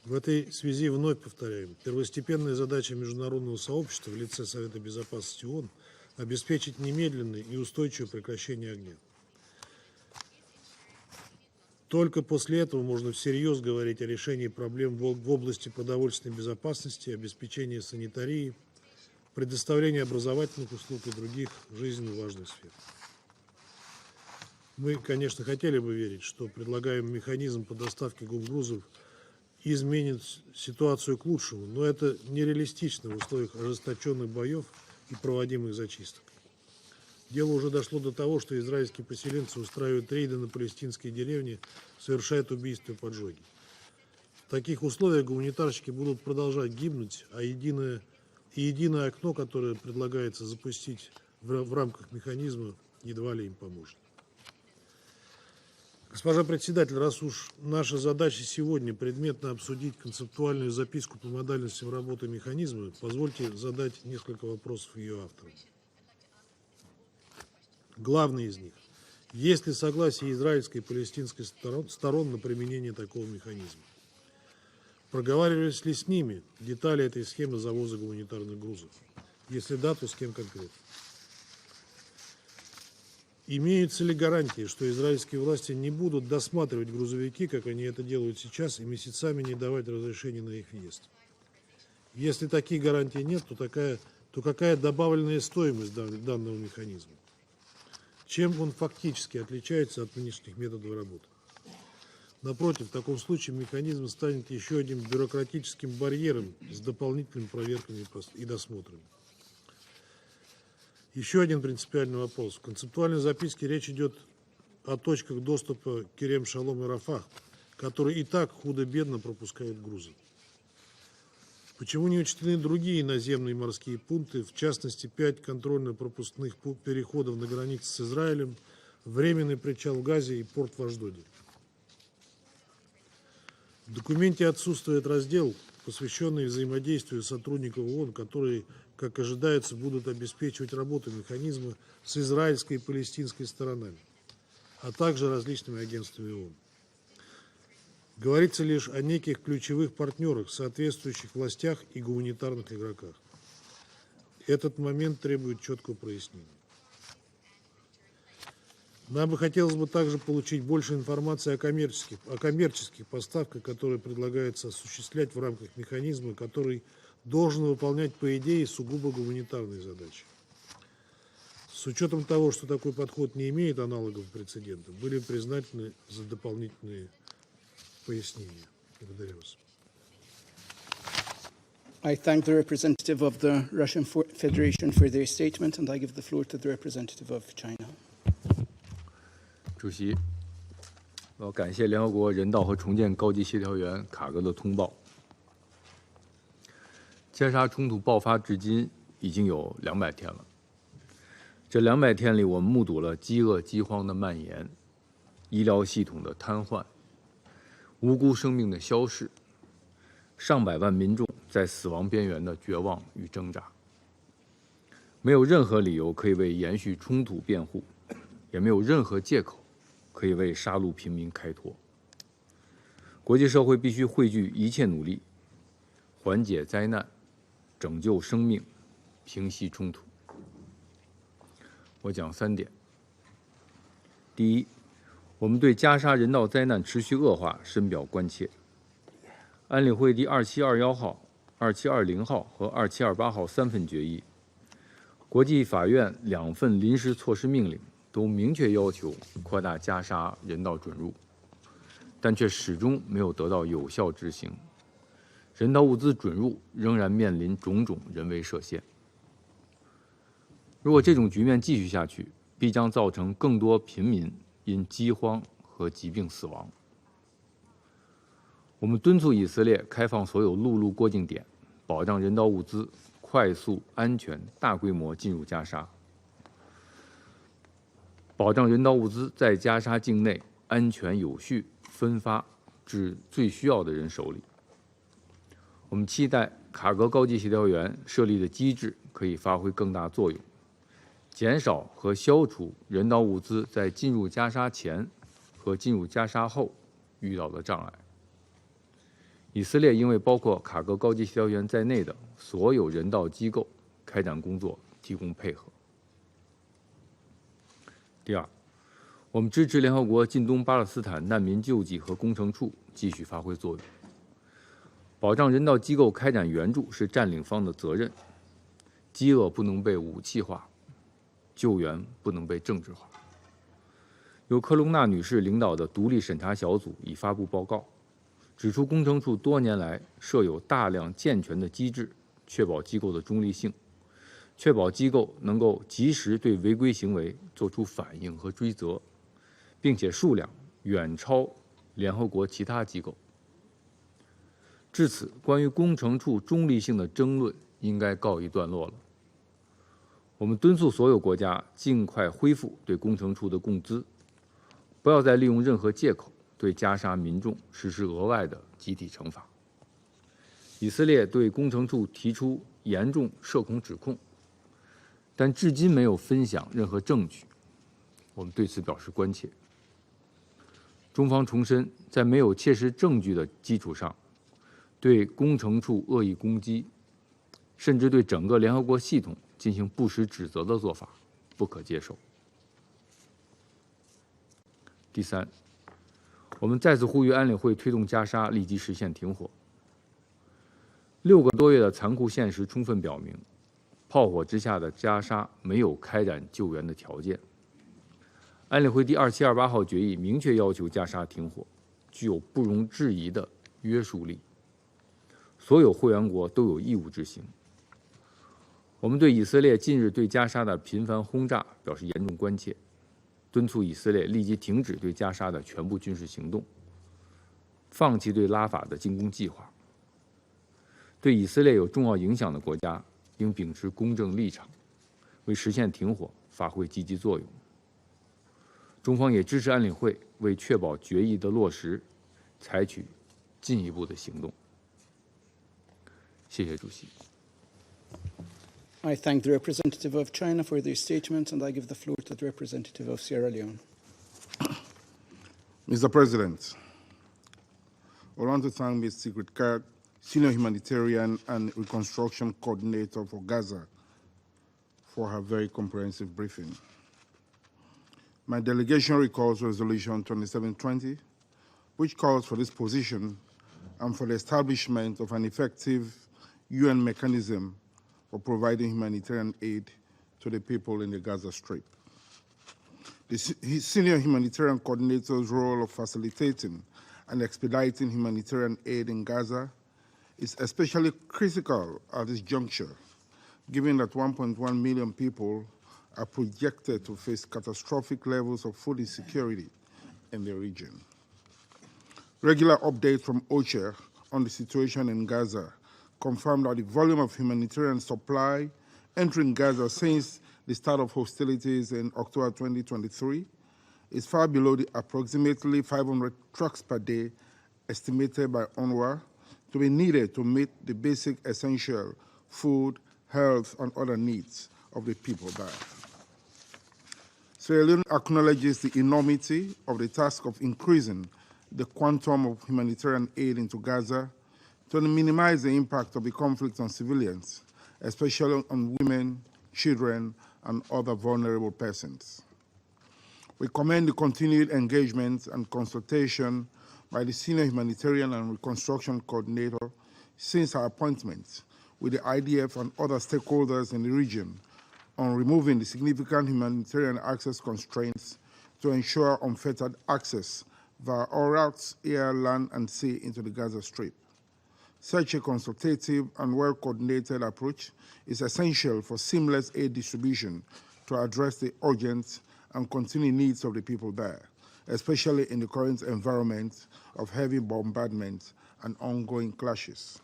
В этой связи вновь повторяем, первостепенная задача международного сообщества в лице Совета Безопасности ООН – обеспечить немедленное и устойчивое прекращение огня. Только после этого можно всерьез говорить о решении проблем в области продовольственной безопасности, обеспечения санитарии, предоставления образовательных услуг и других жизненно важных сфер. Мы, конечно, хотели бы верить, что предлагаемый механизм по доставке гумгрузов изменит ситуацию к лучшему, но это нереалистично в условиях ожесточенных боев и проводимых зачисток. Дело уже дошло до того, что израильские поселенцы устраивают рейды на палестинские деревни, совершают убийства и поджоги. В таких условиях гуманитарщики будут продолжать гибнуть, а единое окно, которое предлагается запустить в рамках механизма, едва ли им поможет. Госпожа председатель, раз уж наша задача сегодня предметно обсудить концептуальную записку по модальностям работы механизма, позвольте задать несколько вопросов ее авторам. Главный из них – есть ли согласие израильской и палестинской сторон на применение такого механизма? Проговаривались ли с ними детали этой схемы завоза гуманитарных грузов? Если да, то с кем конкретно? Имеются ли гарантии, что израильские власти не будут досматривать грузовики, как они это делают сейчас, и месяцами не давать разрешения на их въезд? Если таких гарантий нет, то какая добавленная стоимость данного механизма? Чем он фактически отличается от нынешних методов работы? Напротив, в таком случае механизм станет еще одним бюрократическим барьером с дополнительными проверками и досмотрами. Еще один принципиальный вопрос. В концептуальной записке речь идет о точках доступа Керем, Шалом и Рафах, которые и так худо-бедно пропускают грузы. Почему не учтены другие наземные морские пункты, в частности 5 контрольно-пропускных переходов на границе с Израилем, временный причал в Газе и порт в Ашдоде? В документе отсутствует раздел, посвященный взаимодействию сотрудников ООН, которые, как ожидается, будут обеспечивать работу механизма с израильской и палестинской сторонами, а также различными агентствами ООН. Говорится лишь о неких ключевых партнерах, соответствующих властях и гуманитарных игроках. Этот момент требует четкого прояснения. Нам бы хотелось также получить больше информации о коммерческих поставках, которые предлагается осуществлять в рамках механизма, который должен выполнять, по идее, сугубо гуманитарные задачи. С учетом того, что такой подход не имеет аналогов прецедента, были признательны за дополнительные пояснения. Благодарю вас. I thank the representative of the Russian Federation for their statement, and I give the floor to the representative of China. 主席，我要感谢联合国人道和重建高级协调员卡格的通报。加沙冲突爆发至今已经有200天了。这200天里，我们目睹了饥饿、饥荒的蔓延，医疗系统的瘫痪，无辜生命的消逝，上百万民众在死亡边缘的绝望与挣扎。没有任何理由可以为延续冲突辩护，也没有任何借口可以为杀戮平民开脱。国际社会必须汇聚一切努力，缓解灾难，拯救生命，平息冲突。我讲3点。第一，我们对加沙人道灾难持续恶化深表关切。安理会第2721号、2720号和2728号3份决议，国际法院2份临时措施命令都明确要求扩大加沙人道准入，但却始终没有得到有效执行。人道物资准入仍然面临种种人为设限。如果这种局面继续下去，必将造成更多平民因饥荒和疾病死亡。我们敦促以色列开放所有陆路过境点，保障人道物资快速、安全、大规模进入加沙，保障人道物资在加沙境内安全有序分发至最需要的人手里。我们期待卡格高级协调员设立的机制可以发挥更大作用，减少和消除人道物资在进入加沙前和进入加沙后遇到的障碍。以色列应为包括卡格高级协调员在内的所有人道机构开展工作提供配合。第二，我们支持联合国近东巴勒斯坦难民救济和工程处继续发挥作用。保障人道机构开展援助是占领方的责任，饥饿不能被武器化，救援不能被政治化。由科隆纳女士领导的独立审查小组已发布报告，指出工程处多年来设有大量健全的机制，确保机构的中立性，确保机构能够及时对违规行为作出反应和追责，并且数量远超联合国其他机构。至此，关于工程处中立性的争论应该告一段落了。我们敦促所有国家尽快恢复对工程处的共资，不要再利用任何借口对加沙民众实施额外的集体惩罚。以色列对工程处提出严重涉恐指控，但至今没有分享任何证据，我们对此表示关切。中方重申，在没有切实证据的基础上，对工程处恶意攻击，甚至对整个联合国系统进行不实指责的做法不可接受。第三，我们再次呼吁安理会推动加沙立即实现停火。6个多月的残酷现实充分表明，炮火之下的加沙没有开展救援的条件。安理会第2728号决议明确要求加沙停火，具有不容置疑的约束力，所有会员国都有义务执行。我们对以色列近日对加沙的频繁轰炸表示严重关切，敦促以色列立即停止对加沙的全部军事行动，放弃对拉法的进攻计划。对以色列有重要影响的国家应秉持公正立场，为实现停火发挥积极作用。中方也支持安理会为确保决议的落实，采取进一步的行动。谢谢主席。I thank the representative of China for their statement, and I give the floor to the representative of Sierra Leone. Mr. President, I want to thank Ms. Sigrid Kaag, Senior Humanitarian and Reconstruction Coordinator for Gaza, for her very comprehensive briefing. My delegation recalls Resolution 2720, which calls for this position and for the establishment of an effective UN mechanism for providing humanitarian aid to the people in the Gaza Strip. The Senior Humanitarian Coordinator's role of facilitating and expediting humanitarian aid in Gaza is especially critical at this juncture, given that 1.1 million people are projected to face catastrophic levels of food insecurity in the region. Regular updates from OCHA on the situation in Gaza confirm that the volume of humanitarian supply entering Gaza since the start of hostilities in October 2023 is far below the approximately 500 trucks per day estimated by UNRWA to be needed to meet the basic essential food, health, and other needs of the people there. Sierra Leone acknowledges the enormity of the task of increasing the quantum of humanitarian aid into Gaza to minimize the impact of the conflict on civilians, especially on women, children, and other vulnerable persons. We commend the continued engagement and consultation by the Senior Humanitarian and Reconstruction Coordinator since her appointment with the IDF and other stakeholders in the region on removing the significant humanitarian access constraints to ensure unfettered access via all routes, air, land, and sea into the Gaza Strip. Such a consultative and well-coordinated approach is essential for seamless aid distribution to address the urgent and continuing needs of the people there, especially in the current environment of heavy bombardment and ongoing clashes.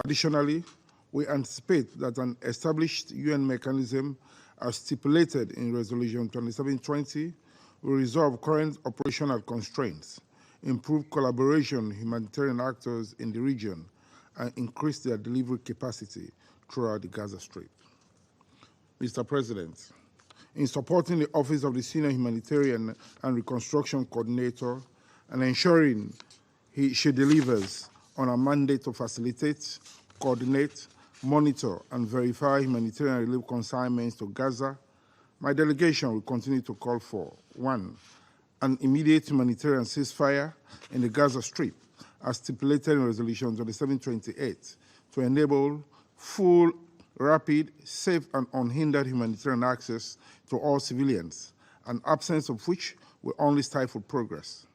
Additionally, we anticipate that an established UN mechanism as stipulated in Resolution 2720 will resolve current operational constraints, improve collaboration with humanitarian actors in the region, and increase their delivery capacity throughout the Gaza Strip. Mr. President, in supporting the Office of the Senior Humanitarian and Reconstruction Coordinator and ensuring she delivers on a mandate to facilitate, coordinate, monitor, and verify humanitarian relief consignments to Gaza, my delegation will continue to call for, 1, an immediate humanitarian ceasefire in the Gaza Strip, as stipulated in Resolution 2728, to enable full, rapid, safe, and unhindered humanitarian access to all civilians, an absence of which will only stifle progress.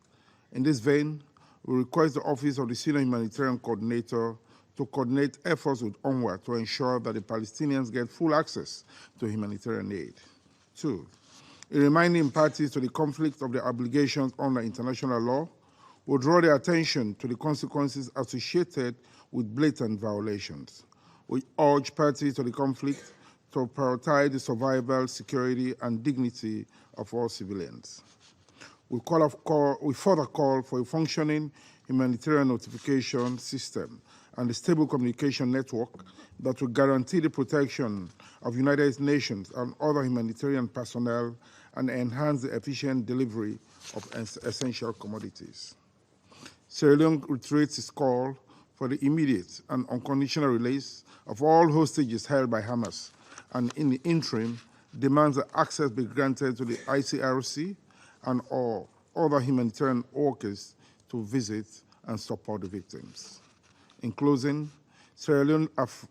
In this vein, we request the Office of the Senior Humanitarian Coordinator to coordinate efforts with UNRWA to ensure that the Palestinians get full access to humanitarian aid. 2, in reminding parties to the conflict of their obligations under international law, will draw their attention to the consequences associated with blatant violations. We urge parties to the conflict to prioritize the survival, security, and dignity of all civilians. We further call for a functioning humanitarian notification system and a stable communication network that will guarantee the protection of United Nations and other humanitarian personnel and enhance the efficient delivery of essential commodities. Sierra Leone reiterates its call for the immediate and unconditional release of all hostages held by Hamas, and in the interim, demands that access be granted to the ICRC and all other humanitarian workers to visit and support the victims. In closing, Sierra Leone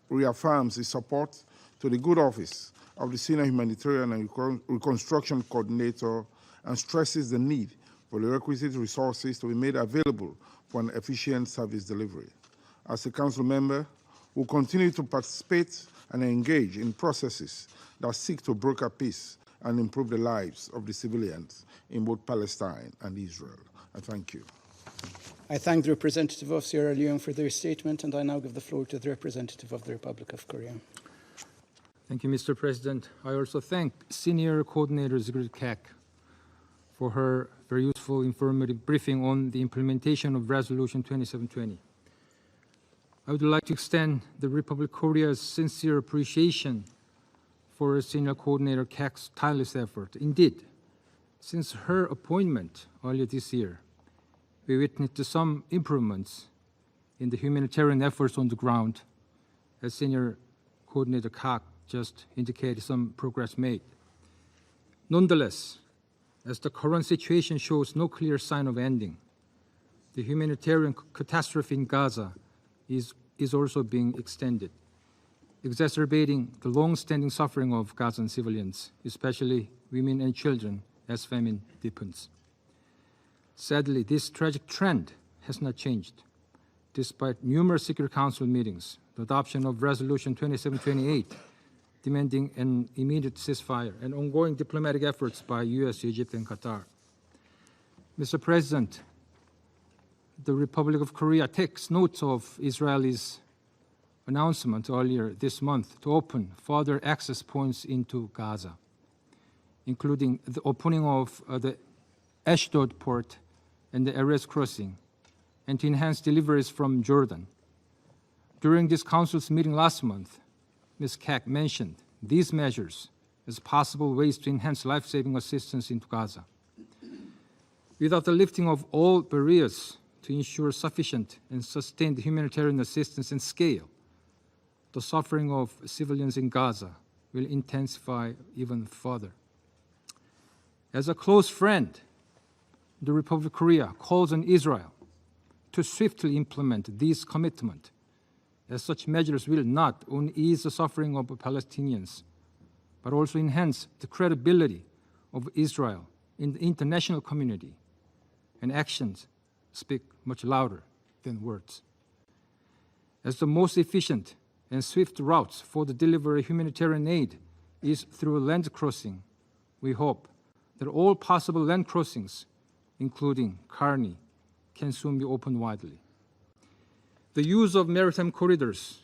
reaffirms its support to the good office of the Senior Humanitarian and Reconstruction Coordinator and stresses the need for the requisite resources to be made available for an efficient service delivery. As a Council member, we'll continue to participate and engage in processes that seek to broker peace and improve the lives of the civilians in both Palestine and Israel. I thank you. I thank the representative of Sierra Leone for their statement, and I now give the floor to the representative of the Republic of Korea. Thank you, Mr. President. I also thank Senior Coordinator Sigrid Kaag for her very useful, informative briefing on the implementation of Resolution 2720. I would like to extend the Republic of Korea's sincere appreciation for Senior Coordinator Kaag's tireless effort. Indeed, since her appointment earlier this year, we witnessed some improvements in the humanitarian efforts on the ground, as Senior Coordinator Kaag just indicated some progress made. Nonetheless, as the current situation shows no clear sign of ending, the humanitarian catastrophe in Gaza is also being extended, exacerbating the long-standing suffering of Gazan civilians, especially women and children, as famine deepens. Sadly, this tragic trend has not changed, despite numerous Security Council meetings, the adoption of Resolution 2728, demanding an immediate ceasefire, and ongoing diplomatic efforts by US, Egypt, and Qatar. Mr. President, the Republic of Korea takes note of Israel's announcement earlier this month to open further access points into Gaza, including the opening of the Ashdod port and the Erez crossing, and to enhance deliveries from Jordan. During this Council's meeting last month, Ms. Kaag mentioned these measures as possible ways to enhance life-saving assistance into Gaza. Without the lifting of all barriers to ensure sufficient and sustained humanitarian assistance and scale, the suffering of civilians in Gaza will intensify even further. As a close friend, the Republic of Korea calls on Israel to swiftly implement these commitments, as such measures will not only ease the suffering of Palestinians, but also enhance the credibility of Israel in the international community, and actions speak much louder than words. As the most efficient and swift routes for the delivery of humanitarian aid is through land crossing, we hope that all possible land crossings, including Karni, can soon be opened widely. The use of maritime corridors,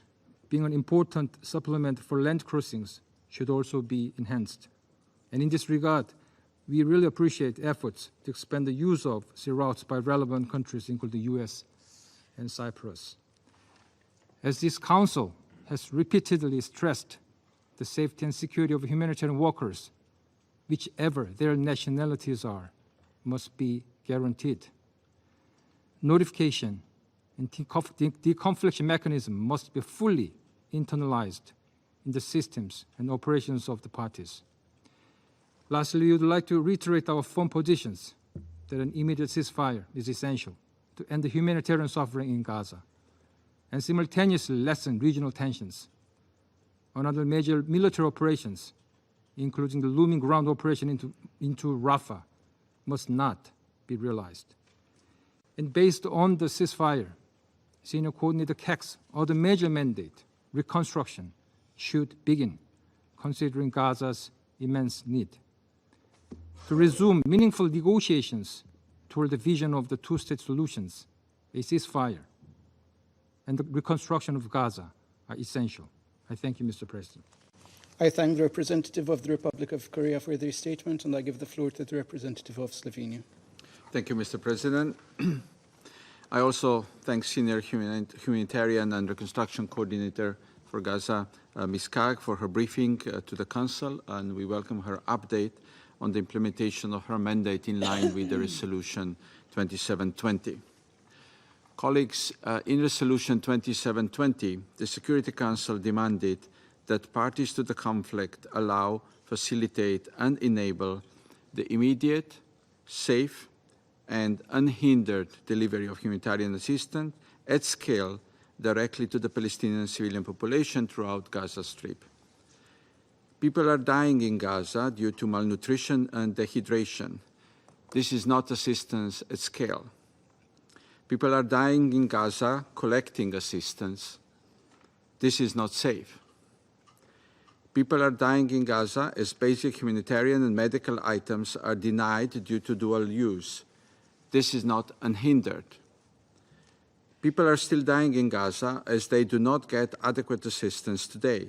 being an important supplement for land crossings, should also be enhanced. And in this regard, we really appreciate efforts to expand the use of sea routes by relevant countries, including the US and Cyprus. As this Council has repeatedly stressed, the safety and security of humanitarian workers, whichever their nationalities are, must be guaranteed. Notification and deconfliction mechanism must be fully internalized in the systems and operations of the parties. Lastly, we would like to reiterate our firm positions that an immediate ceasefire is essential to end the humanitarian suffering in Gaza and simultaneously lessen regional tensions. Another major military operations, including the looming ground operation into Rafah, must not be realized. And based on the ceasefire, Senior Coordinator Kaag's other major mandate, Reconstruction, should begin, considering Gaza's immense need. To resume meaningful negotiations toward the vision of the two-state solutions, a ceasefire and the reconstruction of Gaza are essential. I thank you, Mr. President. I thank the representative of the Republic of Korea for their statement, and I give the floor to the representative of Slovenia. Thank you, Mr. President. I also thank Senior Humanitarian and Reconstruction Coordinator for Gaza, Ms. Kaag, for her briefing to the Council, and we welcome her update on the implementation of her mandate in line with the Resolution 2720. Colleagues, in Resolution 2720, the Security Council demanded that parties to the conflict allow, facilitate, and enable the immediate, safe, and unhindered delivery of humanitarian assistance at scale directly to the Palestinian civilian population throughout Gaza Strip. People are dying in Gaza due to malnutrition and dehydration. This is not assistance at scale. People are dying in Gaza collecting assistance. This is not safe. People are dying in Gaza as basic humanitarian and medical items are denied due to dual use. This is not unhindered. People are still dying in Gaza as they do not get adequate assistance today.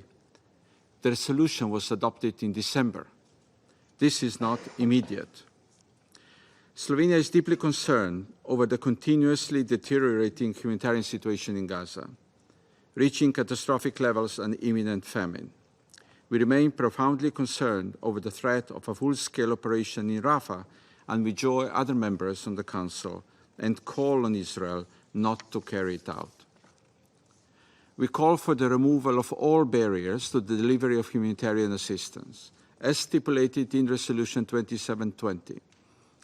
The resolution was adopted in December. This is not immediate. Slovenia is deeply concerned over the continuously deteriorating humanitarian situation in Gaza, reaching catastrophic levels and imminent famine. We remain profoundly concerned over the threat of a full-scale operation in Rafah, and we join other members on the Council and call on Israel not to carry it out. We call for the removal of all barriers to the delivery of humanitarian assistance, as stipulated in Resolution 2720.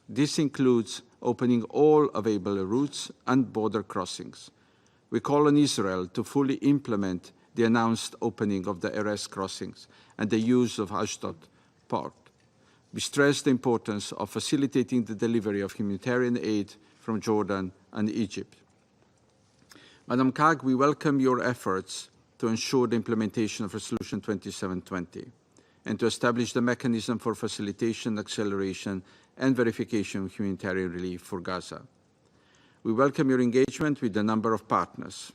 This includes opening all available routes and border crossings. We call on Israel to fully implement the announced opening of the Erez crossings and the use of Ashdod port. We stress the importance of facilitating the delivery of humanitarian aid from Jordan and Egypt. Madam Kaag, we welcome your efforts to ensure the implementation of Resolution 2720 and to establish the mechanism for facilitation, acceleration, and verification of humanitarian relief for Gaza. We welcome your engagement with a number of partners.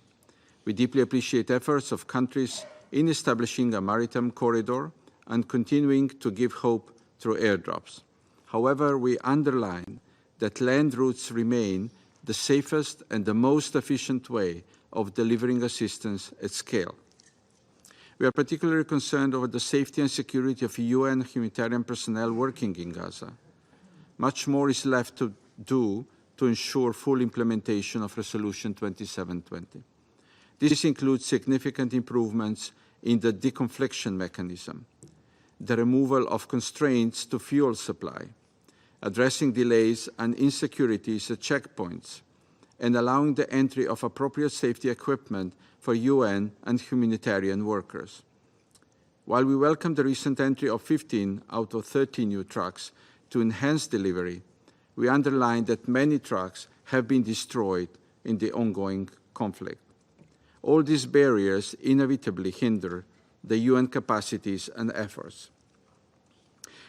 We deeply appreciate efforts of countries in establishing a maritime corridor and continuing to give hope through airdrops. However, we underline that land routes remain the safest and the most efficient way of delivering assistance at scale. We are particularly concerned over the safety and security of UN humanitarian personnel working in Gaza. Much more is left to do to ensure full implementation of Resolution 2720. This includes significant improvements in the deconfliction mechanism, the removal of constraints to fuel supply, addressing delays and insecurities at checkpoints, and allowing the entry of appropriate safety equipment for UN and humanitarian workers. While we welcome the recent entry of 15 out of 30 new trucks to enhance delivery, we underline that many trucks have been destroyed in the ongoing conflict. All these barriers inevitably hinder the UN capacities and efforts.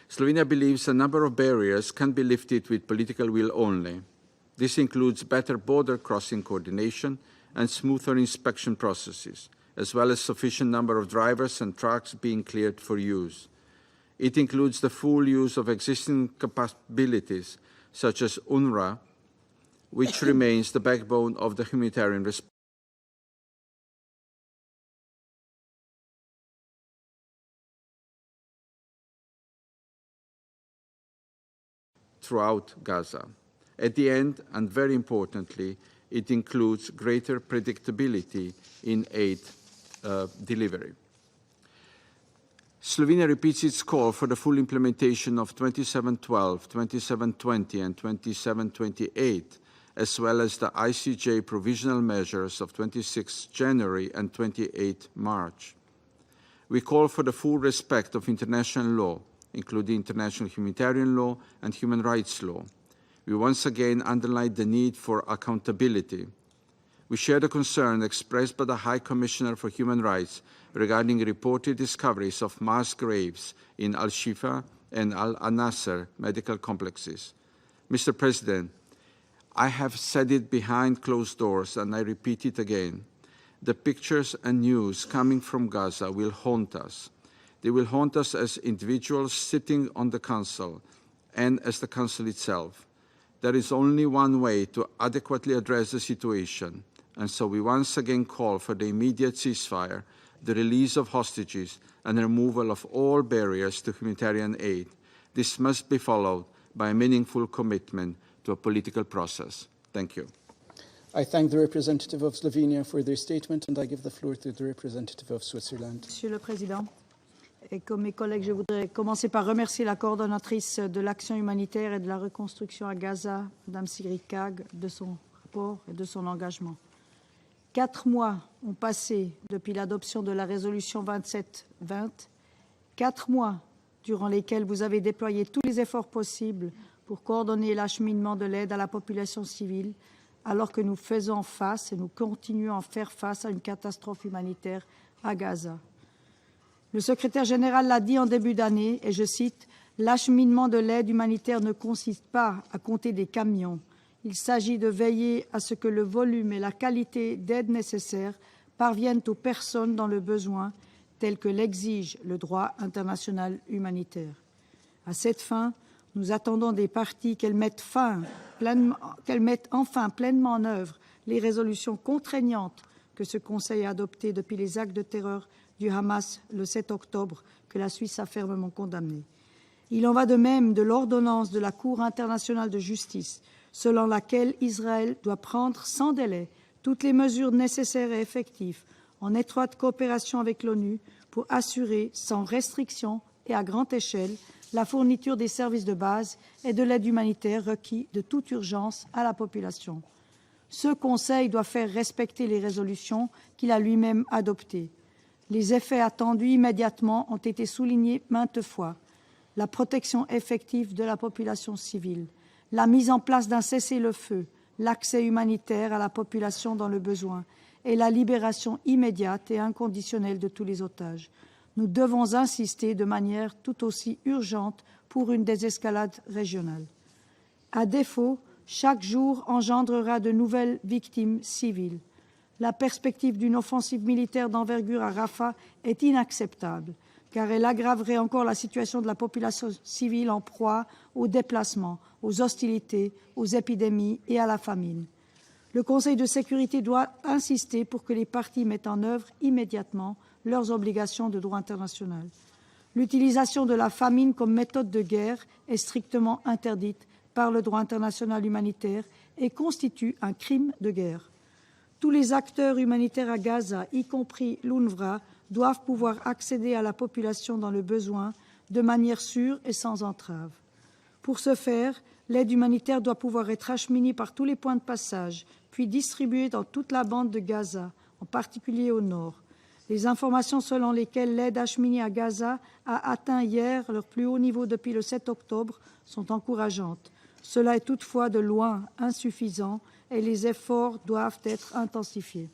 Slovenia believes a number of barriers can be lifted with political will only. This includes better border crossing coordination and smoother inspection processes, as well as sufficient number of drivers and trucks being cleared for use. It includes the full use of existing capabilities, such as UNRWA, which remains the backbone of the humanitarian response throughout Gaza. At the end, and very importantly, it includes greater predictability in aid delivery. Slovenia repeats its call for the full implementation of 2712, 2720, and 2728, as well as the ICJ provisional measures of 26 January and 28 March. We call for the full respect of international law, including international humanitarian law and human rights law. We once again underline the need for accountability. We share the concern expressed by the High Commissioner for Human Rights regarding reported discoveries of mass graves in Al-Shifa and Al-Nasser medical complexes. Mr. President, I have said it behind closed doors, and I repeat it again. The pictures and news coming from Gaza will haunt us. They will haunt us as individuals sitting on the Council and as the Council itself. There is only one way to adequately address the situation, and so we once again call for the immediate ceasefire, the release of hostages, and the removal of all barriers to humanitarian aid, This must be followed by a meaningful commitment to a political process. Thank you. I thank the representative of Slovenia for their statement, and I give the floor to the representative of Switzerland. Monsieur le Président, et comme mes collègues, je voudrais commencer par remercier la coordonnatrice de l'action humanitaire et de la reconstruction à Gaza, Mme Sigrid Kaag, de son rapport et de son engagement. 4 mois ont passé depuis l'adoption de la résolution 2720, 4 mois durant lesquels vous avez déployé tous les efforts possibles pour coordonner l'acheminement de l'aide à la population civile, alors que nous faisons face et nous continuons à faire face à une catastrophe humanitaire à Gaza. Le secrétaire général l'a dit en début d'année, et je cite, « L'acheminement de l'aide humanitaire ne consiste pas à compter des camions. Il s'agit de veiller à ce que le volume et la qualité d'aide nécessaires parviennent aux personnes dans le besoin, tel que l'exige le droit international humanitaire. À cette fin, nous attendons des parties qu'elles mettent enfin pleinement en œuvre les résolutions contraignantes que ce Conseil a adoptées depuis les actes de terreur du Hamas le 7 octobre, que la Suisse a fermement condamné. Il en va de même de l'ordonnance de la Cour internationale de justice, selon laquelle Israël doit prendre sans délai toutes les mesures nécessaires et effectives, en étroite coopération avec l'ONU, pour assurer, sans restriction et à grande échelle, la fourniture des services de base et de l'aide humanitaire requis de toute urgence à la population. Ce Conseil doit faire respecter les résolutions qu'il a lui-même adoptées. Les effets attendus immédiatement ont été soulignés maintes fois. La protection effective de la population civile, la mise en place d'un cessez-le-feu, l'accès humanitaire à la population dans le besoin et la libération immédiate et inconditionnelle de tous les otages. Nous devons insister de manière tout aussi urgente pour une désescalade régionale. À défaut, chaque jour engendrera de nouvelles victimes civiles. La perspective d'une offensive militaire d'envergure à Rafah est inacceptable, car elle aggraverait encore la situation de la population civile en proie aux déplacements, aux hostilités, aux épidémies et à la famine. Le Conseil de sécurité doit insister pour que les parties mettent en œuvre immédiatement leurs obligations de droit international. L'utilisation de la famine comme méthode de guerre est strictement interdite par le droit international humanitaire et constitue un crime de guerre. Tous les acteurs humanitaires à Gaza, y compris l'UNRWA, doivent pouvoir accéder à la population dans le besoin de manière sûre et sans entrave. Pour ce faire, l'aide humanitaire doit pouvoir être acheminée par tous les points de passage, puis distribuée dans toute la bande de Gaza, en particulier au nord. Les informations selon lesquelles l'aide acheminée à Gaza a atteint hier leur plus haut niveau depuis le 7 octobre sont encourageantes. Cela est toutefois de loin insuffisant et les efforts doivent être intensifiés.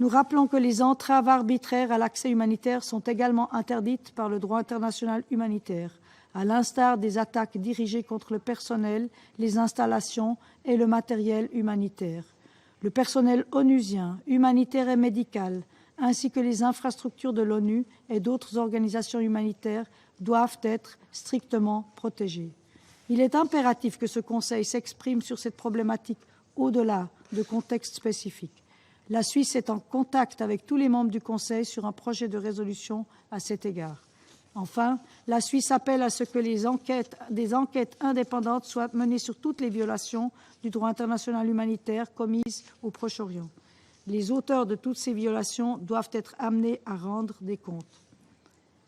Nous rappelons que les entraves arbitraires à l'accès humanitaire sont également interdites par le droit international humanitaire, à l'instar des attaques dirigées contre le personnel, les installations et le matériel humanitaire. Le personnel onusien, humanitaire et médical, ainsi que les infrastructures de l'ONU et d'autres organisations humanitaires doivent être strictement protégées. Il est impératif que ce Conseil s'exprime sur cette problématique au-delà de contextes spécifiques. La Suisse est en contact avec tous les membres du Conseil sur un projet de résolution à cet égard. Enfin, la Suisse appelle à ce que des enquêtes indépendantes soient menées sur toutes les violations du droit international humanitaire commises au Proche-Orient. Les auteurs de toutes ces violations doivent être amenés à rendre des comptes.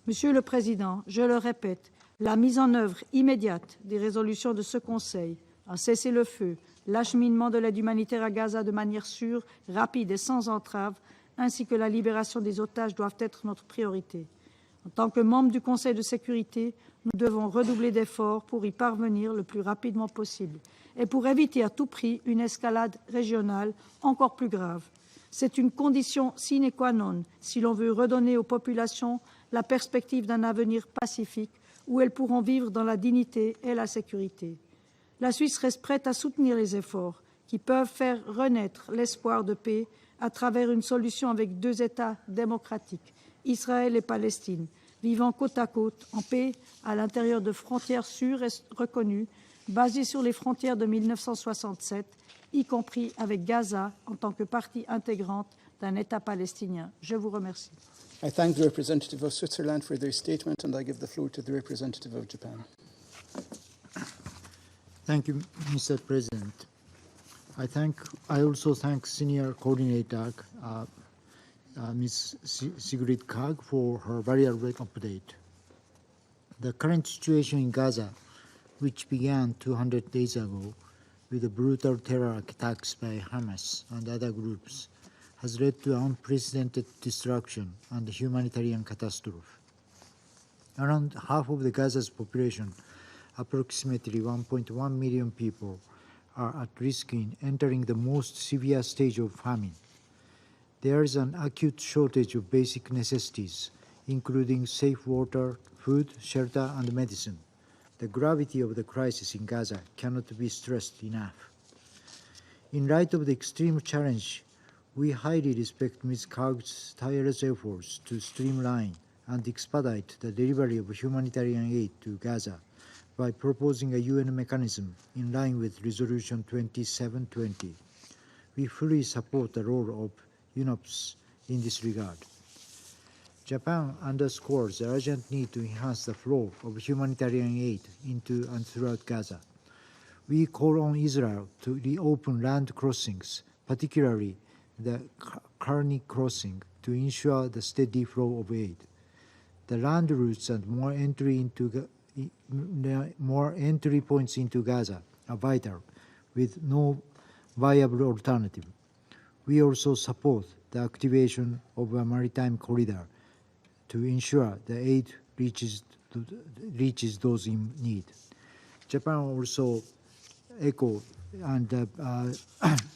Monsieur le Président, je le répète, la mise en œuvre immédiate des résolutions de ce Conseil, un cessez-le-feu, l'acheminement de l'aide humanitaire à Gaza de manière sûre, rapide et sans entrave, ainsi que la libération des otages doivent être notre priorité. En tant que membres du Conseil de sécurité, nous devons redoubler d'efforts pour y parvenir le plus rapidement possible et pour éviter à tout prix une escalade régionale encore plus grave. C'est une condition sine qua non si l'on veut redonner aux populations la perspective d'un avenir pacifique où elles pourront vivre dans la dignité et la sécurité. La Suisse reste prête à soutenir les efforts qui peuvent faire renaître l'espoir de paix à travers une solution avec 2 États démocratiques, Israël et Palestine, vivant côte à côte, en paix, à l'intérieur de frontières sûres et reconnues, basées sur les frontières de 1967, y compris avec Gaza en tant que partie intégrante d'un État palestinien. Je vous remercie. I thank the representative of Switzerland for their statement, and I give the floor to the representative of Japan. Thank you, Mr. President. I also thank Senior Coordinator, Ms. Sigrid Kaag, for her valuable update. The current situation in Gaza, which began 200 days ago with the brutal terror attacks by Hamas and other groups, has led to unprecedented destruction and humanitarian catastrophe. Around half of the Gaza's population, approximately 1.1 million people, are at risk in entering the most severe stage of famine. There is an acute shortage of basic necessities, including safe water, food, shelter, and medicine. The gravity of the crisis in Gaza cannot be stressed enough. In light of the extreme challenge, we highly respect Ms. Kaag's tireless efforts to streamline and expedite the delivery of humanitarian aid to Gaza by proposing a UN mechanism in line with Resolution 2720. We fully support the role of UNOPS in this regard. Japan underscores the urgent need to enhance the flow of humanitarian aid into and throughout Gaza. We call on Israel to reopen land crossings, particularly the Karni crossing, to ensure the steady flow of aid. The land routes and more entry points into Gaza are vital, with no viable alternative. We also support the activation of a maritime corridor to ensure the aid reaches those in need. Japan also echoed and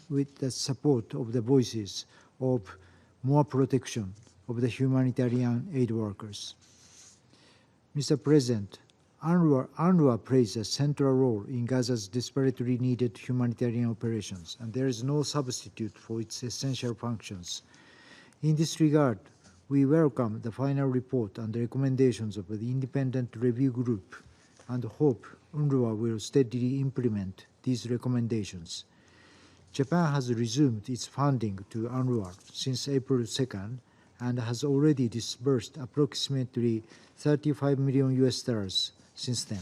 with the support of the voices of more protection of the humanitarian aid workers. Mr. President, UNRWA plays a central role in Gaza's desperately needed humanitarian operations, and there is no substitute for its essential functions. In this regard, we welcome the final report and the recommendations of the independent review group and hope UNRWA will steadily implement these recommendations. Japan has resumed its funding to UNRWA since April 2nd and has already disbursed approximately $35 million since then.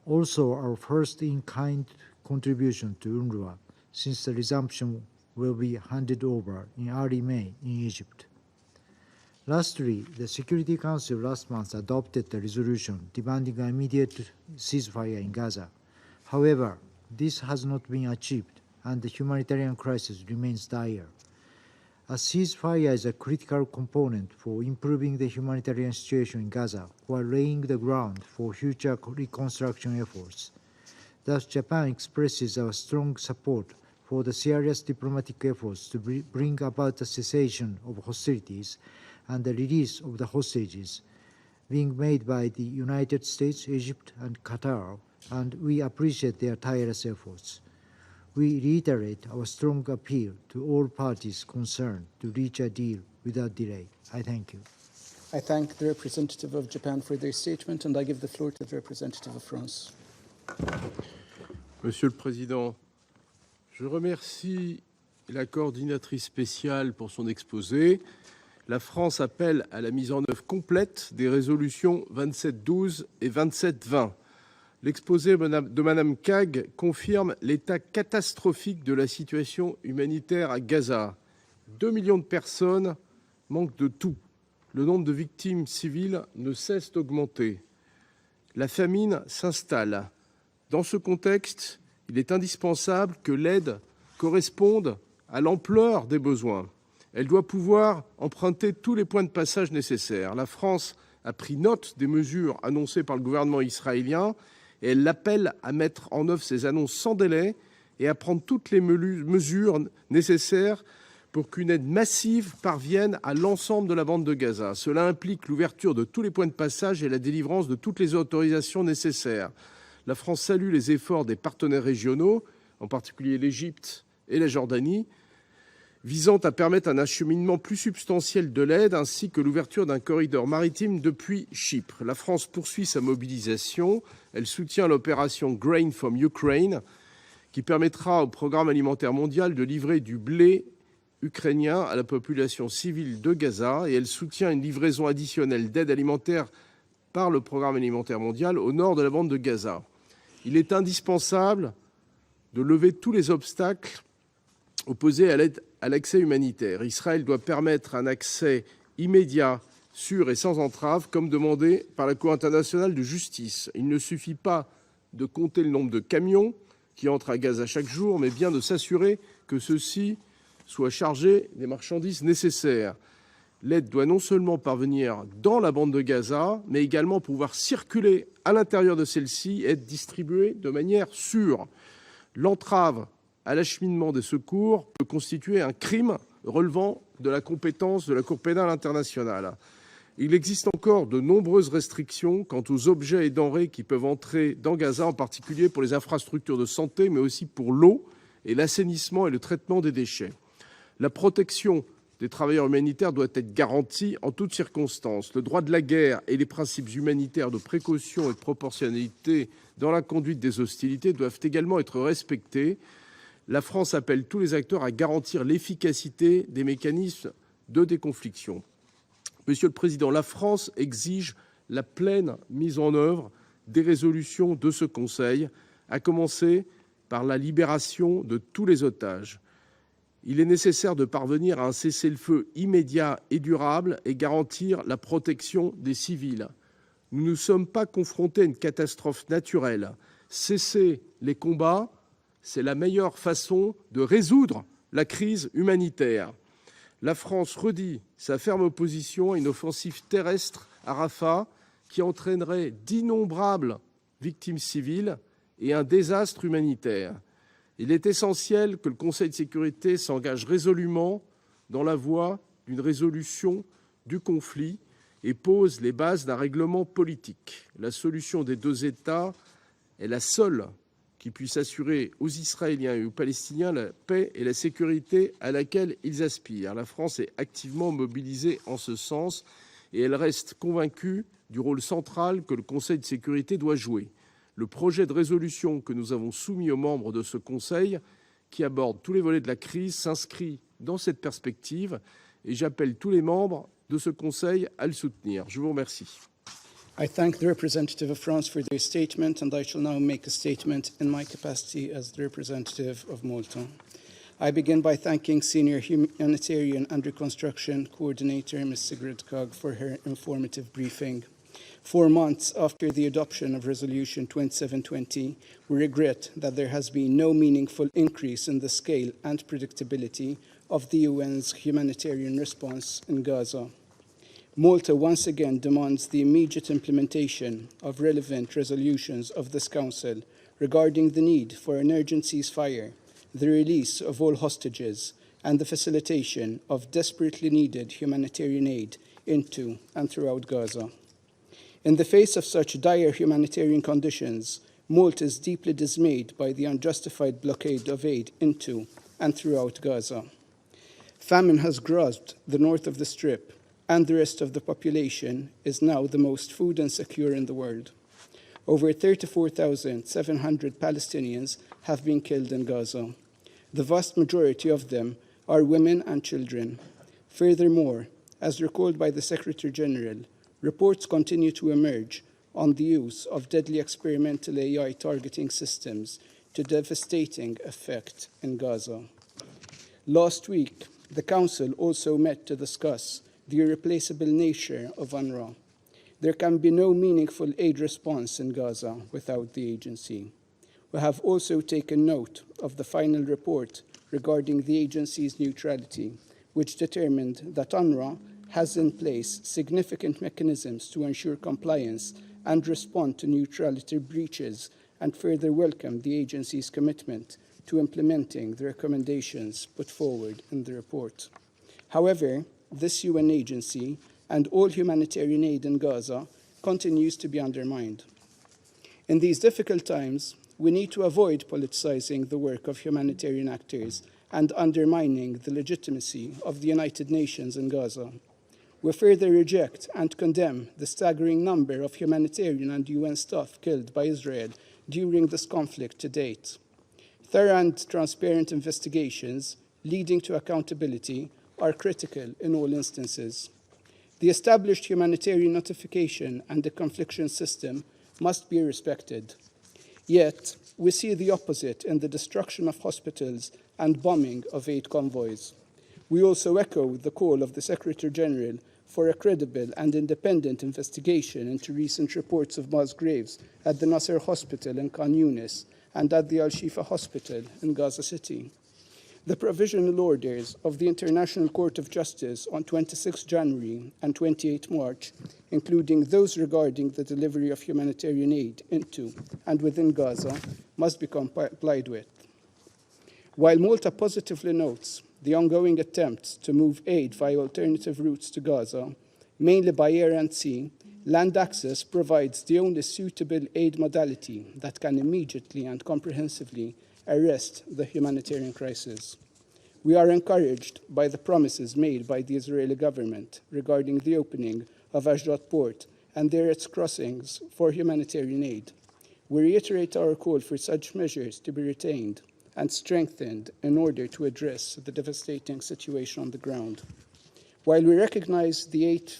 Also, our first in-kind contribution to UNRWA since the resumption will be handed over in early May in Egypt. Lastly, the Security Council last month adopted a resolution demanding an immediate ceasefire in Gaza. However, this has not been achieved, and the humanitarian crisis remains dire. A ceasefire is a critical component for improving the humanitarian situation in Gaza while laying the ground for future reconstruction efforts. Thus, Japan expresses our strong support for the serious diplomatic efforts to bring about a cessation of hostilities and the release of the hostages being made by the United States, Egypt, and Qatar, and we appreciate their tireless efforts. We reiterate our strong appeal to all parties concerned to reach a deal without delay. I thank you. I thank the representative of Japan for their statement, and I give the floor to the representative of France. Monsieur le Président, je remercie la coordinatrice spéciale pour son exposé. La France appelle à la mise en œuvre complète des résolutions 2712 et 2720. L'exposé de Mme Kaag confirme l'état catastrophique de la situation humanitaire à Gaza. 2 millions de personnes manquent de tout. Le nombre de victimes civiles ne cesse d'augmenter. La famine s'installe. Dans ce contexte, il est indispensable que l'aide corresponde à l'ampleur des besoins. Elle doit pouvoir emprunter tous les points de passage nécessaires. La France a pris note des mesures annoncées par le gouvernement israélien et elle l'appelle à mettre en œuvre ces annonces sans délai et à prendre toutes les mesures nécessaires pour qu'une aide massive parvienne à l'ensemble de la bande de Gaza. Cela implique l'ouverture de tous les points de passage et la délivrance de toutes les autorisations nécessaires. La France salue les efforts des partenaires régionaux, en particulier l'Égypte et la Jordanie, visant à permettre un acheminement plus substantiel de l'aide ainsi que l'ouverture d'un corridor maritime depuis Chypre. La France poursuit sa mobilisation. Elle soutient l'opération Grain from Ukraine qui permettra au Programme alimentaire mondial de livrer du blé ukrainien à la population civile de Gaza et elle soutient une livraison additionnelle d'aide alimentaire par le Programme alimentaire mondial au nord de la bande de Gaza. Il est indispensable de lever tous les obstacles opposés à l'accès humanitaire. Israël doit permettre un accès immédiat, sûr et sans entrave, comme demandé par la Cour internationale de justice. Il ne suffit pas de compter le nombre de camions qui entrent à Gaza chaque jour, mais bien de s'assurer que ceux-ci soient chargés des marchandises nécessaires. L'aide doit non seulement parvenir dans la bande de Gaza, mais également pouvoir circuler à l'intérieur de celle-ci et être distribuée de manière sûre. L'entrave à l'acheminement des secours peut constituer un crime relevant de la compétence de la Cour pénale internationale. Il existe encore de nombreuses restrictions quant aux objets et denrées qui peuvent entrer dans Gaza, en particulier pour les infrastructures de santé, mais aussi pour l'eau et l'assainissement et le traitement des déchets. La protection des travailleurs humanitaires doit être garantie en toutes circonstances. Le droit de la guerre et les principes humanitaires de précaution et de proportionnalité dans la conduite des hostilités doivent également être respectés. La France appelle tous les acteurs à garantir l'efficacité des mécanismes de déconfliction. Monsieur le Président, la France exige la pleine mise en œuvre des résolutions de ce Conseil, à commencer par la libération de tous les otages. Il est nécessaire de parvenir à un cessez-le-feu immédiat et durable et garantir la protection des civils. Nous ne sommes pas confrontés à une catastrophe naturelle. Cesser les combats, c'est la meilleure façon de résoudre la crise humanitaire. La France redit sa ferme opposition à une offensive terrestre à Rafah qui entraînerait d'innombrables victimes civiles et un désastre humanitaire. Il est essentiel que le Conseil de sécurité s'engage résolument dans la voie d'une résolution du conflit et pose les bases d'un règlement politique. La solution des deux États est la seule qui puisse assurer aux Israéliens et aux Palestiniens la paix et la sécurité à laquelle ils aspirent. La France est activement mobilisée en ce sens et elle reste convaincue du rôle central que le Conseil de sécurité doit jouer. Le projet de résolution que nous avons soumis aux membres de ce Conseil, qui aborde tous les volets de la crise, s'inscrit dans cette perspective et j'appelle tous les membres de ce Conseil à le soutenir. Je vous remercie. I thank the representative of France for their statement, and I shall now make a statement in my capacity as the representative of Malta. I begin by thanking Senior Humanitarian and Reconstruction Coordinator Ms. Sigrid Kaag for her informative briefing. 4 months after the adoption of Resolution 2720, we regret that there has been no meaningful increase in the scale and predictability of the UN's humanitarian response in Gaza. Malta once again demands the immediate implementation of relevant resolutions of this Council regarding the need for an urgent ceasefire, the release of all hostages, and the facilitation of desperately needed humanitarian aid into and throughout Gaza. In the face of such dire humanitarian conditions, Malta is deeply dismayed by the unjustified blockade of aid into and throughout Gaza. Famine has grasped the north of the Strip, and the rest of the population is now the most food insecure in the world. Over 34,700 Palestinians have been killed in Gaza. The vast majority of them are women and children. Furthermore, as recalled by the Secretary General, reports continue to emerge on the use of deadly experimental AI targeting systems to devastating effect in Gaza. Last week, the Council also met to discuss the irreplaceable nature of UNRWA. There can be no meaningful aid response in Gaza without the agency. We have also taken note of the final report regarding the agency's neutrality, which determined that UNRWA has in place significant mechanisms to ensure compliance and respond to neutrality breaches, and further welcome the agency's commitment to implementing the recommendations put forward in the report. However, this UN agency and all humanitarian aid in Gaza continues to be undermined. In these difficult times, we need to avoid politicizing the work of humanitarian actors and undermining the legitimacy of the United Nations in Gaza. We further reject and condemn the staggering number of humanitarian and UN staff killed by Israel during this conflict to date. Thorough and transparent investigations leading to accountability are critical in all instances. The established humanitarian notification and the confliction system must be respected. Yet, we see the opposite in the destruction of hospitals and bombing of aid convoys. We also echo the call of the Secretary General for a credible and independent investigation into recent reports of mass graves at the Nasser Hospital in Khan Yunis and at the Al-Shifa Hospital in Gaza City. The provisional orders of the International Court of Justice on 26 January and 28 March, including those regarding the delivery of humanitarian aid into and within Gaza, must be complied with. While Malta positively notes the ongoing attempts to move aid via alternative routes to Gaza, mainly by air and sea, land access provides the only suitable aid modality that can immediately and comprehensively arrest the humanitarian crisis. We are encouraged by the promises made by the Israeli government regarding the opening of Ashdod port and its crossings for humanitarian aid. We reiterate our call for such measures to be retained and strengthened in order to address the devastating situation on the ground. While we recognize the 8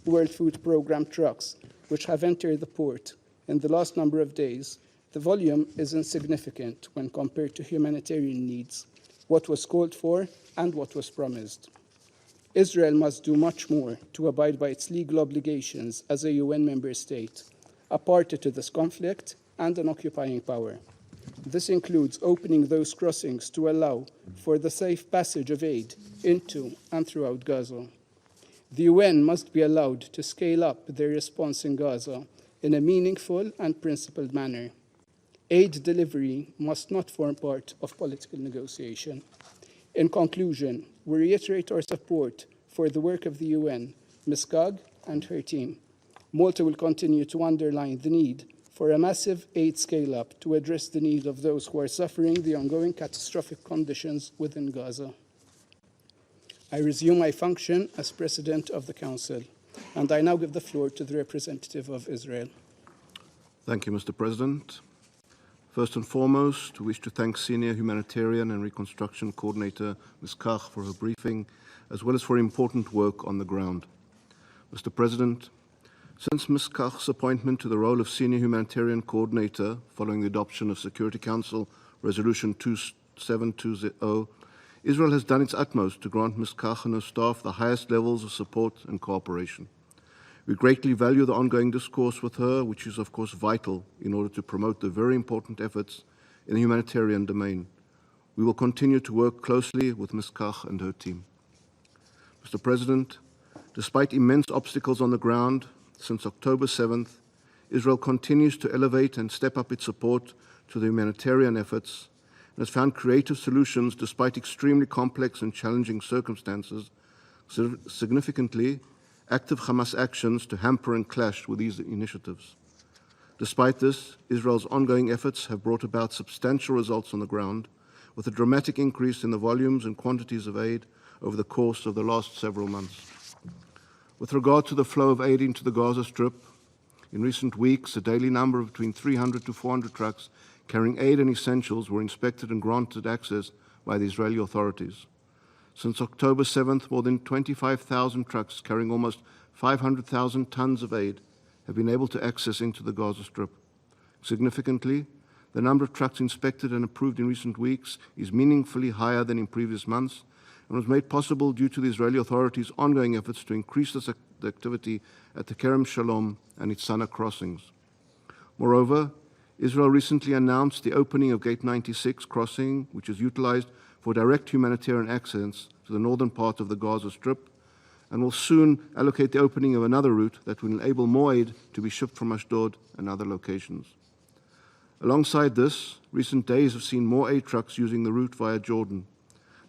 World Food Programme trucks which have entered the port in the last number of days, the volume is insignificant when compared to humanitarian needs, what was called for and what was promised. Israel must do much more to abide by its legal obligations as a UN member state, a party to this conflict and an occupying power. This includes opening those crossings to allow for the safe passage of aid into and throughout Gaza. The UN must be allowed to scale up their response in Gaza in a meaningful and principled manner. Aid delivery must not form part of political negotiation. In conclusion, we reiterate our support for the work of the UN, Ms. Kaag and her team. Malta will continue to underline the need for a massive aid scale-up to address the needs of those who are suffering the ongoing catastrophic conditions within Gaza. I resume my function as President of the Council, and I now give the floor to the representative of Israel. Thank you, Mr. President. First and foremost, we wish to thank Senior Humanitarian and Reconstruction Coordinator Ms. Kaag for her briefing, as well as for important work on the ground. Mr. President, since Ms. Kaag's appointment to the role of Senior Humanitarian Coordinator following the adoption of Security Council Resolution 2720, Israel has done its utmost to grant Ms. Kaag and her staff the highest levels of support and cooperation. We greatly value the ongoing discourse with her, which is of course vital in order to promote the very important efforts in the humanitarian domain. We will continue to work closely with Ms. Kaag and her team. Mr. President, despite immense obstacles on the ground, since October 7th, Israel continues to elevate and step up its support to the humanitarian efforts and has found creative solutions despite extremely complex and challenging circumstances, significantly active Hamas actions to hamper and clash with these initiatives. Despite this, Israel's ongoing efforts have brought about substantial results on the ground, with a dramatic increase in the volumes and quantities of aid over the course of the last several months. With regard to the flow of aid into the Gaza Strip, in recent weeks, a daily number of between 300 to 400 trucks carrying aid and essentials were inspected and granted access by the Israeli authorities. Since October 7th, more than 25,000 trucks carrying almost 500,000 tons of aid have been able to access into the Gaza Strip. Significantly, the number of trucks inspected and approved in recent weeks is meaningfully higher than in previous months and was made possible due to the Israeli authorities' ongoing efforts to increase the activity at the Kerem Shalom and its Sana crossings. Moreover, Israel recently announced the opening of Gate 96 crossing, which is utilized for direct humanitarian access to the northern part of the Gaza Strip, and will soon allocate the opening of another route that will enable more aid to be shipped from Ashdod and other locations. Alongside this, recent days have seen more aid trucks using the route via Jordan.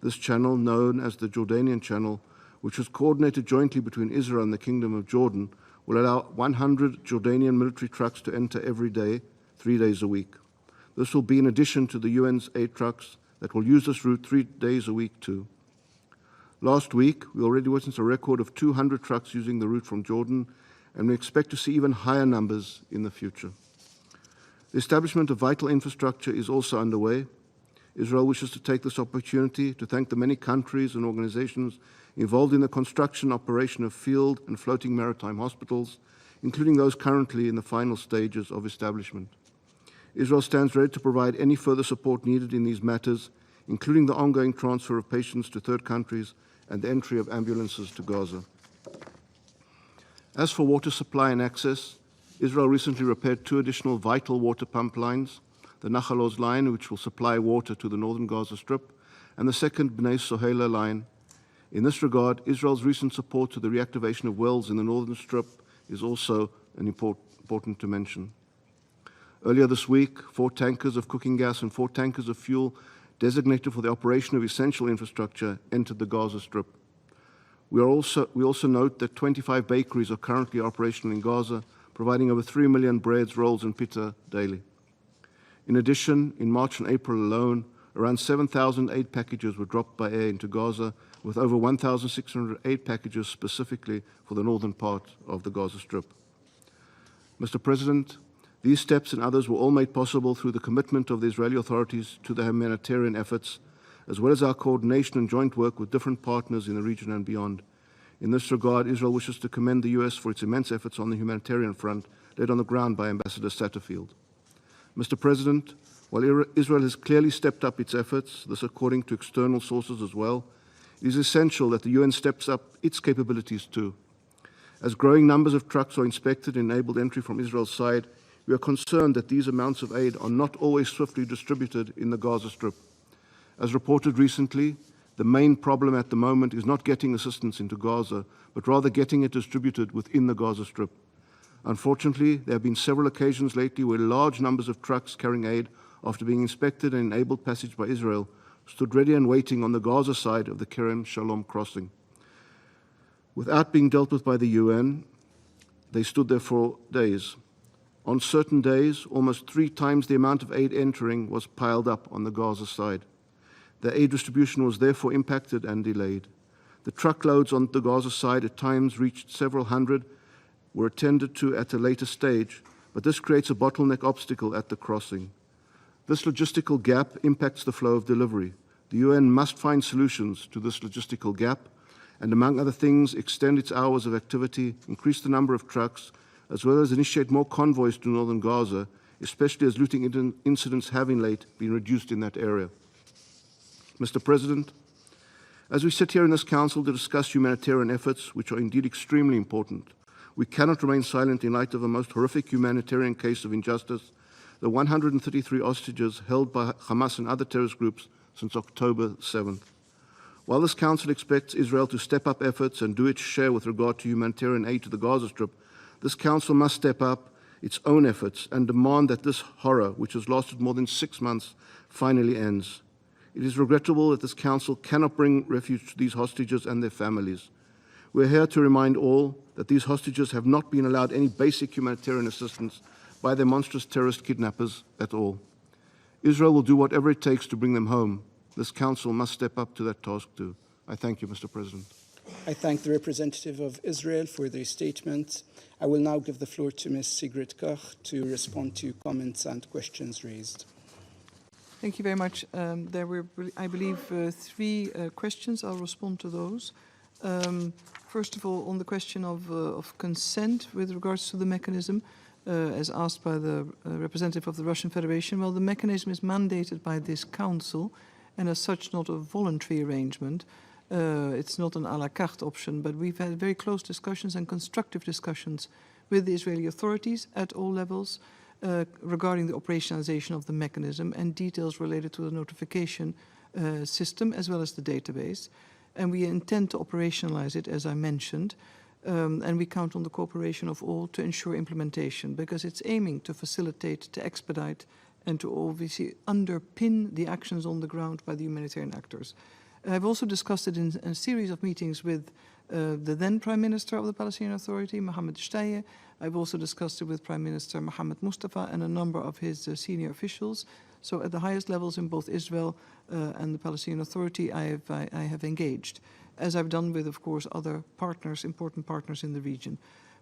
This channel, known as the Jordanian Channel, which was coordinated jointly between Israel and the Kingdom of Jordan, will allow 100 Jordanian military trucks to enter every day, 3 days a week. This will be in addition to the UN's aid trucks that will use this route 3 days a week too. Last week, we already witnessed a record of 200 trucks using the route from Jordan, and we expect to see even higher numbers in the future. The establishment of vital infrastructure is also underway. Israel wishes to take this opportunity to thank the many countries and organizations involved in the construction operation of field and floating maritime hospitals, including those currently in the final stages of establishment. Israel stands ready to provide any further support needed in these matters, including the ongoing transfer of patients to third countries and the entry of ambulances to Gaza. As for water supply and access, Israel recently repaired 2 additional vital water pump lines, the Nahal Oz line, which will supply water to the northern Gaza Strip, and the second Bnei Sohela line. In this regard, Israel's recent support to the reactivation of wells in the northern Strip is also important to mention. Earlier this week, 4 tankers of cooking gas and 4 tankers of fuel designated for the operation of essential infrastructure entered the Gaza Strip. We also note that 25 bakeries are currently operational in Gaza, providing over 3 million breads, rolls, and pita daily. In addition, in March and April alone, around 7,000 aid packages were dropped by air into Gaza, with over 1,600 aid packages specifically for the northern part of the Gaza Strip. Mr. President, these steps and others were all made possible through the commitment of the Israeli authorities to the humanitarian efforts, as well as our coordination and joint work with different partners in the region and beyond. In this regard, Israel wishes to commend the U.S. for its immense efforts on the humanitarian front, led on the ground by Ambassador Satterfield. Mr. President, while Israel has clearly stepped up its efforts, this according to external sources as well, it is essential that the UN steps up its capabilities too. As growing numbers of trucks are inspected and enabled entry from Israel's side, we are concerned that these amounts of aid are not always swiftly distributed in the Gaza Strip. As reported recently, the main problem at the moment is not getting assistance into Gaza, but rather getting it distributed within the Gaza Strip. Unfortunately, there have been several occasions lately where large numbers of trucks carrying aid, after being inspected and enabled passage by Israel, stood ready and waiting on the Gaza side of the Kerem Shalom crossing. Without being dealt with by the UN, they stood there for days. On certain days, almost 3 times the amount of aid entering was piled up on the Gaza side. The aid distribution was therefore impacted and delayed. The truckloads on the Gaza side at times reached several hundred, were attended to at a later stage, but this creates a bottleneck obstacle at the crossing. This logistical gap impacts the flow of delivery. The UN must find solutions to this logistical gap and, among other things, extend its hours of activity, increase the number of trucks, as well as initiate more convoys to northern Gaza, especially as looting incidents have in late been reduced in that area. Mr. President, as we sit here in this Council to discuss humanitarian efforts, which are indeed extremely important, we cannot remain silent in light of a most horrific humanitarian case of injustice, the 133 hostages held by Hamas and other terrorist groups since October 7th. While this Council expects Israel to step up efforts and do its share with regard to humanitarian aid to the Gaza Strip, this Council must step up its own efforts and demand that this horror, which has lasted more than 6 months, finally ends. It is regrettable that this Council cannot bring refuge to these hostages and their families. We are here to remind all that these hostages have not been allowed any basic humanitarian assistance by their monstrous terrorist kidnappers at all. Israel will do whatever it takes to bring them home. This Council must step up to that task too. I thank you, Mr. President. I thank the representative of Israel for their statement. I will now give the floor to Ms. Sigrid Kaag to respond to comments and questions raised. Thank you very much. There were, I believe, 3 questions. I'll respond to those. First of all, on the question of consent with regards to the mechanism, as asked by the representative of the Russian Federation, well, the mechanism is mandated by this Council and as such not a voluntary arrangement. It's not an à la carte option, but we've had very close discussions and constructive discussions with the Israeli authorities at all levels regarding the operationalization of the mechanism and details related to the notification system as well as the database. And we intend to operationalize it, as I mentioned, and we count on the cooperation of all to ensure implementation, because it's aiming to facilitate, to expedite, and to obviously underpin the actions on the ground by the humanitarian actors. I've also discussed it in a series of meetings with the then Prime Minister of the Palestinian Authority, Mohammed Shtayyeh. I've also discussed it with Prime Minister Mohammed Mustafa and a number of his senior officials. So at the highest levels in both Israel and the Palestinian Authority, I have engaged, as I've done with, of course, other partners, important partners in the region.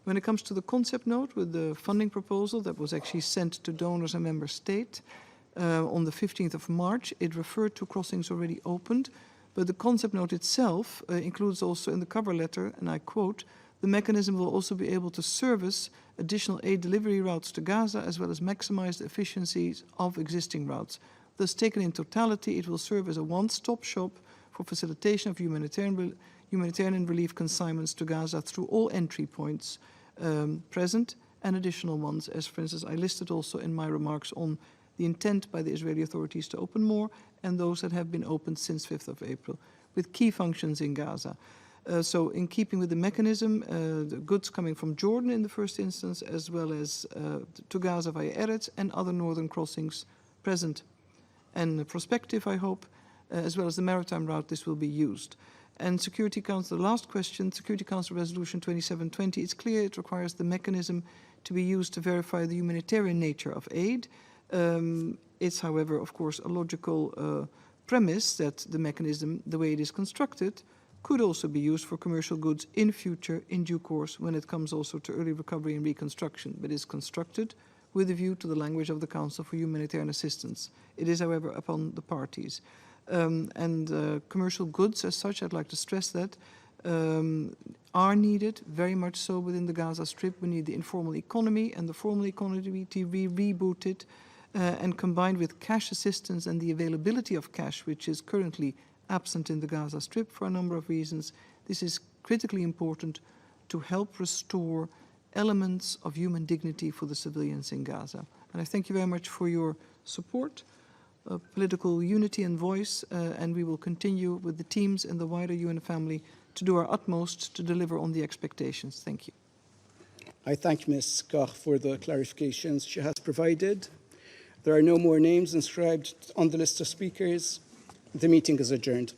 When it comes to the concept note with the funding proposal that was actually sent to donors and member states, on the 15th of March. It referred to crossings already opened, but the concept note itself includes also in the cover letter, and I quote, "The mechanism will also be able to service additional aid delivery routes to Gaza as well as maximize the efficiencies of existing routes. Thus, taken in totality, it will serve as a one-stop shop for facilitation of humanitarian relief consignments to Gaza through all entry points present and additional ones, as for instance I listed also in my remarks on the intent by the Israeli authorities to open more and those that have been opened since 5th of April, with key functions in Gaza. So in keeping with the mechanism, the goods coming from Jordan in the first instance, as well as to Gaza via Eretz and other northern crossings present and prospective, I hope, as well as the maritime route, this will be used. And Security Council, the last question, Security Council Resolution 2720, it's clear it requires the mechanism to be used to verify the humanitarian nature of aid. It's, however, of course, a logical premise that the mechanism, the way it is constructed, could also be used for commercial goods in future, in due course, when it comes also to early recovery and reconstruction, but is constructed with a view to the language of the Council for Humanitarian Assistance. It is, however, upon the parties. Commercial goods as such, I'd like to stress that, are needed, very much so within the Gaza Strip. We need the informal economy and the formal economy to be rebooted and combined with cash assistance and the availability of cash, which is currently absent in the Gaza Strip for a number of reasons. This is critically important to help restore elements of human dignity for the civilians in Gaza. And I thank you very much for your support, political unity and voice, and we will continue with the teams and the wider UN family to do our utmost to deliver on the expectations. Thank you. I thank Ms. Kaag for the clarifications she has provided. There are no more names inscribed on the list of speakers. The meeting is adjourned.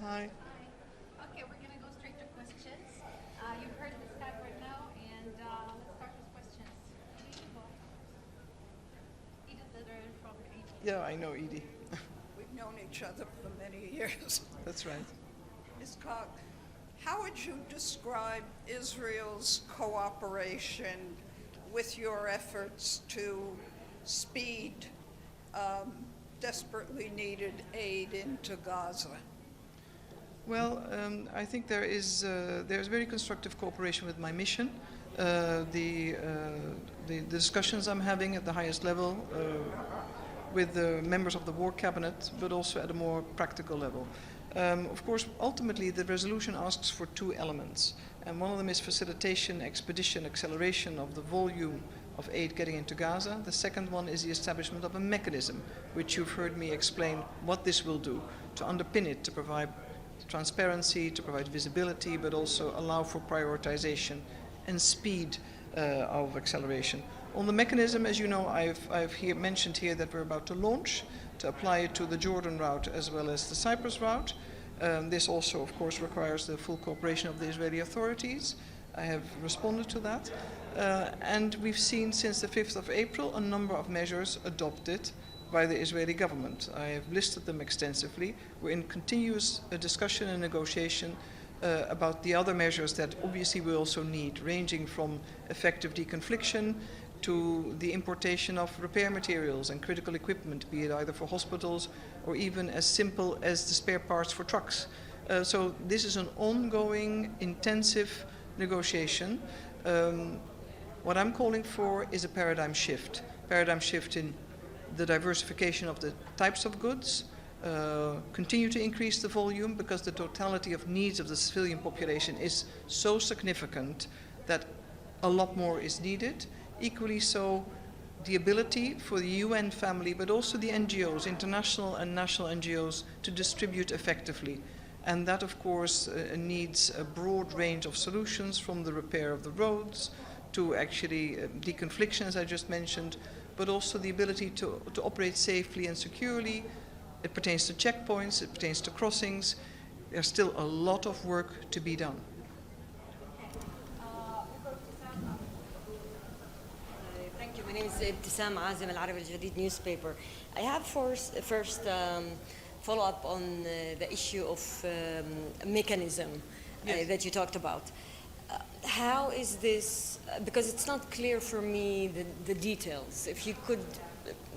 Hi. Okay, we're going to go straight to questions. You've heard the Skype right now, and let's start with questions. Edith Litter from AG. Yeah, I know Edie. We've known each other for many years. That's right. Ms. Kaag, how would you describe Israel's cooperation with your efforts to speed desperately needed aid into Gaza? Well, I think there's very constructive cooperation with my mission. The discussions I'm having at the highest level with the members of the War Cabinet, but also at a more practical level. Of course, ultimately, the resolution asks for two elements, and one of them is facilitation, expedition, acceleration of the volume of aid getting into Gaza. The second one is the establishment of a mechanism, which you've heard me explain what this will do, to underpin it, to provide transparency, to provide visibility, but also allow for prioritization and speed of acceleration. On the mechanism, as you know, I've mentioned here that we're about to launch, to apply it to the Jordan route as well as the Cyprus route. This also, of course, requires the full cooperation of the Israeli authorities. I have responded to that. And we've seen since the 5th of April a number of measures adopted by the Israeli government. I have listed them extensively. We're in continuous discussion and negotiation about the other measures that obviously we also need, ranging from effective deconfliction to the importation of repair materials and critical equipment, be it either for hospitals or even as simple as the spare parts for trucks. So this is an ongoing, intensive negotiation. What I'm calling for is a paradigm shift in the diversification of the types of goods, continue to increase the volume because the totality of needs of the civilian population is so significant that a lot more is needed. Equally so, the ability for the UN family, but also the NGOs, international and national NGOs, to distribute effectively. And that, of course, needs a broad range of solutions, from the repair of the roads to actually deconfliction, as I just mentioned, but also the ability to operate safely and securely. It pertains to checkpoints, it pertains to crossings. There's still a lot of work to be done. Thank you. My name is Ibtisam Azim, Al Arabi Al Jadid newspaper. I have first follow up on the issue of mechanism that you talked about. How is this, because it's not clear for me the details, if you could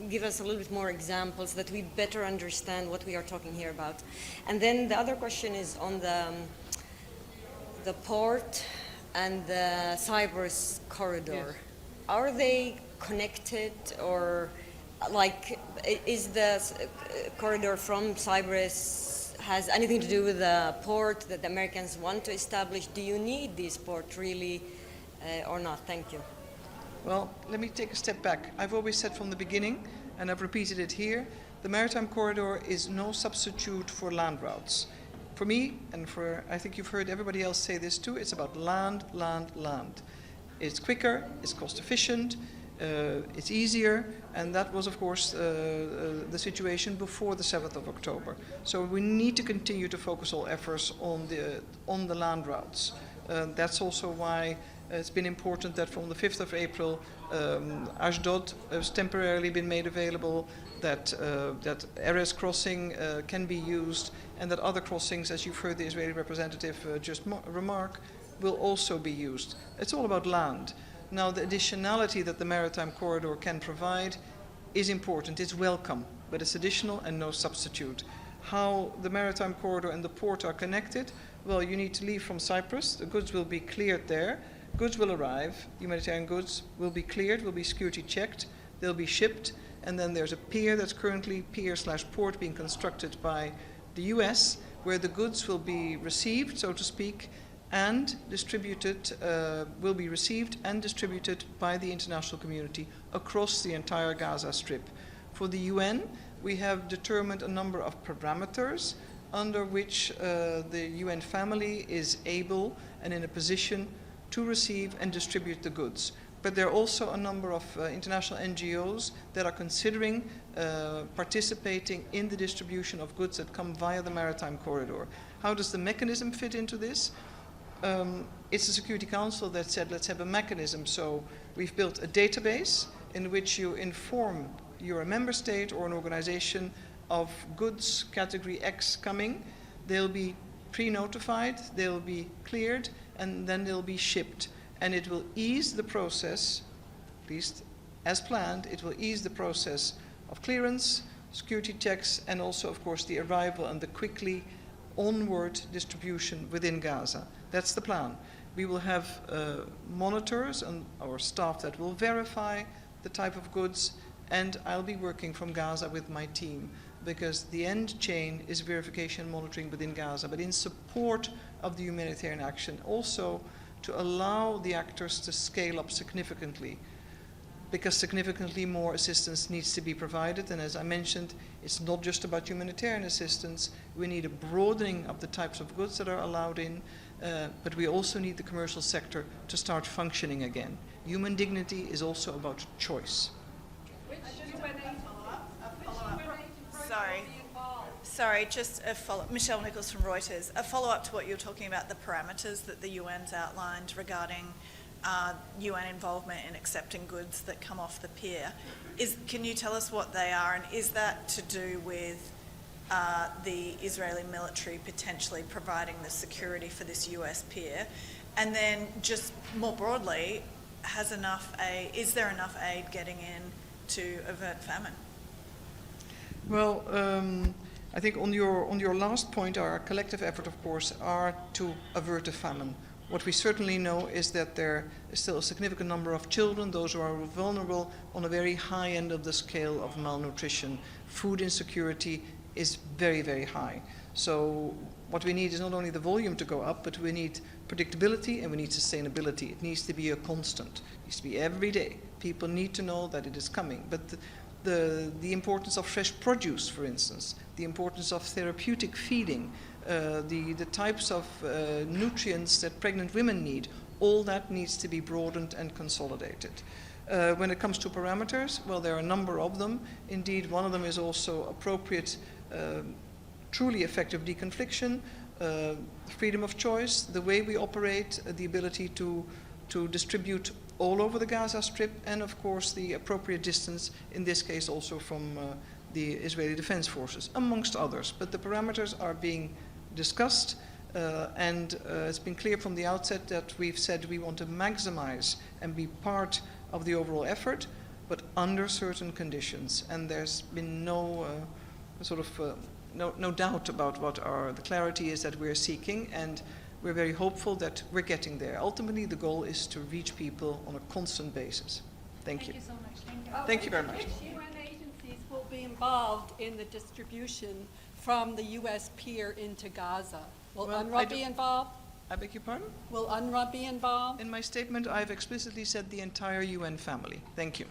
give us a little bit more examples that we better understand what we are talking here about. And then the other question is on the port and the Cyprus corridor. Yes. Are they connected, or like is the corridor from Cyprus has anything to do with the port that the Americans want to establish? Do you need this port really or not? Thank you. Well, let me take a step back. I've always said from the beginning, and I've repeated it here, the maritime corridor is no substitute for land routes. For me, and for, I think you've heard everybody else say this too, it's about land, land, land. It's quicker, it's cost efficient, it's easier, and that was, of course, the situation before the 7th of October. So we need to continue to focus all efforts on the land routes. That's also why it's been important that from the 5th of April, Ashdod has temporarily been made available, that Erez crossing can be used, and that other crossings, as you've heard the Israeli representative just remark, will also be used. It's all about land. Now, the additionality that the maritime corridor can provide is important. It's welcome, but it's additional and no substitute. How the maritime corridor and the port are connected? Well, you need to leave from Cyprus. The goods will be cleared there. Goods will arrive. Humanitarian goods will be cleared, will be security checked. They'll be shipped. And then there's a pier that's currently pier/port being constructed by the US, where the goods will be received, so to speak, and distributed, will be received and distributed by the international community across the entire Gaza Strip. For the UN, we have determined a number of parameters under which the UN family is able and in a position to receive and distribute the goods. but there are also a number of international NGOs that are considering participating in the distribution of goods that come via the maritime corridor. How does the mechanism fit into this? It's the Security Council that said, let's have a mechanism. So we've built a database in which you inform you're a member state or an organization of goods category X coming. They'll be pre-notified, they'll be cleared, and then they'll be shipped. And it will ease the process, at least as planned, it will ease the process of clearance, security checks, and also, of course, the arrival and the quickly onward distribution within Gaza. That's the plan. We will have monitors and our staff that will verify the type of goods, and I'll be working from Gaza with my team, because the end chain is verification and monitoring within Gaza, but in support of the humanitarian action, also to allow the actors to scale up significantly, because significantly more assistance needs to be provided. And as I mentioned, it's not just about humanitarian assistance. We need a broadening of the types of goods that are allowed in, but we also need the commercial sector to start functioning again. Human dignity is also about choice. Sorry, just a follow-up. Michelle Nichols from Reuters. A follow-up to what you're talking about, the parameters that the UN's outlined regarding UN involvement in accepting goods that come off the pier. Can you tell us what they are, and is that to do with the Israeli military potentially providing the security for this US pier? And then just more broadly, is there enough aid getting in to avert famine? Well, I think on your last point, our collective effort, of course, are to avert a famine. What we certainly know is that there is still a significant number of children, those who are vulnerable, on a very high end of the scale of malnutrition. Food insecurity is very, very high. So what we need is not only the volume to go up, but we need predictability and we need sustainability. It needs to be a constant. It needs to be every day. People need to know that it is coming. But the importance of fresh produce, for instance, the importance of therapeutic feeding, the types of nutrients that pregnant women need, all that needs to be broadened and consolidated. When it comes to parameters, well, there are a number of them. Indeed, one of them is also appropriate, truly effective deconfliction, freedom of choice, the way we operate, the ability to distribute all over the Gaza Strip, and of course the appropriate distance, in this case also from the Israeli Defense Forces, amongst others. But the parameters are being discussed, and it's been clear from the outset that we've said we want to maximize and be part of the overall effort, but under certain conditions. And there's been no no doubt about what the clarity is that we're seeking, and we're very hopeful that we're getting there. Ultimately, the goal is to reach people on a constant basis. Thank you. Thank you so much. Thank you. Thank you very much. Which UN agencies will be involved in the distribution from the U.S. pier into Gaza? Will UNRWA be involved? I beg your pardon? Will UNRWA be involved? In my statement, I've explicitly said the entire UN family. Thank you.